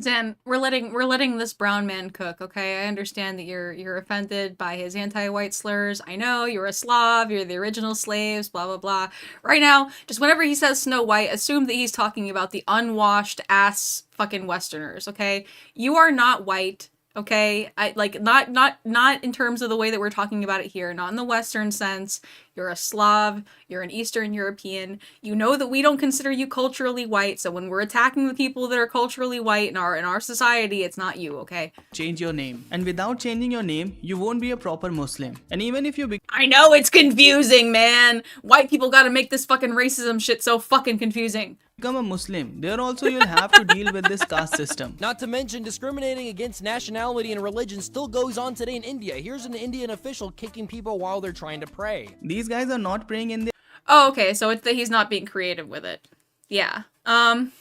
Zen, we're letting this brown man cook, okay? I understand that you're offended by his anti-white slurs. I know, you're a Slav, you're the original slaves, blah blah blah. Right now, just whenever he says Snow White, assume that he's talking about the unwashed ass fucking Westerners, okay? You are not white. Okay, not in terms of the way that we're talking about it here, not in the Western sense. You're a Slav, you're an Eastern European. You know that we don't consider you culturally white, so when we're attacking the people that are culturally white in our society, it's not you, okay? Change your name. And without changing your name, you won't be a proper Muslim. And even if you I know it's confusing, man! White people gotta make this fucking racism shit so fucking confusing. become a Muslim, there also you'll have to deal with this caste system. Not to mention, discriminating against nationality and religion still goes on today in India. Here's an Indian official kicking people while they're trying to pray. These guys are not praying in their Oh, okay, so it's that he's not being creative with it. Yeah.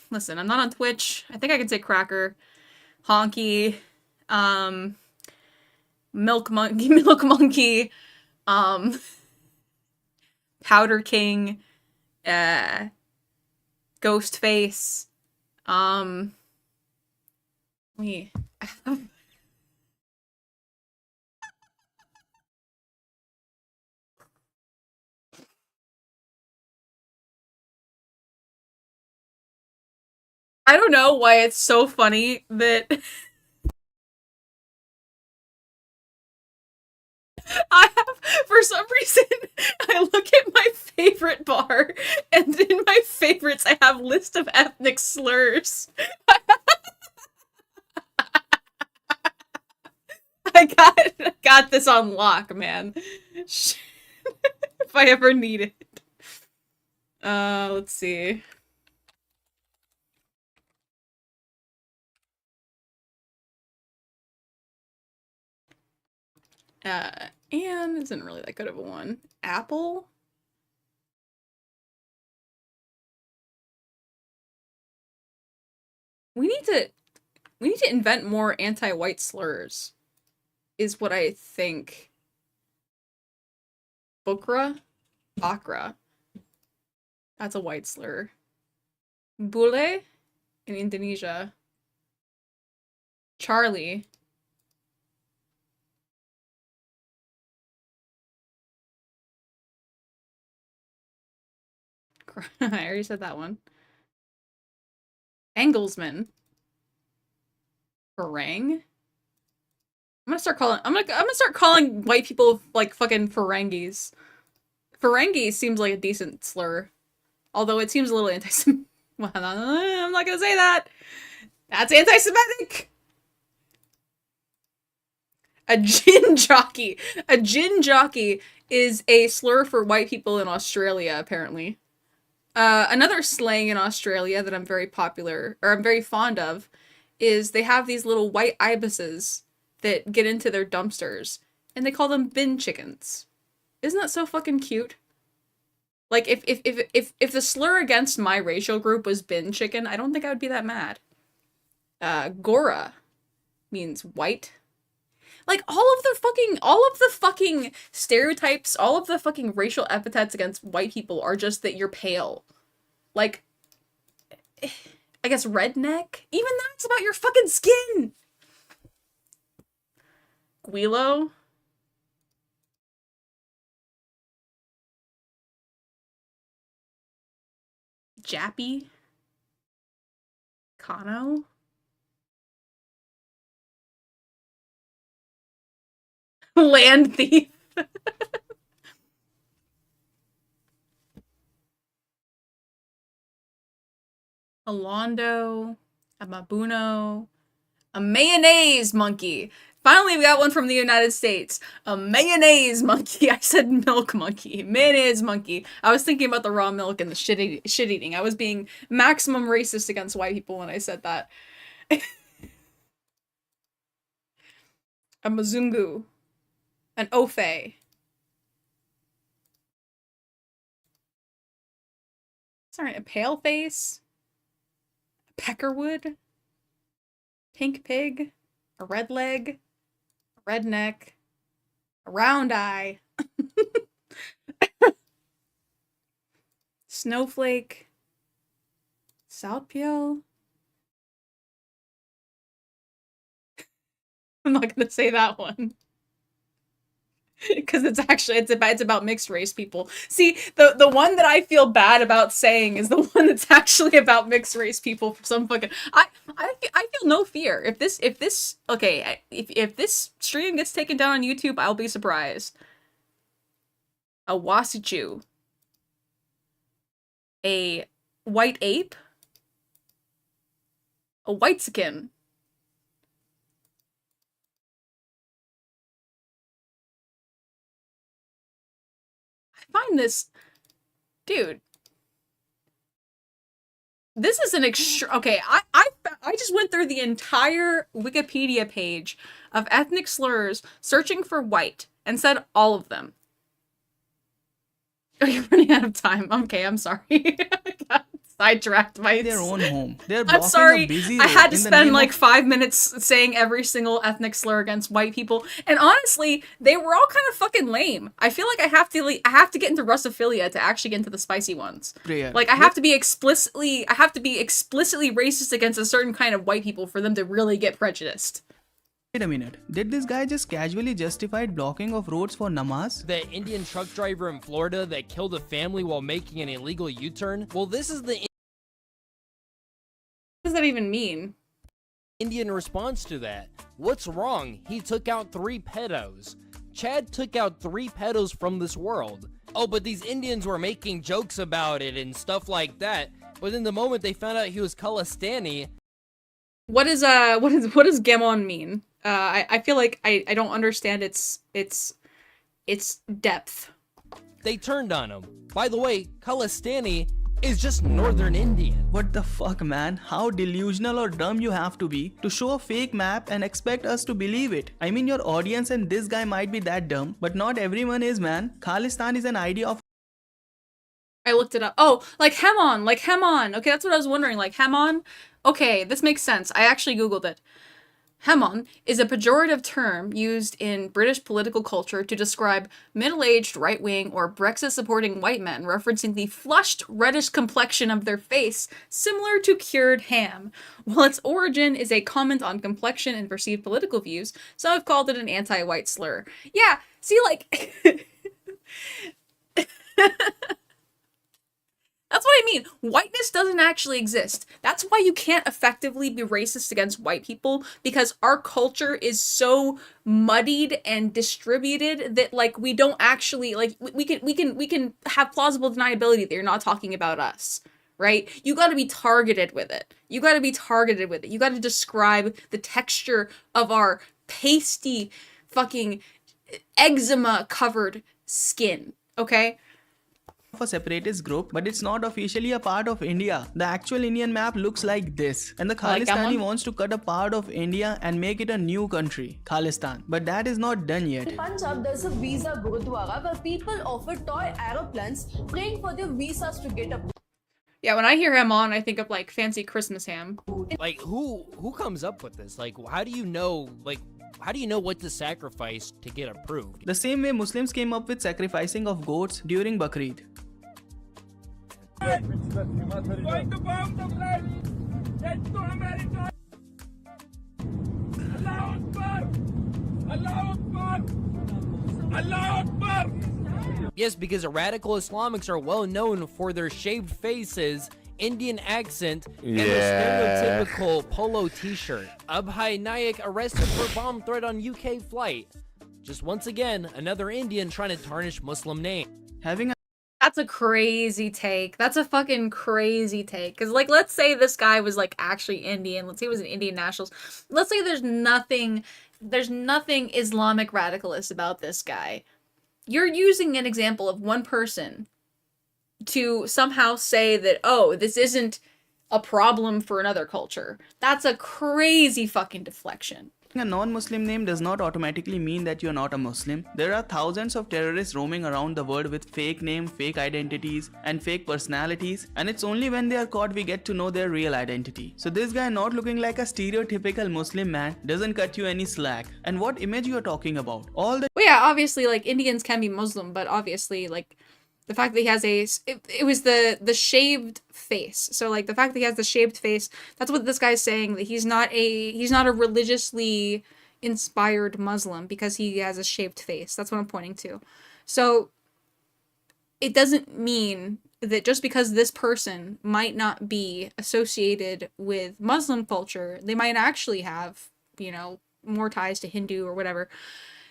Listen, I'm not on Twitch. I think I can say Cracker, Honky, Milk Monkey, Powder King, Ghostface, I don't know why it's so funny that I have, for some reason, I look at my favorite bar, and in my favorites I have list of ethnic slurs. I got this on lock, man. If I ever need it. Let's see. And isn't really that good of a one. Apple? We need to invent more anti-white slurs, is what I think. Bukra? Bakra. That's a white slur. Bule in Indonesia. Charlie. I already said that one. Engelsman. Farang? I'm gonna start calling white people like fucking Ferengis. Ferengi seems like a decent slur. Although it seems a little anti-Semitic. Well, I'm not gonna say that. That's anti-Semitic! A gin jockey. A gin jockey is a slur for white people in Australia, apparently. Another slang in Australia that I'm very fond of is they have these little white ibises that get into their dumpsters, and they call them bin chickens. Isn't that so fucking cute? Like, if the slur against my racial group was bin chicken, I don't think I would be that mad. Gora means white. Like, all of the fucking stereotypes, all of the fucking racial epithets against white people are just that you're pale. Like, I guess redneck? Even that's about your fucking skin! Guilo? Jappy? Kano? Land thief. A Londo, a Mabuno, a mayonnaise monkey. Finally, we got one from the United States. A mayonnaise monkey. I said milk monkey. Mayonnaise monkey. I was thinking about the raw milk and the shit eating. I was being maximum racist against white people when I said that. A Mazungu. An Ofe. Sorry, a pale face. A peckerwood. Pink pig. A red leg. A redneck. A round eye. Snowflake. Saltpeel. I'm not gonna say that one. Because it's about mixed race people. See, the one that I feel bad about saying is the one that's actually about mixed race people for some fucking I feel no fear. If this stream gets taken down on YouTube, I'll be surprised. A Wasichu. A white ape. A whitezikin. Find this, dude. This is an okay. I just went through the entire Wikipedia page of ethnic slurs, searching for white, and said all of them. Oh, you're running out of time. Okay, I'm sorry. I got sidetracked by their own home. I'm sorry. I had to spend like 5 minutes saying every single ethnic slur against white people, and honestly, they were all kind of fucking lame. I feel like I have to get into Russophilia to actually get into the spicy ones. Like I have to be explicitly racist against a certain kind of white people for them to really get prejudiced. Wait a minute. Did this guy just casually justified blocking of roads for namaz? The Indian truck driver in Florida that killed a family while making an illegal U-turn? Well, this is the... What does that even mean? Indian response to that. What's wrong? He took out 3 pedos. Chad took out 3 pedos from this world. Oh, but these Indians were making jokes about it and stuff like that. But then the moment they found out he was Khalistani... What does Gemon mean? I feel like I don't understand its depth. They turned on him. By the way, Khalistani is just northern Indian. What the fuck, man? How delusional or dumb you have to be to show a fake map and expect us to believe it? I mean, your audience and this guy might be that dumb, but not everyone is, man. Khalistan is an idea of... I looked it up. Oh, like Hemon, like Hemon. Okay, that's what I was wondering. Like Hemon? Okay, this makes sense. I actually Googled it. Hemon is a pejorative term used in British political culture to describe middle-aged, right-wing, or Brexit-supporting white men, referencing the flushed, reddish complexion of their face, similar to cured ham. While its origin is a comment on complexion and perceived political views, some have called it an anti-white slur. Yeah, see, like... That's what I mean. Whiteness doesn't actually exist. That's why you can't effectively be racist against white people, because our culture is so muddied and distributed that like we don't actually like we can have plausible deniability that you're not talking about us, right? You got to be targeted with it. You got to be targeted with it. You got to describe the texture of our pasty fucking eczema covered skin, okay? Of a separatist group, but it's not officially a part of India. The actual Indian map looks like this, and the Khalistani wants to cut a part of India and make it a new country, Khalistan. But that is not done yet. In Punjab, there's a visa gurudwara where people offer toy aeroplanes praying for their visas to get approved. Yeah, when I hear ham on, I think of like fancy Christmas ham. Like who comes up with this? Like how do you know what to sacrifice to get approved? The same way Muslims came up with sacrificing of goats during Bakrid. Going to bomb the place! Get to America! Allah Akbar! Allah Akbar! Allah Akbar! Yes, because radical Islamics are well known for their shaved faces, Indian accent, and the stereotypical polo t-shirt. Abhay Nayak arrested for bomb threat on UK flight. Just once again, another Indian trying to tarnish Muslim name. That's a crazy take. That's a fucking crazy take. Because, like, let's say this guy was, like, actually Indian. Let's say he was an Indian nationalist. Let's say there's nothing Islamic radicalist about this guy. You're using an example of one person to somehow say that, oh, this isn't a problem for another culture. That's a crazy fucking deflection. A non-Muslim name does not automatically mean that you're not a Muslim. There are thousands of terrorists roaming around the world with fake name, fake identities, and fake personalities, and it's only when they are caught we get to know their real identity. So this guy not looking like a stereotypical Muslim man doesn't cut you any slack. And what image you're talking about? Well, yeah, obviously, like, Indians can be Muslim, but obviously, like, the fact that he has it was the shaved face. So like the fact that he has the shaved face, that's what this guy's saying, that he's not a religiously inspired Muslim because he has a shaved face. That's what I'm pointing to. So it doesn't mean that just because this person might not be associated with Muslim culture, they might actually have, you know, more ties to Hindu or whatever.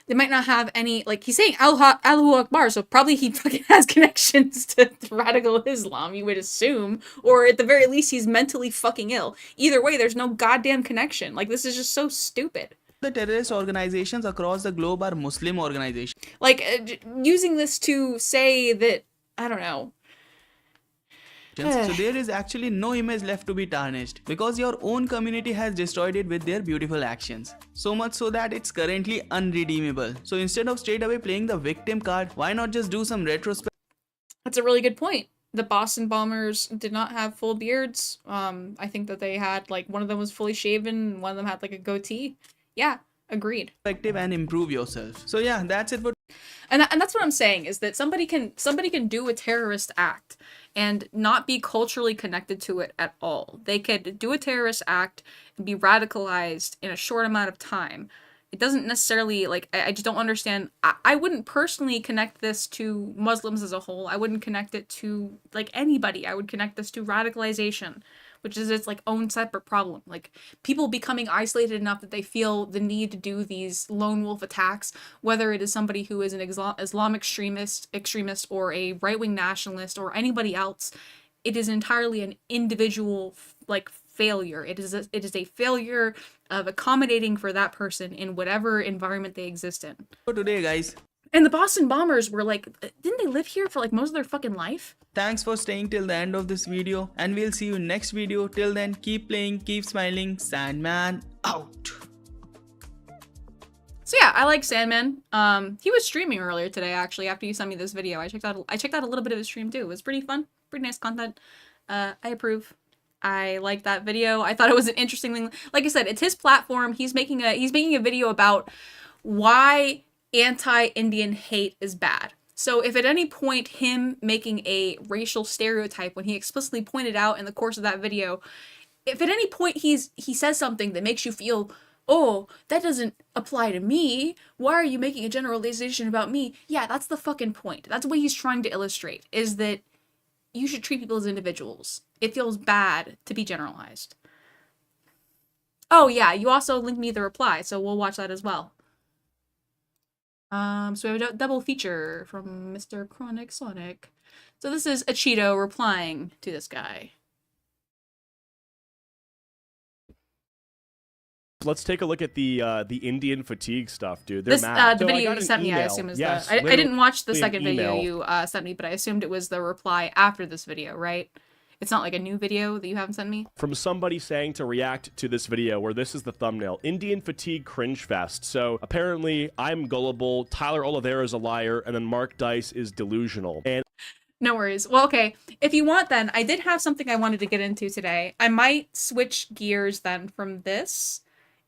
They might not have any, like, he's saying Allahu Akbar, so probably he fucking has connections to radical Islam, you would assume. Or at the very least, he's mentally fucking ill. Either way, there's no goddamn connection. Like, this is just so stupid. The terrorist organizations across the globe are Muslim organizations. Like, using this to say that, I don't know. So there is actually no image left to be tarnished because your own community has destroyed it with their beautiful actions. So much so that it's currently unredeemable. So instead of straight away playing the victim card, why not just do some retrospect? That's a really good point. The Boston bombers did not have full beards. I think that they had, like, one of them was fully shaven and one of them had like a goatee. Yeah, agreed. And improve yourself. So yeah, that's it for. And that's what I'm saying, is that somebody can do a terrorist act and not be culturally connected to it at all. They could do a terrorist act and be radicalized in a short amount of time. It doesn't necessarily, like, I just don't understand. I wouldn't personally connect this to Muslims as a whole. I wouldn't connect it to, like, anybody. I would connect this to radicalization, which is its, like, own separate problem. Like, people becoming isolated enough that they feel the need to do these lone wolf attacks, whether it is somebody who is an Islamic extremist or a right-wing nationalist or anybody else. It is entirely an individual, like, failure. It is a failure of accommodating for that person in whatever environment they exist in. So today, guys, And the Boston Bombers were like, didn't they live here for like most of their fucking life? Thanks for staying till the end of this video, and we'll see you next video. Till then, keep playing, keep smiling. Sandman out. So yeah, I like Sandman. He was streaming earlier today, actually, after you sent me this video. I checked out a little bit of his stream too. It was pretty fun, pretty nice content. I approve. I like that video. I thought it was an interesting thing. Like I said, it's his platform. He's making a video about why anti-Indian hate is bad. So if at any point him making a racial stereotype when he explicitly pointed out in the course of that video, if at any point he says something that makes you feel, oh, that doesn't apply to me, why are you making a generalization about me? Yeah, that's the fucking point. That's what he's trying to illustrate, is that you should treat people as individuals. It feels bad to be generalized. Oh yeah, you also linked me the reply, so we'll watch that as well. So we have a double feature from Mr. Chronic Sonic. So this is a Cheeto replying to this guy. Let's take a look at the Indian fatigue stuff, dude. They're This mad. the So video got you an sent me, I email. assume is Yes, the. I didn't watch the literally second an video email you sent me, but I assumed it was the reply after this video, right? It's not like a new video that you haven't sent me. from somebody saying to react to this video where this is the thumbnail. Indian fatigue cringe fest. So apparently I'm gullible, Tyler Oliveira is a liar, and then Mark Dice is delusional. And No worries. Well, okay. If you want then, I did have something I wanted to get into today. I might switch gears then from this.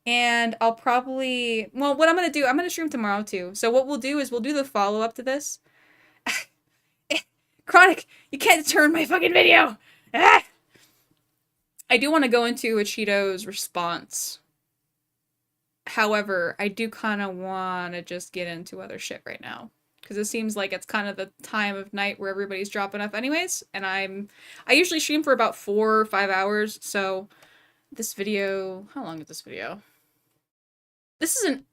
And I'll probably... Well, what I'm going to do... I'm going to stream tomorrow too. So what we'll do is we'll do the follow-up to this. Chronic, you can't turn my fucking video! Ah! I do want to go into a Cheeto's response. However, I do kind of want to just get into other shit right now. Because it seems like it's kind of the time of night where everybody's dropping off anyways. And I usually stream for about 4 or 5 hours. So this video... How long is this video? This is an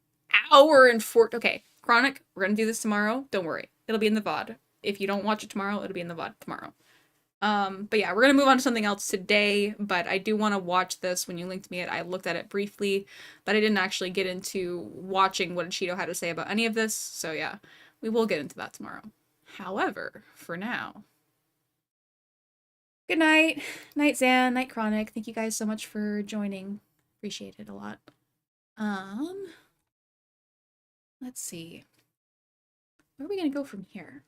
hour and 4... Okay, Chronic, we're going to do this tomorrow. Don't worry. It'll be in the VOD. If you don't watch it tomorrow, it'll be in the VOD tomorrow. But yeah, we're gonna move on to something else today, but I do want to watch this. When you linked me it, I looked at it briefly, but I didn't actually get into watching what Cheeto had to say about any of this, so yeah, we will get into that tomorrow. However, for now, good night. Night Zan, night Chronic. Thank you guys so much for joining. Appreciate it a lot. Let's see. Where are we gonna go from here?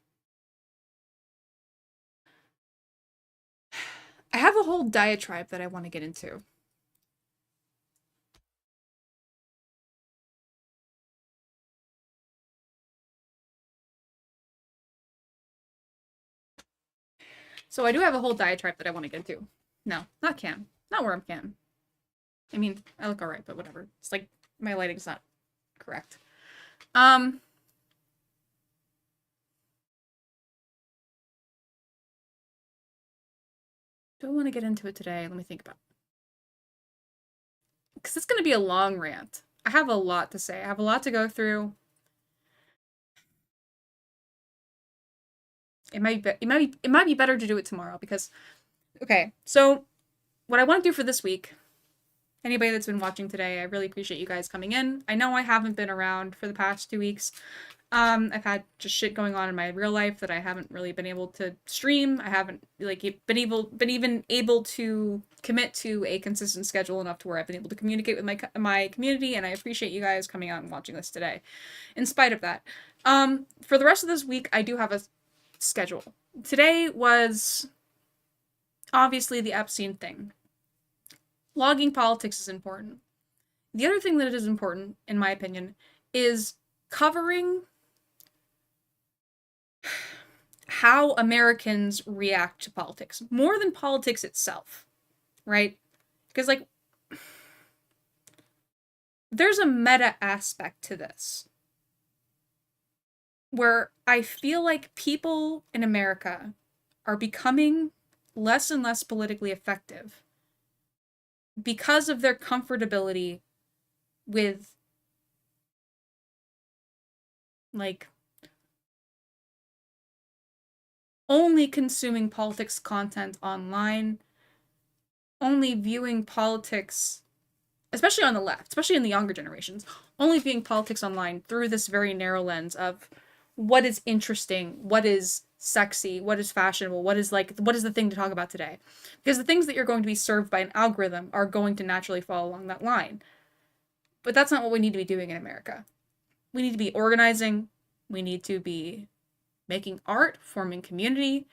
I have a whole diatribe that I want to get into. So I do have a whole diatribe that I want to get into. No, not Cam. Not where I'm Cam. I mean, I look alright, but whatever. It's like, my lighting's not correct. Do I want to get into it today? Let me think about it. Because it's going to be a long rant. I have a lot to say. I have a lot to go through. It might be better to do it tomorrow because, okay, so what I want to do for this week, anybody that's been watching today, I really appreciate you guys coming in. I know I haven't been around for the past 2 weeks. I've had just shit going on in my real life that I haven't really been able to stream. I haven't like been even able to commit to a consistent schedule enough to where I've been able to communicate with my community, and I appreciate you guys coming out and watching this today. In spite of that, for the rest of this week, I do have a schedule. Today was obviously the Epstein thing. Logging politics is important. The other thing that is important, in my opinion, is covering how Americans react to politics, more than politics itself, right? Because, like, there's a meta aspect to this, where I feel like people in America are becoming less and less politically effective because of their comfortability with, like, only consuming politics content online, only viewing politics, especially on the left, especially in the younger generations, only viewing politics online through this very narrow lens of, what is interesting, what is sexy, what is fashionable, what is the thing to talk about today. Because the things that you're going to be served by an algorithm are going to naturally fall along that line. But that's not what we need to be doing in America. We need to be organizing. We need to be making art, forming community,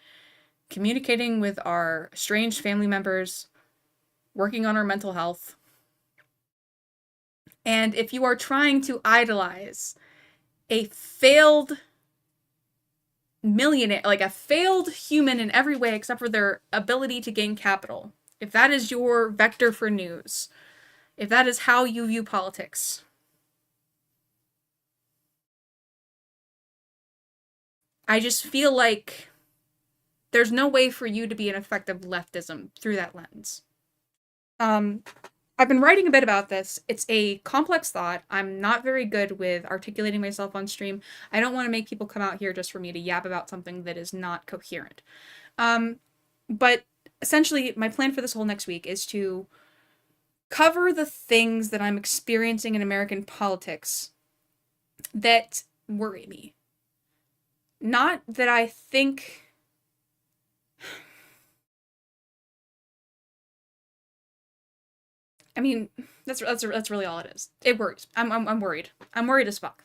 communicating with our estranged family members, working on our mental health. And if you are trying to idolize a failed millionaire, like a failed human in every way except for their ability to gain capital, if that is your vector for news, if that is how you view politics, I just feel like there's no way for you to be an effective leftism through that lens. I've been writing a bit about this. It's a complex thought. I'm not very good with articulating myself on stream. I don't want to make people come out here just for me to yap about something that is not coherent. But essentially, my plan for this whole next week is to cover the things that I'm experiencing in American politics that worry me. Not that I think... I mean, that's really all it is. It worries. I'm worried. I'm worried as fuck.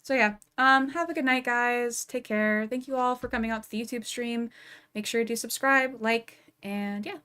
So yeah, have a good night, guys. Take care. Thank you all for coming out to the YouTube stream. Make sure to subscribe, like, and yeah,